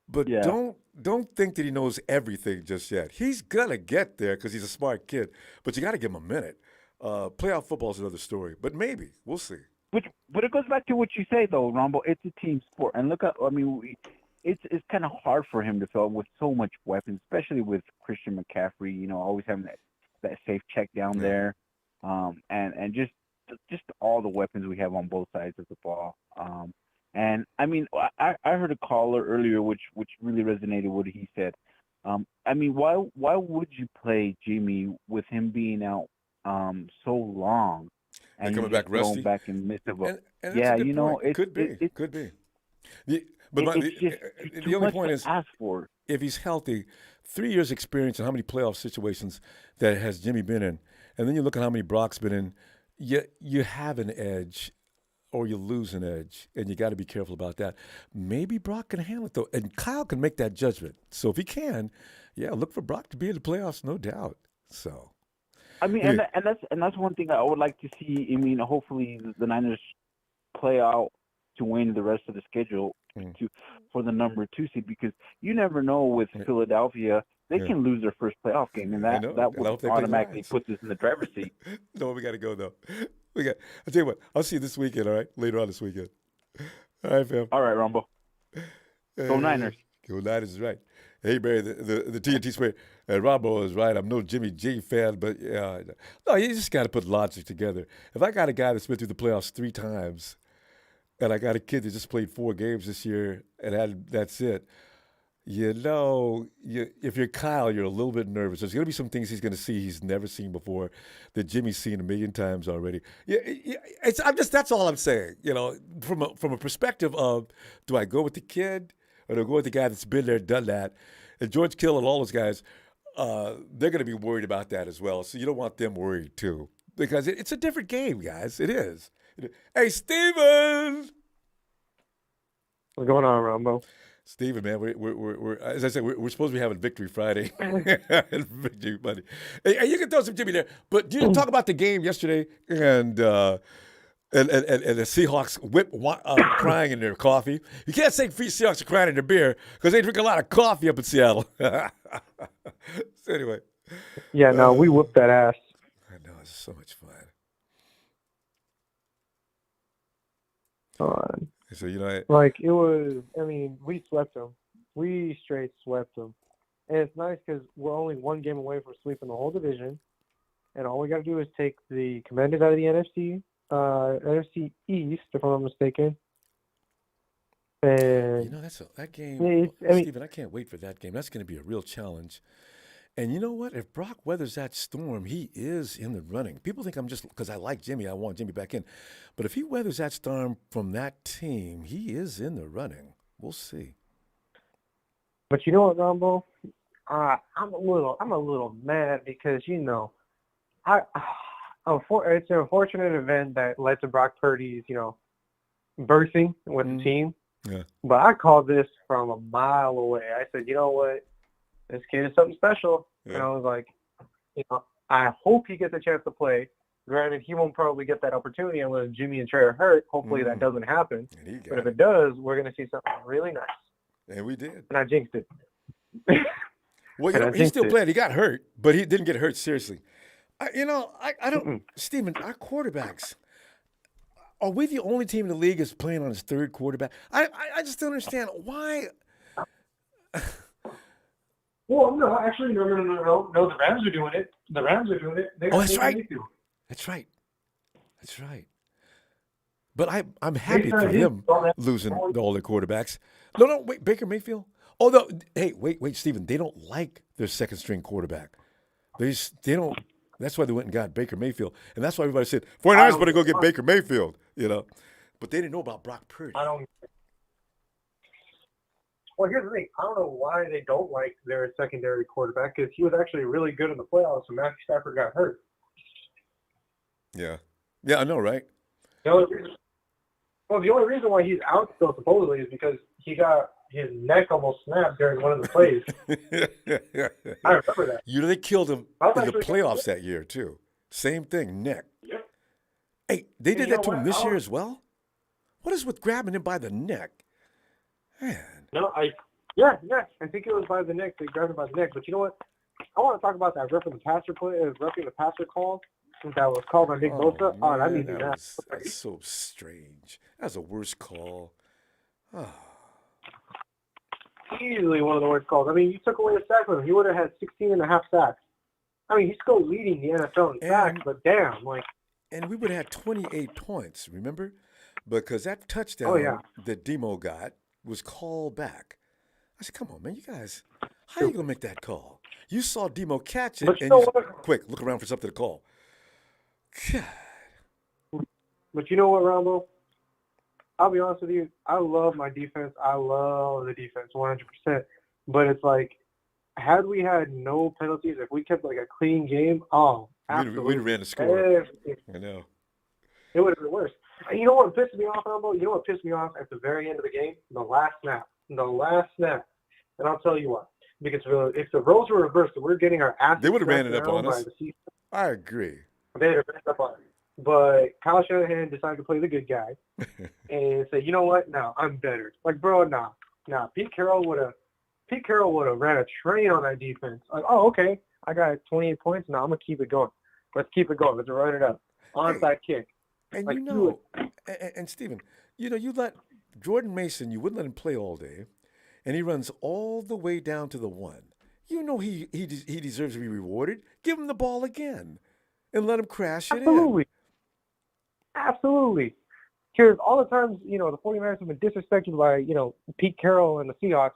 Speaker 1: but don't think that he knows everything just yet. He's gonna get there because he's a smart kid. But you got to give him a minute. Playoff football is another story, but maybe we'll see.
Speaker 15: But it goes back to what you say though, Ronbo. It's a team sport, and look at. I mean, it's kind of hard for him to fill with so much weapons, especially with Christian McCaffrey. Always having that safe check down there, and just all the weapons we have on both sides of the ball. And I mean, I heard a caller earlier, which really resonated with what he said. I mean, why would you play Jimmy with him being out so long and
Speaker 1: coming back rusty,
Speaker 15: going back in midst of
Speaker 1: and it could be. But the only point is, if he's healthy, 3 years experience and how many playoff situations that has Jimmy been in, and then you look at how many Brock's been in, you have an edge or you lose an edge, and you got to be careful about that. Maybe Brock can handle it, though, and Kyle can make that judgment. So if he can, look for Brock to be in the playoffs, no doubt. So,
Speaker 15: I mean, and that's one thing I would like to see. I mean, hopefully the Niners play out to win the rest of the schedule for the number 2 seed, because you never know with Philadelphia. They can lose their first playoff game, and that would automatically put us in the driver's seat.
Speaker 1: No, we got to go, though. I'll tell you what, I'll see you this weekend, all right? Later on this weekend. All right, fam.
Speaker 15: All right, Ronbo. Go Niners.
Speaker 1: Go Niners is right. Hey, Barry, the TNT square. And Ronbo is right. I'm no Jimmy G fan, but yeah, no, you just got to put logic together. If I got a guy that's been through the playoffs 3 times, and I got a kid that just played 4 games this year, and that's it. If you're Kyle, you're a little bit nervous. There's going to be some things he's going to see he's never seen before, that Jimmy's seen a million times already. That's all I'm saying. From a perspective of, do I go with the kid or do I go with the guy that's been there, done that? And George Kittle and all those guys, they're going to be worried about that as well. So you don't want them worried too, because it's a different game, guys. It is. Hey, Steven!
Speaker 16: What's going on, Ronbo?
Speaker 1: Steven, man, we're as I said, we're supposed to be having Victory Friday and Victory Monday. Hey, you can throw some Jimmy there, but you talk about the game yesterday and the Seahawks crying in their coffee. You can't say Seahawks are crying in their beer because they drink a lot of coffee up in Seattle. So anyway.
Speaker 16: Yeah, no, we whooped that ass.
Speaker 1: I know, it's so much fun. So,
Speaker 16: it was, we swept them. We straight swept them. And it's nice because we're only 1 game away from sweeping the whole division. And all we got to do is take the Commanders out of the NFC East, if I'm not mistaken. And
Speaker 1: that game, Steven, I can't wait for that game. That's going to be a real challenge. And you know what? If Brock weathers that storm, he is in the running. People think I'm just because I like Jimmy, I want Jimmy back in. But if he weathers that storm from that team, he is in the running. We'll see.
Speaker 16: But you know what, Ronbo? I'm a little mad because it's an unfortunate event that led to Brock Purdy's birthing with the team.
Speaker 1: Yeah.
Speaker 16: But I called this from a mile away. I said, you know what? This kid is something special. Yeah. And I was like, I hope he gets a chance to play. Granted, he won't probably get that opportunity unless Jimmy and Trey are hurt. Hopefully that doesn't happen. But if it does, we're going to see something really nice.
Speaker 1: And we did.
Speaker 16: And I jinxed it.
Speaker 1: Well, he still played. He got hurt, but he didn't get hurt seriously. I don't, Steven, our quarterbacks, are we the only team in the league that's playing on his 3rd quarterback? I just don't understand why.
Speaker 16: Well, no, actually, no. The Rams are doing it.
Speaker 1: That's right. That's right. But I'm happy for them losing all their quarterbacks. No, wait, Baker Mayfield? Oh, no, hey, wait, Steven, they don't like their 2nd-string quarterback. They don't. That's why they went and got Baker Mayfield. And that's why everybody said, 49ers better go get Baker Mayfield, But they didn't know about Brock Purdy.
Speaker 16: Well, here's the thing. I don't know why they don't like their secondary quarterback because he was actually really good in the playoffs when Matthew Stafford got hurt.
Speaker 1: Yeah. Yeah, I know, right?
Speaker 16: The only reason why he's out still supposedly is because he got his neck almost snapped during one of the plays. I remember that.
Speaker 1: They killed him in the playoffs that year, too. Same thing, neck.
Speaker 16: Yep.
Speaker 1: Hey, they did that to him this year as well? What is with grabbing him by the neck? Man.
Speaker 16: No, I think it was by the neck. They grabbed him by the neck. But you know what? I want to talk about that roughing the passer call that was called by Nick Bosa.
Speaker 1: Man,
Speaker 16: that needs to be
Speaker 1: that's so strange. That's a worse call. Oh.
Speaker 16: Easily one of the worst calls. You took away a sack from him. He would have had 16 and a half sacks. He's still leading the NFL in sacks, but damn,
Speaker 1: And we would have had 28 points, remember? Because that touchdown that Demo got was called back. I said, come on, man, you guys, how are you going to make that call? You saw Demo catch it, and quick, look around for something to call. God.
Speaker 16: But you know what, Ronbo? I'll be honest with you. I love my defense. I love the defense 100%. But it's like, had we had no penalties, if we kept a clean game, absolutely.
Speaker 1: We'd ran the score. I know.
Speaker 16: It would have been worse. And you know what pissed me off, Ronbo? You know what pissed me off at the very end of the game? The last snap. And I'll tell you why. Because if the roles were reversed, we're getting our asses.
Speaker 1: They would have ran it up on us. I agree.
Speaker 16: They would have ran it up on us. But Kyle Shanahan decided to play the good guy and say, you know what? No, I'm better. Nah. Pete Carroll would have ran a train on that defense. Okay, I got 28 points. Now I'm gonna keep it going. Let's keep it going. Let's run it up. Onside kick.
Speaker 1: And and Steven, you let Jordan Mason, you wouldn't let him play all day, and he runs all the way down to the 1. You know he deserves to be rewarded. Give him the ball again and let him crash it in.
Speaker 16: Absolutely. Because all the times, the 49ers have been disrespected by, Pete Carroll and the Seahawks,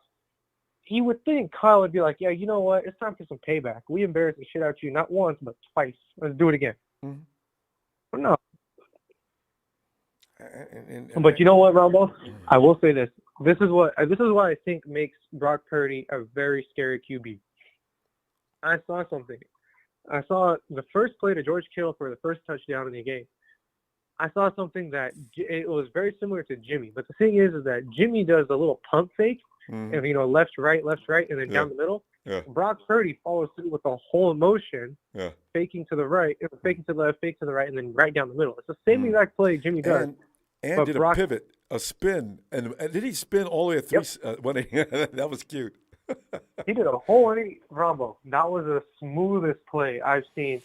Speaker 16: you would think Kyle would be like, yeah, you know what? It's time for some payback. We embarrassed the shit out of you not once, but twice. Let's do it again.
Speaker 1: Mm-hmm.
Speaker 16: But no.
Speaker 1: But
Speaker 16: you know what, Ronbo? I will say this. This is what I think makes Brock Purdy a very scary QB. I saw something. I saw the first play to George Kittle for the first touchdown in the game. I saw something that it was very similar to Jimmy. But the thing is that Jimmy does a little pump fake, and left, right, and then down the middle.
Speaker 1: Yeah.
Speaker 16: Brock Purdy follows through with the whole motion,
Speaker 1: Yeah.
Speaker 16: faking to the right, faking to the left, fake to the right, and then right down the middle. It's the same exact play Jimmy does.
Speaker 1: And did a pivot, a spin, and did he spin all the way at 3?
Speaker 16: Yep.
Speaker 1: That was cute.
Speaker 16: He did a whole Ronbo. That was the smoothest play I've seen.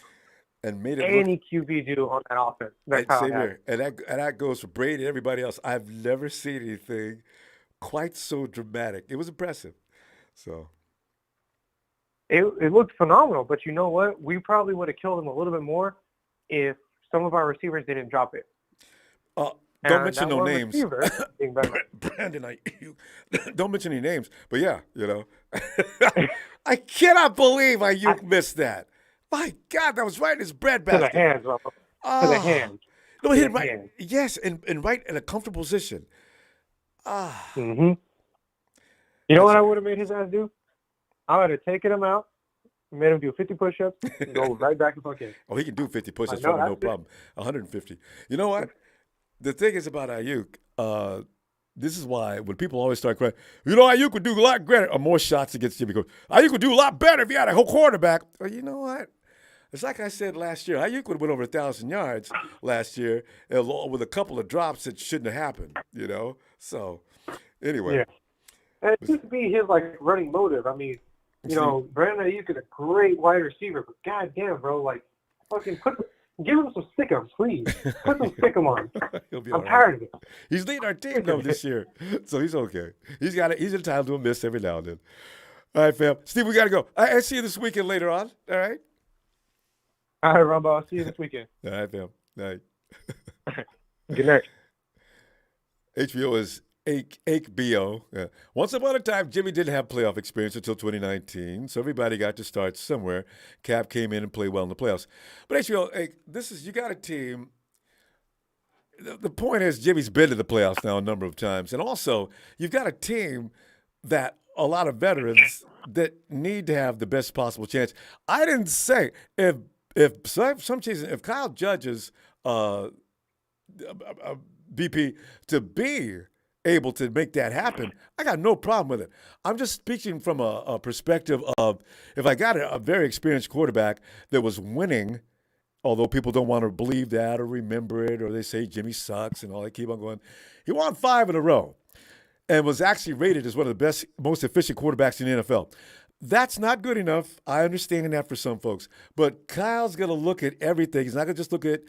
Speaker 1: And made it
Speaker 16: any QB do on that offense.
Speaker 1: Same here. And that goes for Brady and everybody else. I've never seen anything quite so dramatic. It was impressive. So
Speaker 16: it looked phenomenal, but you know what? We probably would have killed him a little bit more if some of our receivers didn't drop it.
Speaker 1: Don't mention no names. Brandon, don't mention any names. But yeah, I cannot believe Ayuk missed that. My God, that was right in his breadbasket.
Speaker 16: To the hands, Ronbo. To the hands.
Speaker 1: No, he hit right. Hands. Yes, and right in a comfortable position.
Speaker 16: Mm-hmm. You know what I would have made his ass do? I would have taken him out, made him do 50 push-ups, and go right back to fucking.
Speaker 1: Oh, he can do 50 push-ups, no problem. 150. You know what? The thing is about Ayuk, this is why when people always start crying, Ayuk would do a lot better, or more shots against Jimmy. Ayuk would do a lot better if he had a whole quarterback. Well, you know what? It's like I said last year. Ayuk would have went over 1,000 yards last year with a couple of drops that shouldn't have happened, So, anyway.
Speaker 16: Yeah. And it should be his, running motive. I mean, Brandon Ayuk is a great wide receiver, but goddamn, bro, fucking give him some stick-ups, please. Put some stick-em on. I'm tired of it.
Speaker 1: He's leading our team, though, this year, so he's okay. He's entitled to a miss every now and then. All right, fam. Steve, we got to go. I'll see you this weekend later on, all right?
Speaker 16: All right, Ronbo. I'll see you this weekend.
Speaker 1: All right, fam. All right.
Speaker 16: Good night.
Speaker 1: HBO is HBO. Yeah. Once upon a time, Jimmy didn't have playoff experience until 2019, so everybody got to start somewhere. Cap came in and played well in the playoffs. But HBO, you got a team. The point is, Jimmy's been to the playoffs now a number of times, and also you've got a team that a lot of veterans that need to have the best possible chance. I didn't say if Kyle Judge's BP to be able to make that happen, I got no problem with it. I'm just speaking from a perspective of if I got a very experienced quarterback that was winning, although people don't want to believe that or remember it, or they say Jimmy sucks and all, they keep on going. He won 5 in a row and was actually rated as one of the best, most efficient quarterbacks in the NFL. That's not good enough. I understand that for some folks. But Kyle's going to look at everything. He's not going to just look at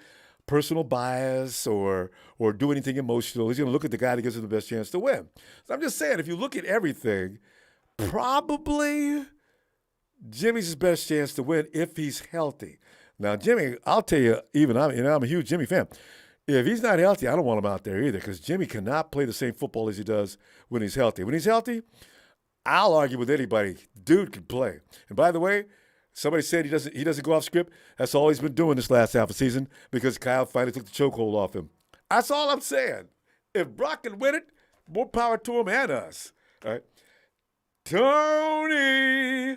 Speaker 1: personal bias or do anything emotional. He's going to look at the guy that gives him the best chance to win. So I'm just saying, if you look at everything, probably Jimmy's his best chance to win if he's healthy. Now, Jimmy, I'll tell you, I'm a huge Jimmy fan. If he's not healthy, I don't want him out there either, because Jimmy cannot play the same football as he does when he's healthy. When he's healthy, I'll argue with anybody. Dude can play. And by the way, somebody said he doesn't go off script. That's all he's been doing this last half of the season because Kyle finally took the chokehold off him. That's all I'm saying. If Brock can win it, more power to him and us. All right. Tony.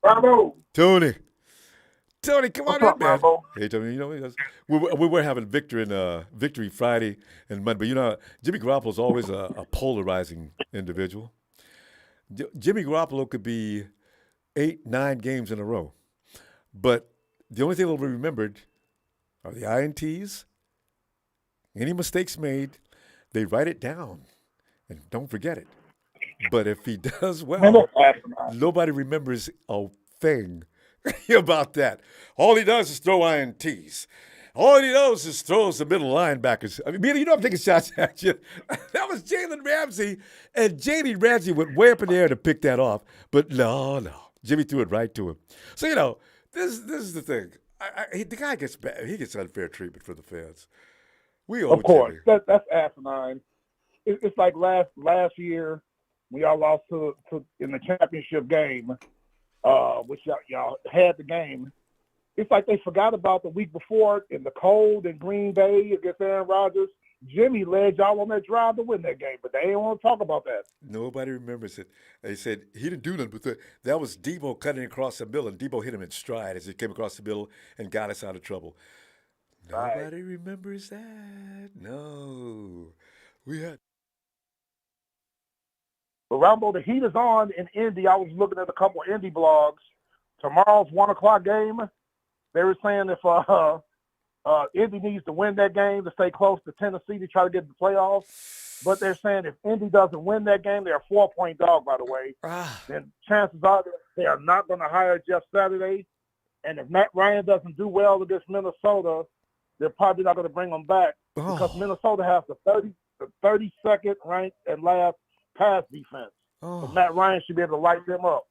Speaker 16: Bravo.
Speaker 1: Tony, come on
Speaker 16: What's
Speaker 1: in, man.
Speaker 16: Bravo?
Speaker 1: Hey, Tony, we were having Victory Friday and Monday, but Jimmy Garoppolo's always a polarizing individual. Jimmy Garoppolo could be 8-9 games in a row, but the only thing that will be remembered are the INTs. Any mistakes made, they write it down and don't forget it. But if he does well, nobody remembers a thing about that. All he does is throw INTs. All he knows is throws the middle linebackers. I mean, you know I'm taking shots at you. That was Jalen Ramsey, and Jalen Ramsey went way up in the air to pick that off. But no. Jimmy threw it right to him. So, you know, this is the thing. The guy gets bad. He gets unfair treatment from the fans. We owe
Speaker 17: Of course.
Speaker 1: Jimmy.
Speaker 17: That's asinine. It's like last year we all lost to in the championship game, which y'all had the game. It's like they forgot about the week before in the cold in Green Bay against Aaron Rodgers. Jimmy led y'all on that drive to win that game, but they didn't want to talk about that.
Speaker 1: Nobody remembers it. They said he didn't do nothing, but that was Debo cutting across the middle, and Debo hit him in stride as he came across the middle and got us out of trouble. Nobody remembers that. No. We had.
Speaker 17: But Ronbo, the heat is on in Indy. I was looking at a couple of Indy blogs. Tomorrow's 1:00 game. They were saying if Indy needs to win that game to stay close to Tennessee to try to get the playoffs. But they're saying if Indy doesn't win that game, they're a 4-point dog, by the way. Then chances are they are not going to hire Jeff Saturday. And if Matt Ryan doesn't do well against Minnesota, they're probably not going to bring him back because Minnesota has the 32nd ranked and last pass defense. So Matt Ryan should be able to light them up.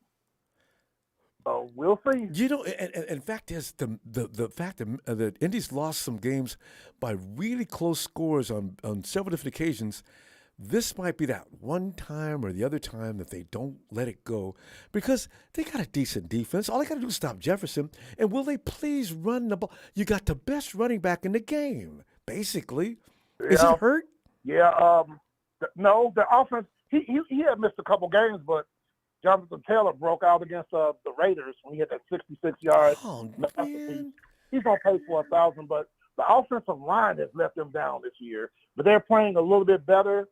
Speaker 17: So we'll see.
Speaker 1: You know, and in fact, is the fact that Indy's lost some games by really close scores on several different occasions. This might be that one time or the other time that they don't let it go because they got a decent defense. All they got to do is stop Jefferson. And will they please run the ball? You got the best running back in the game, basically. Is he hurt?
Speaker 17: Yeah. No, the offense. He had missed a couple games, but Jonathan Taylor broke out against the Raiders when he had that 66-yard.
Speaker 1: Oh,
Speaker 17: man. He's going to pay for 1,000, but the offensive line has let them down this year. But they're playing a little bit better.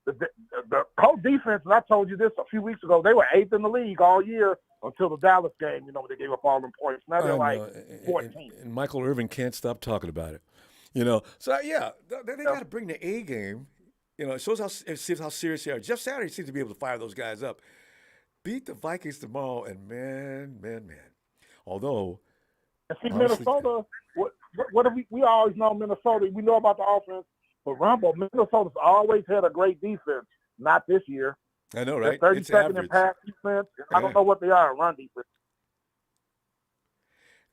Speaker 17: The whole defense, and I told you this a few weeks ago, they were 8th in the league all year until the Dallas game, when they gave up all them points. Now they're like 14.
Speaker 1: And Michael Irvin can't stop talking about it. So, yeah, they got to bring the A game. It shows how serious they are. Jeff Saturday seems to be able to fire those guys up. Beat the Vikings tomorrow, and man. Although,
Speaker 17: see, Minnesota, what have we always know Minnesota. We know about the offense, but Ronbo, Minnesota's always had a great defense. Not this year.
Speaker 1: I know, right?
Speaker 17: They're 32nd
Speaker 1: it's average.
Speaker 17: in pass defense. I don't know what they are in run defense.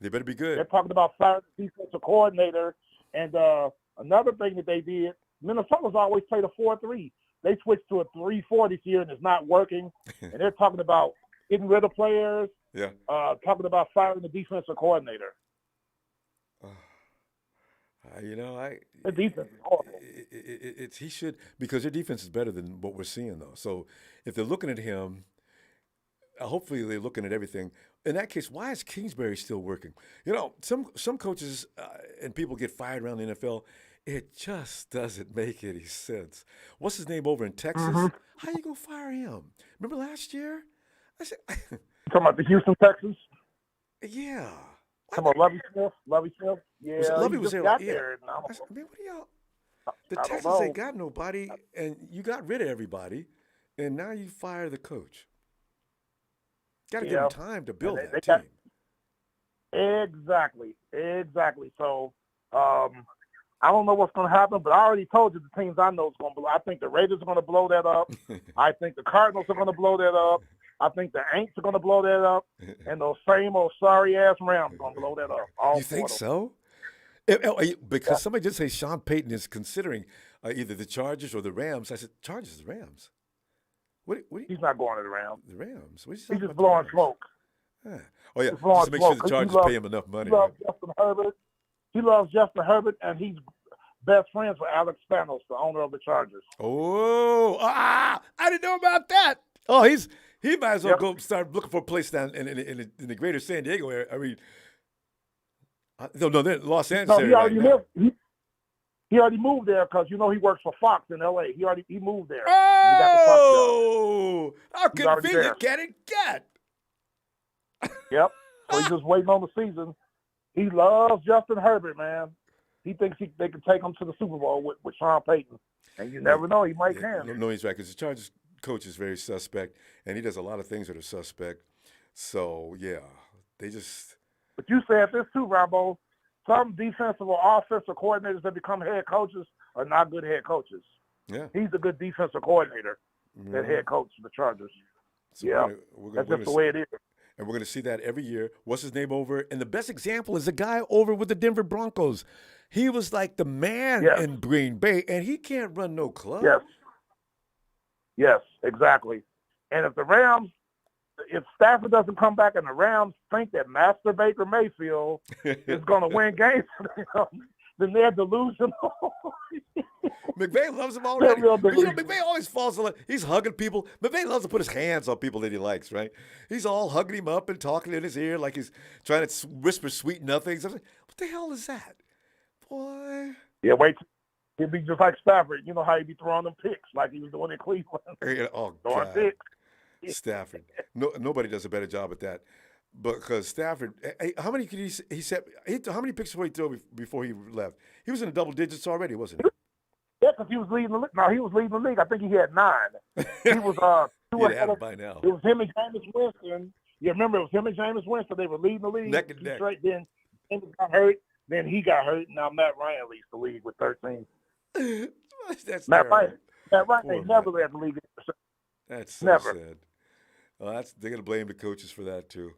Speaker 1: They better be good.
Speaker 17: They're talking about firing the defensive coordinator, and another thing that they did. Minnesota's always played a 4-3. They switched to a 3-4 this year, and it's not working. And they're talking about getting rid of players.
Speaker 1: Yeah.
Speaker 17: Talking about firing the defensive coordinator.
Speaker 1: The
Speaker 17: defense is horrible.
Speaker 1: He should, because their defense is better than what we're seeing, though. So if they're looking at him, hopefully they're looking at everything. In that case, why is Kingsbury still working? Some coaches and people get fired around the NFL. It just doesn't make any sense. What's his name over in Texas? How you gonna fire him? Remember last year? I said,
Speaker 17: talking about the Houston Texans?
Speaker 1: Yeah.
Speaker 17: Talking about Lovie Smith? Yeah.
Speaker 1: Lovie was there.
Speaker 17: Got
Speaker 1: Yeah.
Speaker 17: there.
Speaker 1: I said, man, what are y'all? The Texans ain't got nobody, and you got rid of everybody, and now you fire the coach. Got to give him time to build that team.
Speaker 17: Exactly. So, I don't know what's going to happen, but I already told you the teams I know is going to blow. I think the Raiders are going to blow that up. I think the Cardinals are going to blow that up. I think the Aints are going to blow that up. And those same old sorry-ass Rams are going to blow that up.
Speaker 1: You think so? Because somebody did say Sean Payton is considering either the Chargers or the Rams. I said, Chargers, the Rams. What
Speaker 17: He's not going to the Rams.
Speaker 1: The Rams?
Speaker 17: He's just blowing smoke.
Speaker 1: Oh, yeah, just to make sure the Chargers pay him enough money.
Speaker 17: He loves Justin Herbert. He loves Justin Herbert, and he's best friends with Alex Spanos, the owner of the Chargers.
Speaker 1: Oh, I didn't know about that. Oh, he might as well go start looking for a place down in the greater San Diego area. I mean, no, they're in Los Angeles area right now.
Speaker 17: He already moved there because he works for Fox in L.A. He moved there.
Speaker 1: Oh, how convenient can it get?
Speaker 17: Yep. So he's just waiting on the season. He loves Justin Herbert, man. He thinks they can take him to the Super Bowl with Sean Payton. And you never know, he might can.
Speaker 1: No, he's right, because the Chargers coach is very suspect, and he does a lot of things that are suspect. So, yeah, they just.
Speaker 17: But you said this too, Ronbo. Some defensive or offensive coordinators that become head coaches are not good head coaches.
Speaker 1: Yeah.
Speaker 17: He's a good defensive coordinator, that head coach of the Chargers.
Speaker 1: So
Speaker 17: yeah,
Speaker 1: that's
Speaker 17: just the way it is.
Speaker 1: And we're going to see that every year. What's his name over? And the best example is the guy over with the Denver Broncos. He was like the man in Green Bay, and he can't run no club.
Speaker 17: Yes, exactly. And if the Rams, if Stafford doesn't come back and the Rams think that Master Baker Mayfield is going to win games, then they're delusional.
Speaker 1: McVay loves him already. McVay always falls in love. He's hugging people. McVay loves to put his hands on people that he likes, right? He's all hugging him up and talking in his ear like he's trying to whisper sweet nothings. I'm like, what the hell is that? Boy.
Speaker 17: Yeah, wait. He'd be just like Stafford. You know how he'd be throwing them picks like he was doing in Cleveland.
Speaker 1: Oh,
Speaker 17: throwing
Speaker 1: God.
Speaker 17: picks.
Speaker 1: Stafford. Nobody does a better job at that. Because Stafford, how many could he said? How many picks did he throw before he left? He was in the double digits already, wasn't he?
Speaker 17: Yeah, because he was leading the league. No, he was leading the league. I think he had 9. He was
Speaker 1: He'd have it by now.
Speaker 17: It was him and Jameis Winston. You remember it was him and Jameis Winston. They were leading the league.
Speaker 1: Neck and neck.
Speaker 17: Straight. Then Jameis got hurt. Then he got hurt. Now Matt Ryan leads the league with 13.
Speaker 1: That's
Speaker 17: Matt
Speaker 1: terrible.
Speaker 17: Ryan ain't never led the league.
Speaker 1: That's so
Speaker 17: never.
Speaker 1: sad. Well, they're going to blame the coaches for that too.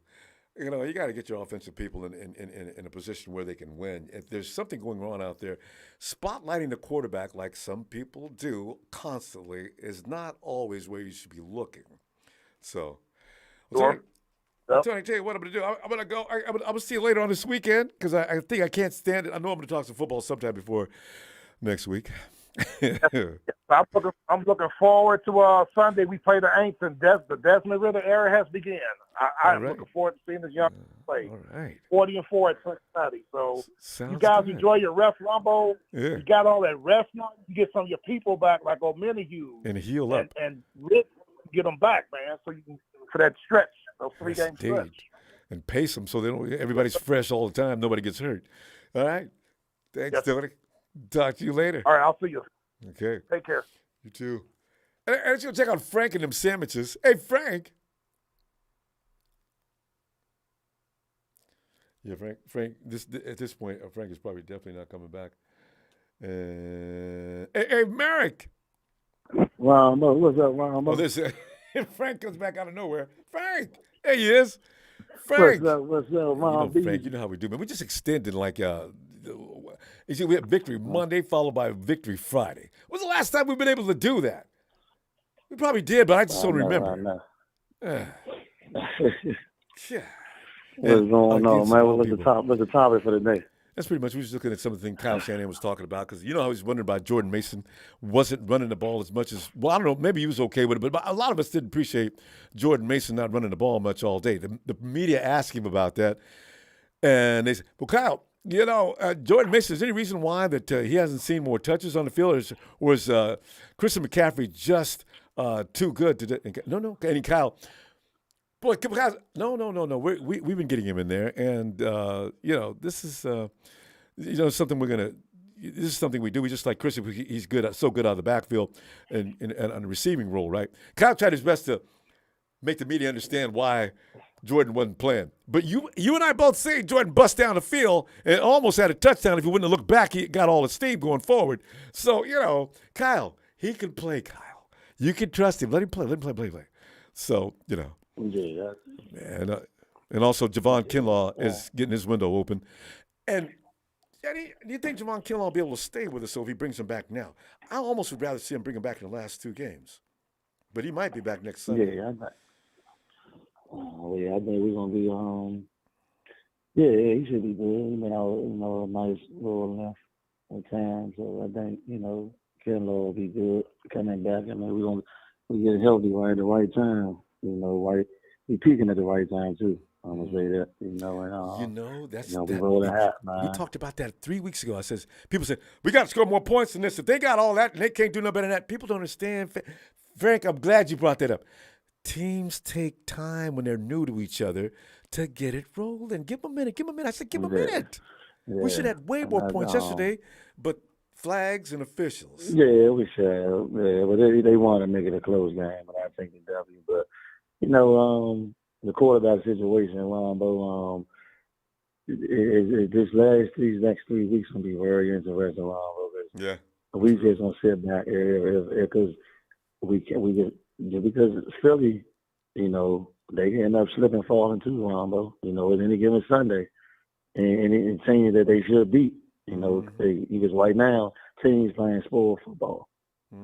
Speaker 1: You know, you got to get your offensive people in a position where they can win. If there's something going on out there, spotlighting the quarterback like some people do constantly is not always where you should be looking. So, Tony, tell you what I'm going to do. I'm going to go. I'm going to see you later on this weekend because I think I can't stand it. I know I'm going to talk some football sometime before next week.
Speaker 17: I'm looking forward to Sunday. We play the Aints, and the Desmond Ritter era has begun. I'm looking forward to seeing this young play.
Speaker 1: All right.
Speaker 17: 40-4 at Cincinnati. So
Speaker 1: Sounds
Speaker 17: you guys
Speaker 1: good.
Speaker 17: enjoy your ref, Ronbo.
Speaker 1: Yeah.
Speaker 17: You got all that ref now. You get some of your people back, like O'Menahue.
Speaker 1: And heal up.
Speaker 17: And Rick, get them back, man, so you can for that stretch, those 3-game
Speaker 1: Indeed.
Speaker 17: stretch.
Speaker 1: And pace them so they don't. Everybody's fresh all the time. Nobody gets hurt. All right. Thanks, Tony. Talk to you later.
Speaker 17: All right, I'll see you.
Speaker 1: Okay.
Speaker 17: Take care.
Speaker 1: You too. And let's go check out Frank and them sandwiches. Hey, Frank. Yeah, Frank. At this point, Frank is probably definitely not coming back. Hey, Merrick.
Speaker 18: Ronbo, what's up, Ronbo?
Speaker 1: Oh, this Frank comes back out of nowhere. Frank, there he is. Frank.
Speaker 18: What's up, Ronbo?
Speaker 1: Frank, you know how we do, man. We just extended like you see, we had Victory Monday followed by Victory Friday. When's the last time we've been able to do that? We probably did, but I just don't remember. Yeah.
Speaker 18: What's going on, man? What's the topic for the day?
Speaker 1: That's pretty much. We were just looking at some of the things Kyle Shanahan was talking about because you know how he's wondering about Jordan Mason wasn't running the ball as much as I don't know. Maybe he was okay with it, but a lot of us didn't appreciate Jordan Mason not running the ball much all day. The media asked him about that, and they said, "Well, Kyle, you know, Jordan Mason. Is there any reason why that he hasn't seen more touches on the field, or is Christian McCaffrey just too good to?" No, and Kyle. Boy, guys, no. We've been getting him in there, and you know, this is something we're gonna. This is something we do. We just like Christian. He's good, so good out of the backfield, and on the receiving role, right? Kyle tried his best to make the media understand why Jordan wasn't playing, but you and I both say Jordan bust down the field and almost had a touchdown. If he wouldn't have looked back, he got all the steam going forward. So you know, Kyle, he can play. Kyle, you can trust him. Let him play. So you know.
Speaker 18: Yeah.
Speaker 1: And also Javon Kinlaw is getting his window open. And do you think Javon Kinlaw will be able to stay with us so if he brings him back now? I almost would rather see him bring him back in the last 2 games. But he might be back next Sunday.
Speaker 18: Yeah, I think we're going to be, he should be good. He's been out, a nice little length of time. So I think, Kinlaw will be good coming back. I mean, we get healthy right at the right time. We peaking at the right time too. I'm gonna say that.
Speaker 1: That's
Speaker 18: we rolling hat, man.
Speaker 1: We talked about that 3 weeks ago. People said we got to score more points than this. If they got all that and they can't do no better than that, people don't understand. Frank, I'm glad you brought that up. Teams take time when they're new to each other to get it rolling. Give them a minute. I said, give them a minute.
Speaker 18: Yeah.
Speaker 1: We should have way more points yesterday, but flags and officials.
Speaker 18: Yeah, we shall. Yeah, but they want to make it a close game, and I think the W. But the quarterback situation, Ronbo, these next 3 weeks gonna be very interesting, Ronbo.
Speaker 1: Yeah.
Speaker 18: We just gonna sit back because because Philly, they can end up slipping, falling too, Ronbo. At any given Sunday, and teams that they should beat. Because right now teams playing spoiled football.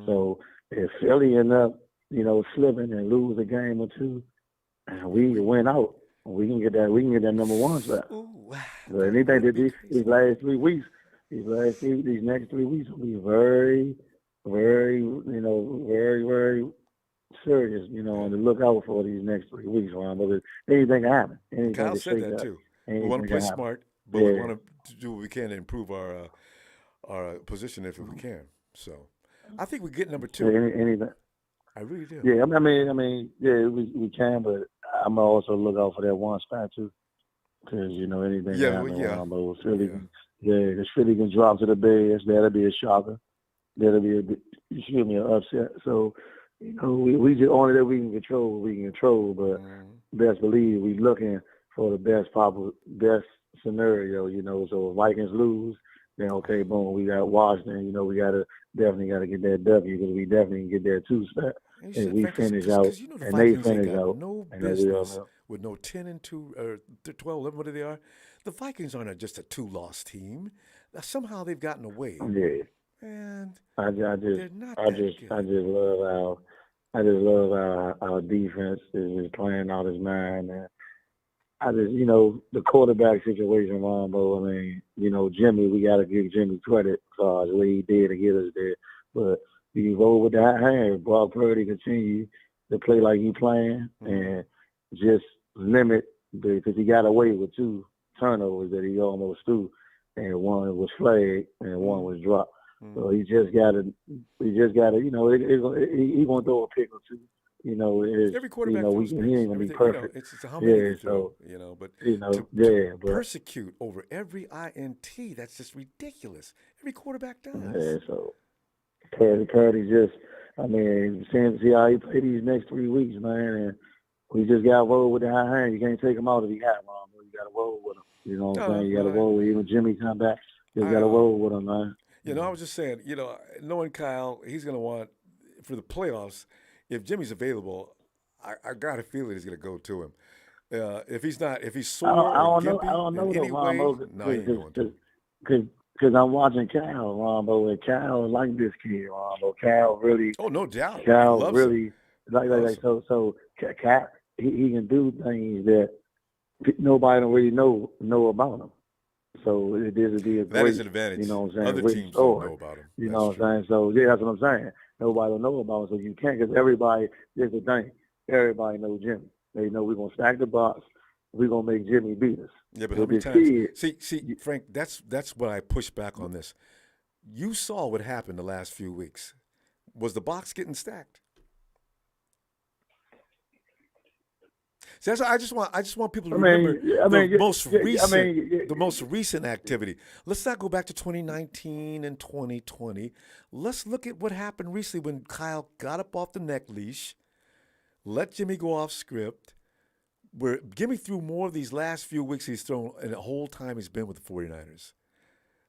Speaker 18: So if Philly end up, slipping and lose a game or two, we can win out. We can get that. We can get that number one spot. But anything that these last 3 weeks, these next 3 weeks will be very, very, very, very serious. On the lookout for these next 3 weeks, Ron. Because anything can happen. Anything
Speaker 1: Kyle
Speaker 18: can
Speaker 1: said
Speaker 18: shake
Speaker 1: that
Speaker 18: up.
Speaker 1: too. We
Speaker 18: Anything
Speaker 1: want to play
Speaker 18: can happen.
Speaker 1: smart, but we want to do what we can to improve our position if we can. So I think we get number 2.
Speaker 18: Anything.
Speaker 1: I really do.
Speaker 18: Yeah, I mean, we can, but I'm gonna also look out for that one spot too, because anything can happen. But Philly, if Philly can drop to the Bears, that'll be a shocker. That'll be an upset. So, we just only that we can control what we can control. But best believe we looking for the best scenario. So if Vikings lose, then okay, boom, we got Washington. We definitely got to get that W because we definitely can get that 2 spot. And we finish out, and they finish out.
Speaker 1: No business with no 10-2 or 12-11, whatever they are. The Vikings aren't just a 2-loss team. Somehow they've gotten away.
Speaker 18: Yeah.
Speaker 1: And
Speaker 18: I just love how our defense is just playing out his mind. And I just, the quarterback situation, Ronbo. Jimmy, we got to give Jimmy credit for what he did to get us there. But you roll with that hand, Brock Purdy continue to play like he playing and just limit because he got away with 2 turnovers that he almost threw, and one was flagged and one was dropped. So he just got to, he gonna throw a pick or 2.
Speaker 1: Every quarterback
Speaker 18: he ain't gonna be perfect.
Speaker 1: It's a humble throw, but
Speaker 18: but
Speaker 1: persecute over every INT, that's just ridiculous. Every quarterback does.
Speaker 18: Yeah, so Purdy just, see how he play these next 3 weeks, man, and we just got to roll with the high hand. You can't take him out if he got wrong, but you got to roll with him. You know what I'm saying? You got to roll with him. Even Jimmy come back, you got to roll with him, man.
Speaker 1: I was just saying, knowing Kyle, he's going to want, for the playoffs, if Jimmy's available, I got a feeling he's going to go to him. If he's sore
Speaker 18: I don't know though, Ronbo,
Speaker 1: no, he ain't going to.
Speaker 18: Because I'm watching Cal, Ronbo, and Cal like this kid, Ronbo. Cal really.
Speaker 1: Oh, no doubt.
Speaker 18: Cal really so Cal he can do things that nobody don't really know about him. So it is be a
Speaker 1: that
Speaker 18: great,
Speaker 1: is an advantage.
Speaker 18: You know what I'm saying?
Speaker 1: Other teams don't know about him.
Speaker 18: You know what I'm saying? So that's what I'm saying. Nobody don't know about him, so you can't. Because everybody, here's the thing. Everybody knows Jimmy. They know we're gonna stack the box. We're gonna make Jimmy beat us.
Speaker 1: Yeah, but how many times? See, Frank, that's what I push back on this. You saw what happened the last few weeks. Was the box getting stacked? See, I just want people to remember the most recent activity. Let's not go back to 2019 and 2020. Let's look at what happened recently when Kyle got up off the neck leash, let Jimmy go off script. Where Jimmy threw more of these last few weeks he's thrown in the whole time he's been with the 49ers.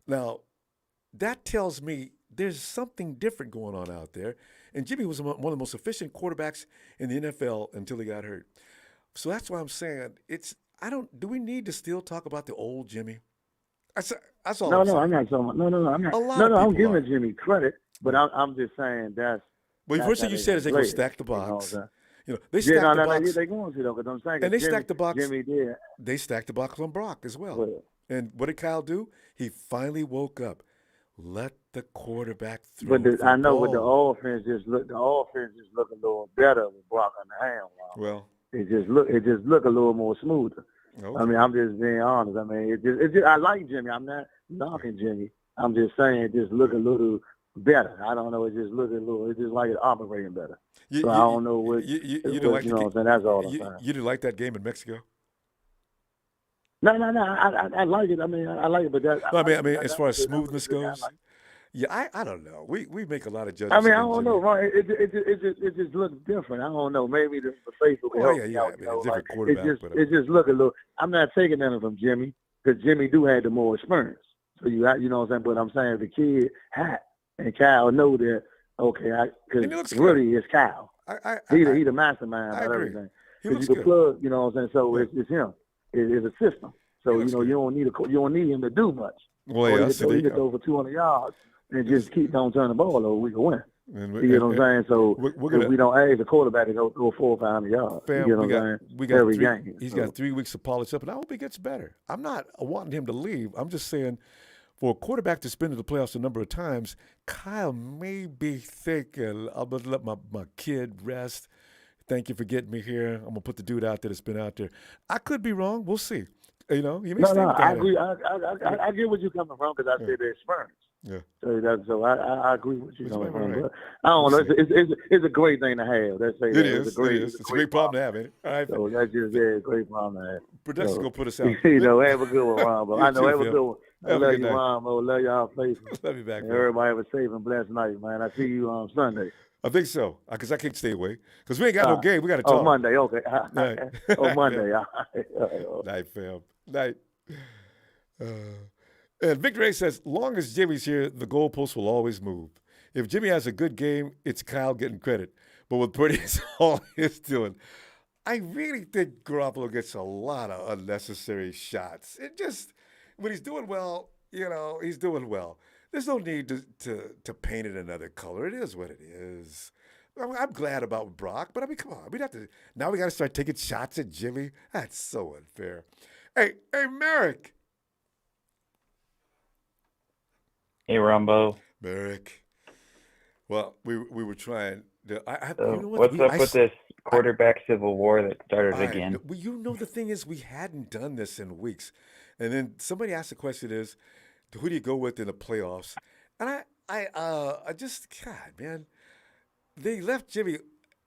Speaker 1: Now, that tells me there's something different going on out there. And Jimmy was one of the most efficient quarterbacks in the NFL until he got hurt. So that's why I'm saying do we need to still talk about the old Jimmy? That's all I'm saying.
Speaker 18: I'm not talking about, I'm not. I'm giving Jimmy credit, but I'm just saying that's.
Speaker 1: Well, the first thing you said is they're going to stack the box. They stacked the box.
Speaker 18: They're going to, though, because I'm saying.
Speaker 1: And they stacked the box.
Speaker 18: Jimmy did.
Speaker 1: They stacked the box on Brock as well. And what did Kyle do? He finally woke up. Let the quarterback throw.
Speaker 18: But I know with the offense just look a little better with Brock on the hand.
Speaker 1: Well,
Speaker 18: it just look a little more smoother.
Speaker 1: Okay.
Speaker 18: I'm just being honest. I like Jimmy. I'm not knocking Jimmy. I'm just saying it just look a little better. I don't know. It just look a little. It's just like it operating better. I don't know what
Speaker 1: you know what I'm saying.
Speaker 18: That's all I'm saying.
Speaker 1: You didn't like that game in Mexico?
Speaker 18: No. I like it. I like it, but that.
Speaker 1: No, I mean, as far as smoothness goes, Yeah, I don't know. We make a lot of
Speaker 18: I
Speaker 1: judgments
Speaker 18: mean, I
Speaker 1: against
Speaker 18: don't
Speaker 1: Jimmy.
Speaker 18: know, Ron. It just looks different. I don't know. Maybe the Facebook will
Speaker 1: Oh
Speaker 18: help
Speaker 1: yeah,
Speaker 18: me
Speaker 1: yeah.
Speaker 18: out.
Speaker 1: I
Speaker 18: You
Speaker 1: mean, a
Speaker 18: know, like
Speaker 1: different quarterback, but
Speaker 18: it just look a little. I'm not taking nothing from Jimmy because Jimmy do have the more experience. So you know what I'm saying. But I'm saying the kid had and Kyle know that. Okay,
Speaker 1: and
Speaker 18: because
Speaker 1: he looks good.
Speaker 18: really it's Kyle. He the mastermind
Speaker 1: I
Speaker 18: about
Speaker 1: agree.
Speaker 18: everything.
Speaker 1: He
Speaker 18: Because
Speaker 1: looks
Speaker 18: you can
Speaker 1: good.
Speaker 18: plug. You know what I'm saying. So
Speaker 1: Yeah.
Speaker 18: it's him. It's a system. So
Speaker 1: looks
Speaker 18: you don't need him to do much.
Speaker 1: Well,
Speaker 18: Or
Speaker 1: yeah.
Speaker 18: he
Speaker 1: So there you
Speaker 18: could
Speaker 1: go.
Speaker 18: throw for 200 yards and just keep on turning the ball over. We can win.
Speaker 1: And
Speaker 18: You get what I'm saying? So
Speaker 1: we're gonna
Speaker 18: we don't ask the quarterback to go 400 or 500 yards. You
Speaker 1: fam.
Speaker 18: get what I'm
Speaker 1: We
Speaker 18: saying?
Speaker 1: got
Speaker 18: Every
Speaker 1: three.
Speaker 18: game.
Speaker 1: He's
Speaker 18: So,
Speaker 1: got 3 weeks to polish up, and I hope he gets better. I'm not wanting him to leave. I'm just saying, for a quarterback to spin in the playoffs a number of times, Kyle may be thinking, I'm gonna let my kid rest. Thank you for getting me here. I'm gonna put the dude out there that's been out there. I could be wrong. We'll see. You know, he may stay with
Speaker 18: I
Speaker 1: that.
Speaker 18: agree. I get what you're coming from because I said the experience.
Speaker 1: Yeah.
Speaker 18: So I agree with you coming from.
Speaker 1: right.
Speaker 18: But I don't
Speaker 1: We'll
Speaker 18: know. It's a great thing to have. Let's say
Speaker 1: It
Speaker 18: that.
Speaker 1: is.
Speaker 18: It's a great
Speaker 1: problem to have, ain't it? All right.
Speaker 18: So that's just a great problem to have.
Speaker 1: Production's
Speaker 18: So,
Speaker 1: gonna put us out.
Speaker 18: You know, have a good one, Ronbo. I know, have a
Speaker 1: Phil.
Speaker 18: good one. I
Speaker 1: Have a
Speaker 18: love
Speaker 1: good
Speaker 18: you,
Speaker 1: night.
Speaker 18: Ronbo. Love y'all faithful.
Speaker 1: Love you back,
Speaker 18: And
Speaker 1: man.
Speaker 18: everybody have a safe and blessed night, man. I see you on Sunday.
Speaker 1: I think so, because I can't stay away. Because we ain't got no game. We got to talk.
Speaker 18: Oh, Monday, okay.
Speaker 1: Night.
Speaker 18: Oh, Monday. All right.
Speaker 1: Night, fam. Night. And Victor A says, long as Jimmy's here, the goalposts will always move. If Jimmy has a good game, it's Kyle getting credit. But with Purdy, it's all he's doing. I really think Garoppolo gets a lot of unnecessary shots. It just, when he's doing well, you know, he's doing well. There's no need to paint it another color. It is what it is. I'm glad about Brock, but I mean, come on. Now we got to start taking shots at Jimmy. That's so unfair. Hey, Merrick.
Speaker 19: Hey, Ronbo.
Speaker 1: Merrick. Well, we were trying. You know
Speaker 19: what's up with this quarterback civil war that started again?
Speaker 1: Well, you know, the thing is, we hadn't done this in weeks. And then somebody asked the question is, who do you go with in the playoffs? And I just, God, man, they left Jimmy.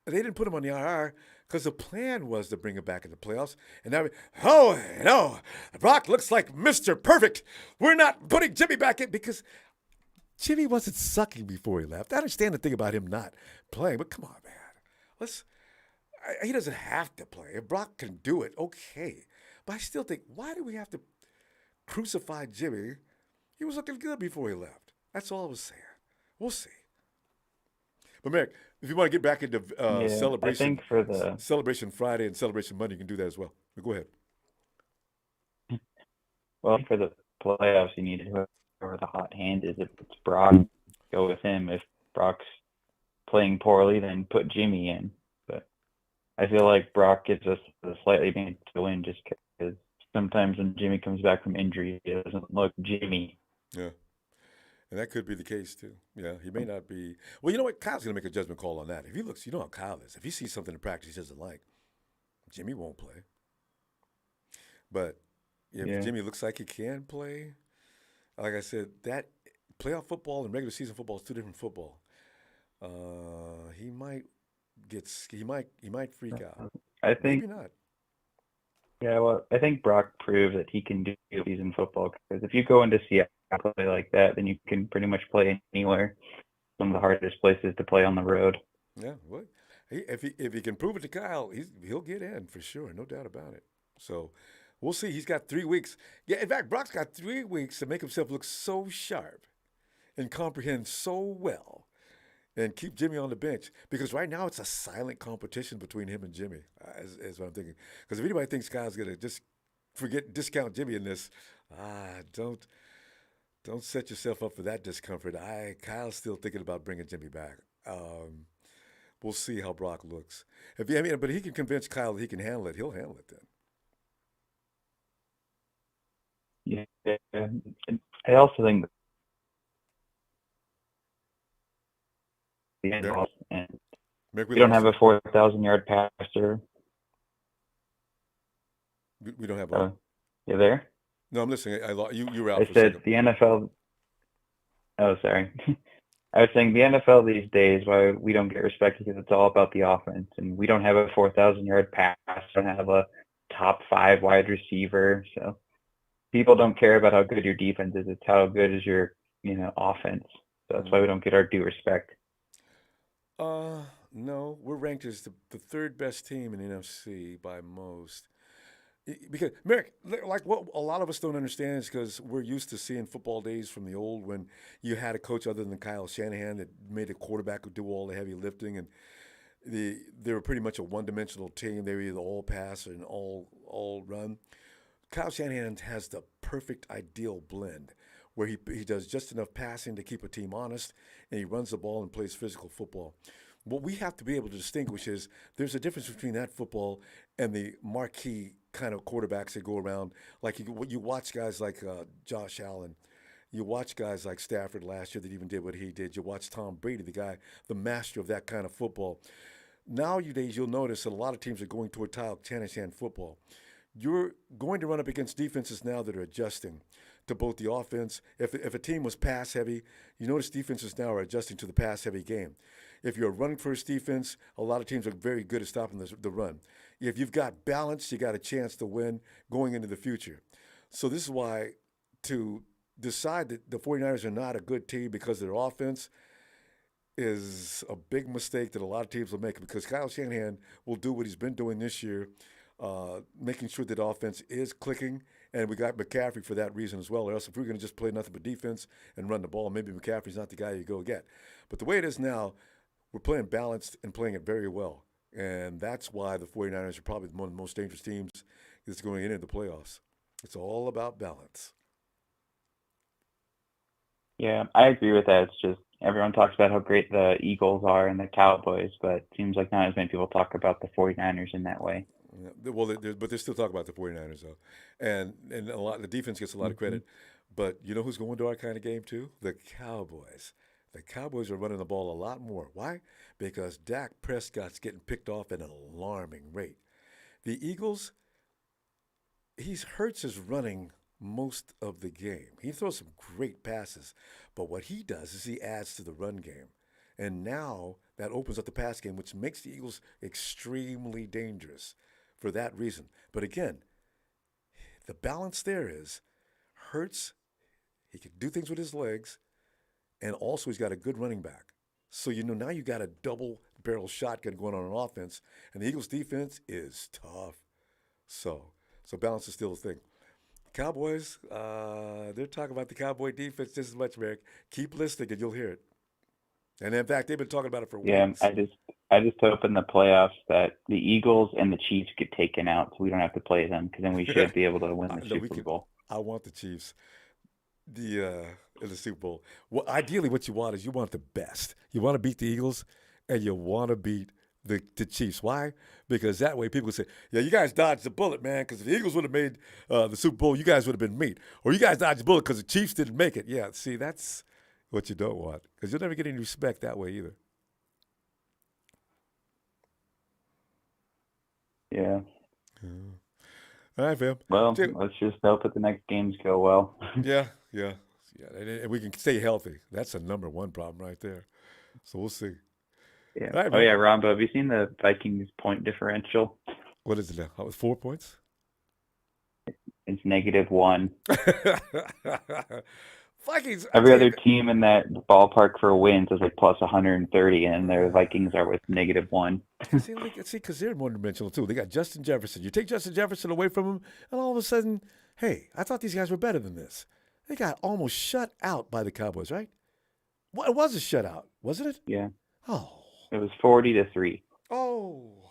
Speaker 1: They didn't put him on the IR because the plan was to bring him back in the playoffs. And now, oh, no, Brock looks like Mr. Perfect. We're not putting Jimmy back in because Jimmy wasn't sucking before he left. I understand the thing about him not playing, but come on, man. He doesn't have to play. If Brock can do it, okay. But I still think, why do we have to crucify Jimmy? He was looking good before he left. That's all I was saying. We'll see. But, Merrick, if you want to get back into celebration,
Speaker 19: I think for the
Speaker 1: Celebration Friday and Celebration Monday, you can do that as well. But go ahead.
Speaker 19: Well, for the playoffs, you need whoever the hot hand is. If it's Brock, go with him. If Brock's playing poorly, then put Jimmy in. But I feel like Brock gives us a slightly advantage to win just because sometimes when Jimmy comes back from injury, he doesn't look Jimmy.
Speaker 1: Yeah. And that could be the case, too. Yeah, he may not be. Well, you know what? Kyle's going to make a judgment call on that. If he looks, you know how Kyle is. If he sees something in practice he doesn't like, Jimmy won't play. But if Jimmy looks like he can play, like I said, that playoff football and regular season football is two different football. He might freak out.
Speaker 19: I think.
Speaker 1: Maybe not.
Speaker 19: Yeah, well, I think Brock proved that he can do season football because if you go into Seattle play like that, then you can pretty much play anywhere. Some of the hardest places to play on the road.
Speaker 1: Yeah, well, if he can prove it to Kyle, he'll get in for sure, no doubt about it. So we'll see. He's got 3 weeks. Yeah, in fact, Brock's got 3 weeks to make himself look so sharp and comprehend so well and keep Jimmy on the bench. Because right now it's a silent competition between him and Jimmy, is what I'm thinking. Because if anybody thinks Kyle's going to just discount Jimmy in this, don't set yourself up for that discomfort. Kyle's still thinking about bringing Jimmy back. We'll see how Brock looks. But he can convince Kyle that he can handle it. He'll handle it then.
Speaker 19: Yeah, I also think and we don't have a 4,000-yard passer.
Speaker 1: We don't have one.
Speaker 19: You there?
Speaker 1: No, I'm listening. You were out
Speaker 19: I
Speaker 1: for a
Speaker 19: said
Speaker 1: second.
Speaker 19: the NFL. Oh, sorry. I was saying the NFL these days, why we don't get respected because it's all about the offense, and we don't have a 4,000-yard pass. Don't have a top 5 wide receiver. So people don't care about how good your defense is. It's how good is your offense. So that's why we don't get our due respect.
Speaker 1: No, we're ranked as the third best team in the NFC by most. Because, Merrick, like what a lot of us don't understand is because we're used to seeing football days from the old when you had a coach other than Kyle Shanahan that made a quarterback who do all the heavy lifting, and they were pretty much a one-dimensional team. They were either all pass and all run. Kyle Shanahan has the perfect ideal blend where he does just enough passing to keep a team honest, and he runs the ball and plays physical football. What we have to be able to distinguish is there's a difference between that football and the marquee kind of quarterbacks that go around. Like you watch guys like Josh Allen. You watch guys like Stafford last year that even did what he did. You watch Tom Brady, the master of that kind of football. Nowadays, you'll notice that a lot of teams are going toward Kyle Shanahan football. You're going to run up against defenses now that are adjusting to both the offense. If a team was pass heavy, you notice defenses now are adjusting to the pass heavy game. If you're a running first defense, a lot of teams are very good at stopping the run. If you've got balance, you got a chance to win going into the future. So this is why to decide that the 49ers are not a good team because of their offense is a big mistake that a lot of teams will make, because Kyle Shanahan will do what he's been doing this year, making sure that offense is clicking, and we got McCaffrey for that reason as well. Or else if we're going to just play nothing but defense and run the ball, maybe McCaffrey's not the guy you go get. But the way it is now, we're playing balanced and playing it very well. And that's why the 49ers are probably one of the most dangerous teams that's going into the playoffs. It's all about balance.
Speaker 19: Yeah, I agree with that. It's just everyone talks about how great the Eagles are and the Cowboys, but it seems like not as many people talk about the 49ers in that way.
Speaker 1: Yeah, well, but they still talk about the 49ers, though. And the defense gets a lot of credit. But you know who's going to our kind of game, too? The Cowboys. The Cowboys are running the ball a lot more. Why? Because Dak Prescott's getting picked off at an alarming rate. The Eagles, Hurts is running most of the game. He throws some great passes, but what he does is he adds to the run game. And now that opens up the pass game, which makes the Eagles extremely dangerous for that reason. But again, the balance there is Hurts, he can do things with his legs, and also he's got a good running back. So, now you got a double-barrel shotgun going on offense, and the Eagles' defense is tough. So balance is still a thing. Cowboys, they're talking about the Cowboy defense just as much, Merrick. Keep listening and you'll hear it. And in fact, they've been talking about it for weeks.
Speaker 19: I just hope in the playoffs that the Eagles and the Chiefs get taken out so we don't have to play them, because then we should be able to win the Super Bowl.
Speaker 1: I want the Chiefs in the Super Bowl. Well, ideally what you want is you want the best. You want to beat the Eagles and you want to beat the Chiefs. Why? Because that way people say, yeah, you guys dodged the bullet, man, because if the Eagles would have made the Super Bowl, you guys would have been meat. Or you guys dodged the bullet because the Chiefs didn't make it. Yeah, see, that's what you don't want, because you'll never get any respect that way either.
Speaker 19: Yeah.
Speaker 1: All right, fam.
Speaker 19: Well, let's just hope that the next games go well.
Speaker 1: Yeah. And we can stay healthy. That's the number one problem right there. So we'll see.
Speaker 19: Yeah.
Speaker 1: Right,
Speaker 19: oh, yeah, Ronbo, have you seen the Vikings point differential?
Speaker 1: What is it now? 4 points?
Speaker 19: It's -1.
Speaker 1: Vikings.
Speaker 19: Every other team in that ballpark for wins is like plus 130, and their Vikings are with -1.
Speaker 1: See, because they're more dimensional too. They got Justin Jefferson. You take Justin Jefferson away from them, and all of a sudden, hey, I thought these guys were better than this. They got almost shut out by the Cowboys, right? Well, it was a shutout, wasn't it?
Speaker 19: Yeah.
Speaker 1: Oh.
Speaker 19: It was 40-3.
Speaker 1: Oh.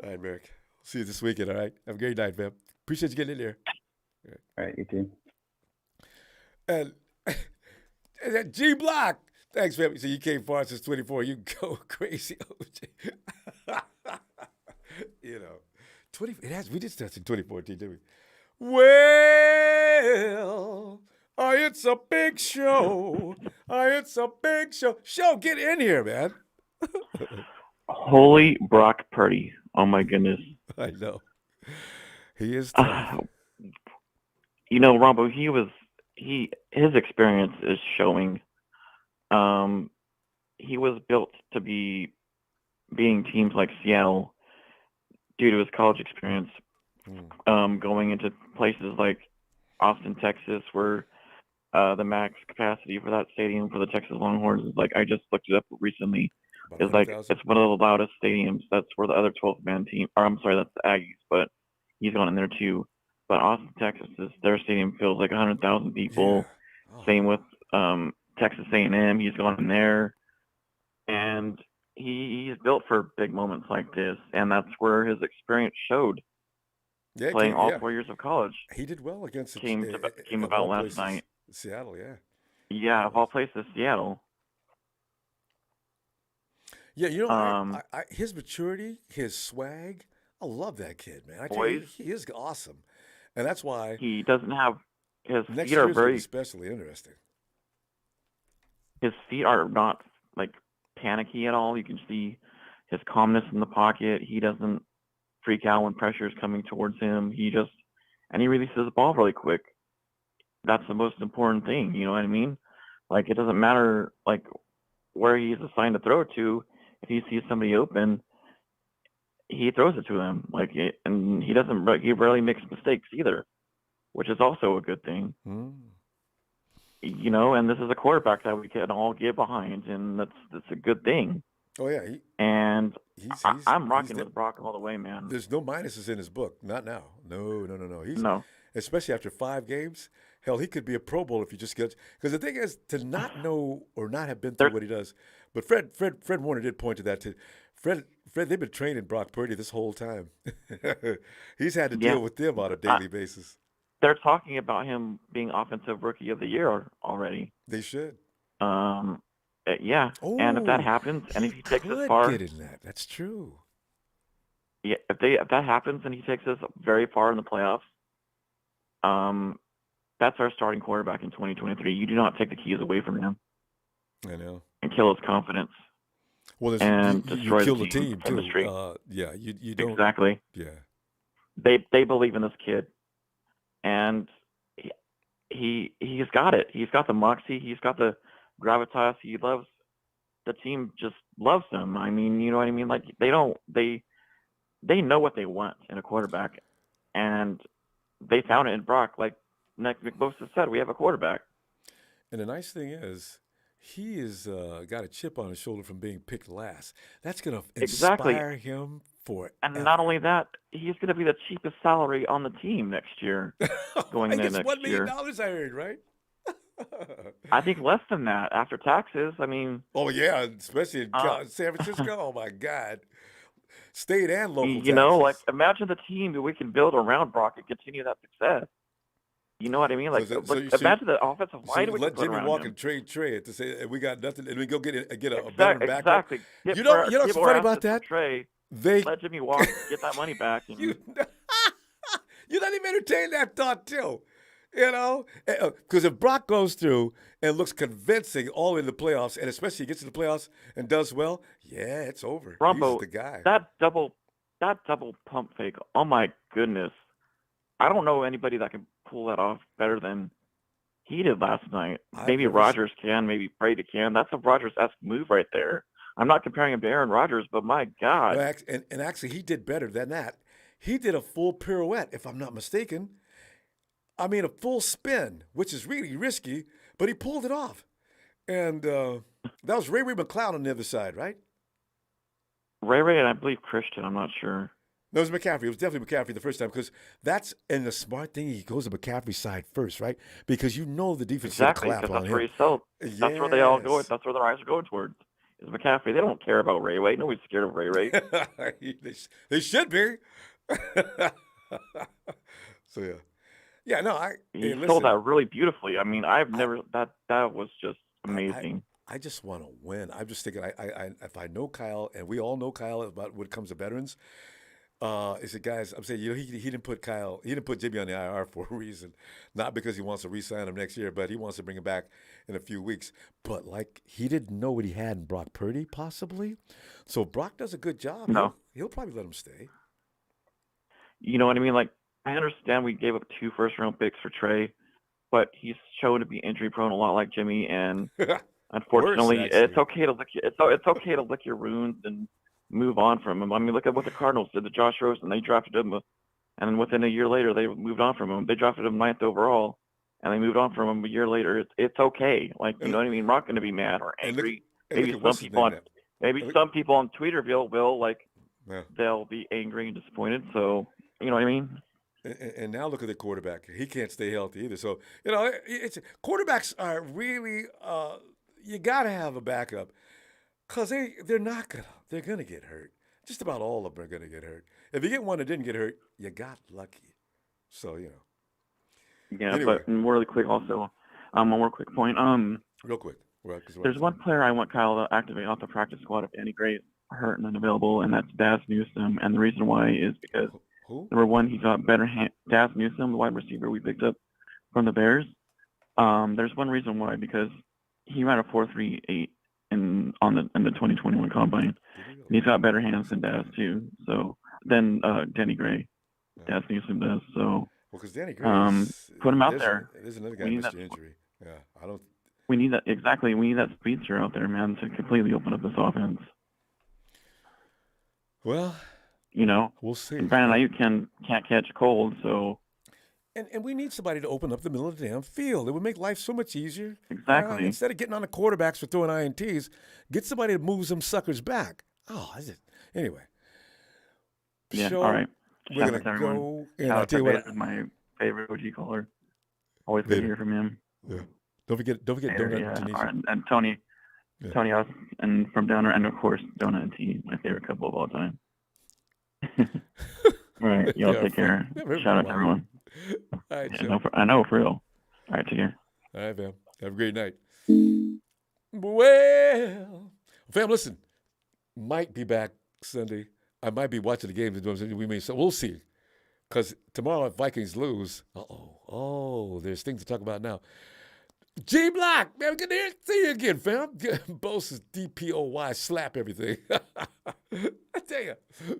Speaker 1: All right, Merrick. See you this weekend, all right? Have a great night, fam. Appreciate you getting in there.
Speaker 19: All right, you too.
Speaker 1: And G Block. Thanks, fam. So you came far since 24. You go crazy, OJ. 20. We did start in 2014, didn't we? Well, it's a big show. It's a big show. Get in here, man.
Speaker 20: Holy Brock Purdy. Oh, my goodness.
Speaker 1: I know. He is tough.
Speaker 20: Ronbo, his experience is showing. He was built to be being teams like Seattle due to his college experience, going into places like Austin, Texas, where the max capacity for that stadium for the Texas Longhorns is like, I just looked it up recently. It's like, it's one of the loudest stadiums. That's where the other 12-man team, or I'm sorry, that's the Aggies, but he's gone in there too. But Austin, Texas, their stadium fills like 100,000 people.
Speaker 1: Yeah.
Speaker 20: Same with Texas A&M. He's gone in there, and he's built for big moments like this, and that's where his experience showed.
Speaker 1: Yeah,
Speaker 20: Playing all 4 years of college.
Speaker 1: He did well against
Speaker 20: came about last night.
Speaker 1: Seattle, yeah.
Speaker 20: Yeah, of all places, Seattle.
Speaker 1: Yeah, you know, his maturity, his swag, I love that kid, man. I tell you, he is awesome. And that's why
Speaker 20: he doesn't have his
Speaker 1: next
Speaker 20: feet are
Speaker 1: year's
Speaker 20: very
Speaker 1: especially interesting.
Speaker 20: His feet are not like panicky at all. You can see his calmness in the pocket. He doesn't freak out when pressure is coming towards him. He releases the ball really quick. That's the most important thing. You know what I mean? Like, it doesn't matter like where he's assigned to throw to. If he sees somebody open, he throws it to them. And he rarely makes mistakes either, which is also a good thing. You know, and this is a quarterback that we can all get behind, and that's a good thing.
Speaker 1: Oh yeah,
Speaker 20: I'm rocking with Brock all the way, man.
Speaker 1: There's no minuses in his book, not now. No.
Speaker 20: No.
Speaker 1: Especially after 5 games. Hell, he could be a Pro Bowl if you just get. Because the thing is, to not know or not have been through what he does. But Fred Warner did point to that too. Fred, they've been training Brock Purdy this whole time. He's had to deal with them on a daily basis.
Speaker 20: They're talking about him being Offensive Rookie of the Year already.
Speaker 1: They should.
Speaker 20: Yeah. And if that happens, and if he takes us far,
Speaker 1: get in that. That's true.
Speaker 20: Yeah. If that happens, and he takes us very far in the playoffs, that's our starting quarterback in 2023. You do not take the keys away from him.
Speaker 1: I know.
Speaker 20: And kill his confidence.
Speaker 1: Well,
Speaker 20: and
Speaker 1: you
Speaker 20: destroy
Speaker 1: kill
Speaker 20: the
Speaker 1: team
Speaker 20: chemistry.
Speaker 1: too. Yeah, you don't.
Speaker 20: Exactly.
Speaker 1: Yeah.
Speaker 20: They believe in this kid, and he's got it. He's got the moxie. He's got the gravitas. He loves the team. Just loves him. I mean, you know what I mean? Like, they know what they want in a quarterback, and they found it in Brock. Like Nick McBosa said, we have a quarterback.
Speaker 1: And the nice thing is, he is got a chip on his shoulder from being picked last. That's going to inspire him for.
Speaker 20: And not only that, he's going to be the cheapest salary on the team next year. Going into next
Speaker 1: $1 million
Speaker 20: year.
Speaker 1: I heard, right?
Speaker 20: I think less than that after taxes. I mean.
Speaker 1: Oh yeah, especially in San Francisco. Oh my God, state and local.
Speaker 20: You know, like, imagine the team that we can build around Brock and continue that success. You know what I mean? Like, imagine the offensive line we
Speaker 1: let
Speaker 20: can put
Speaker 1: Jimmy
Speaker 20: around
Speaker 1: walk
Speaker 20: him.
Speaker 1: and trade Trey to say we got nothing, and we go get a better backup.
Speaker 20: Exactly.
Speaker 1: You know what's funny about that?
Speaker 20: Trey,
Speaker 1: they
Speaker 20: let Jimmy walk, get that money back. And
Speaker 1: you not even entertain that thought too. You know, because if Brock goes through and looks convincing all in the playoffs, and especially gets to the playoffs and does well, yeah, it's over.
Speaker 20: Ronbo,
Speaker 1: he's the guy.
Speaker 20: That double pump fake. Oh my goodness, I don't know anybody that can pull that off better than he did last night. Maybe Rodgers can, maybe Brady can. That's a Rodgers-esque move right there. I'm not comparing him to Aaron Rodgers, but my God.
Speaker 1: Well, and actually, he did better than that. He did a full pirouette, if I'm not mistaken. I mean, a full spin, which is really risky, but he pulled it off. And that was Ray McCloud on the other side, right?
Speaker 20: Ray and I believe Christian, I'm not sure.
Speaker 1: No, it was McCaffrey. It was definitely McCaffrey the first time, because that's – and the smart thing, he goes to McCaffrey's side first, right? Because you know the defense is going to clap on him.
Speaker 20: That's where he's sold. That's where they all go. That's where their eyes are going towards. Is McCaffrey. They don't care about Ray. Nobody's scared of Ray.
Speaker 1: They should be. So, yeah. Yeah, no,
Speaker 20: he sold that really beautifully. I mean, I've never that was just amazing.
Speaker 1: I just want to win. I'm just thinking, if I know Kyle, and we all know Kyle about when it comes to veterans, is it guys? I'm saying, you know, he didn't put Jimmy on the IR for a reason, not because he wants to re-sign him next year, but he wants to bring him back in a few weeks. But like, he didn't know what he had in Brock Purdy, possibly. So Brock does a good job.
Speaker 20: No,
Speaker 1: he'll probably let him stay.
Speaker 20: You know what I mean? Like, I understand we gave up 2 first-round picks for Trey, but he's shown to be injury-prone a lot like Jimmy, and unfortunately, it's okay to lick your wounds and move on from him. I mean, look at what the Cardinals did to Josh Rosen. They drafted him, and then within a year later, they moved on from him. They drafted him 9th overall, and they moved on from him a year later. It's okay. Like, you know what I mean? We're not going to be mad or angry. Maybe some people on Twitter will like, they'll be angry and disappointed. So, you know what I mean?
Speaker 1: And now look at the quarterback. He can't stay healthy either. So, you know, quarterbacks are really, you got to have a backup because they're going to get hurt. Just about all of them are going to get hurt. If you get one that didn't get hurt, you got lucky. So, you know.
Speaker 20: Yeah,
Speaker 1: anyway.
Speaker 20: But really quick also, one more quick point.
Speaker 1: Real quick.
Speaker 20: There's one player I want Kyle to activate off the practice squad if Danny Gray's hurt and unavailable, and that's Daz Newsome. And the reason why is because number one, he got better Daz Newsome, the wide receiver we picked up from the Bears. There's one reason why, because he ran a 4.38 in the 2021 combine. And he's got better hands than Daz too. So then Danny Gray, Daz Newsome does. So
Speaker 1: because Danny Gray,
Speaker 20: put him out there.
Speaker 1: There's another guy who missed an injury. Yeah, I don't.
Speaker 20: We need that exactly. We need that speedster out there, man, to completely open up this offense.
Speaker 1: Well,
Speaker 20: you know,
Speaker 1: we'll see.
Speaker 20: And Brandon Ayuk can't catch a cold, so.
Speaker 1: And we need somebody to open up the middle of the damn field. It would make life so much easier.
Speaker 20: Exactly.
Speaker 1: Instead of getting on the quarterbacks for throwing INTs, get somebody that moves them suckers back. Oh, is it? Anyway.
Speaker 20: Yeah. All right.
Speaker 1: We're gonna go. And I'll tell you what.
Speaker 20: Is my favorite OG caller. Always good to hear from him.
Speaker 1: Yeah. Don't forget Donut and
Speaker 20: all right. And Tony, House, and from Downer, and of course Donut and T, my favorite couple of all time. All right, y'all take care. Shout out to everyone.
Speaker 1: All right,
Speaker 20: I know for real. All right, take care.
Speaker 1: All right, fam. Have a great night. Well, fam, listen. Might be back Sunday. I might be watching the games. We'll see. Because tomorrow, if Vikings lose, there's things to talk about now. G Block, man, good to see you again, fam. Bosa's DPOY, slap everything. I tell you,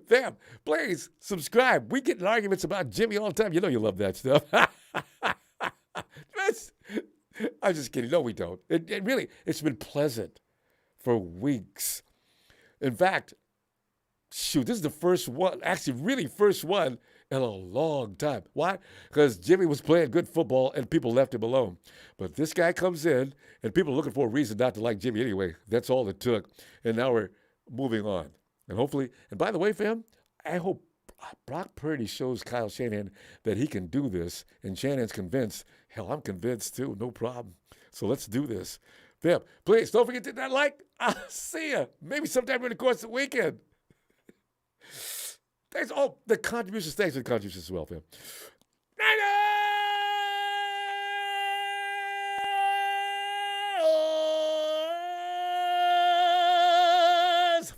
Speaker 1: fam, please subscribe. We get in arguments about Jimmy all the time. You know you love that stuff. I'm just kidding. No, we don't. It's been pleasant for weeks. In fact, this is the first one, actually really first one in a long time. Why? Because Jimmy was playing good football and people left him alone. But this guy comes in and people are looking for a reason not to like Jimmy anyway. That's all it took. And now we're moving on. And hopefully, and by the way, fam, I hope Brock Purdy shows Kyle Shanahan that he can do this. And Shanahan's convinced. Hell, I'm convinced too. No problem. So let's do this. Fam, please don't forget to hit that like. I'll see ya. Maybe sometime during the course of the weekend. Thanks. Oh, the contributions. Thanks for the contributions as well, fam.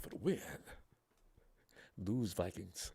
Speaker 1: For the win. Lose Vikings.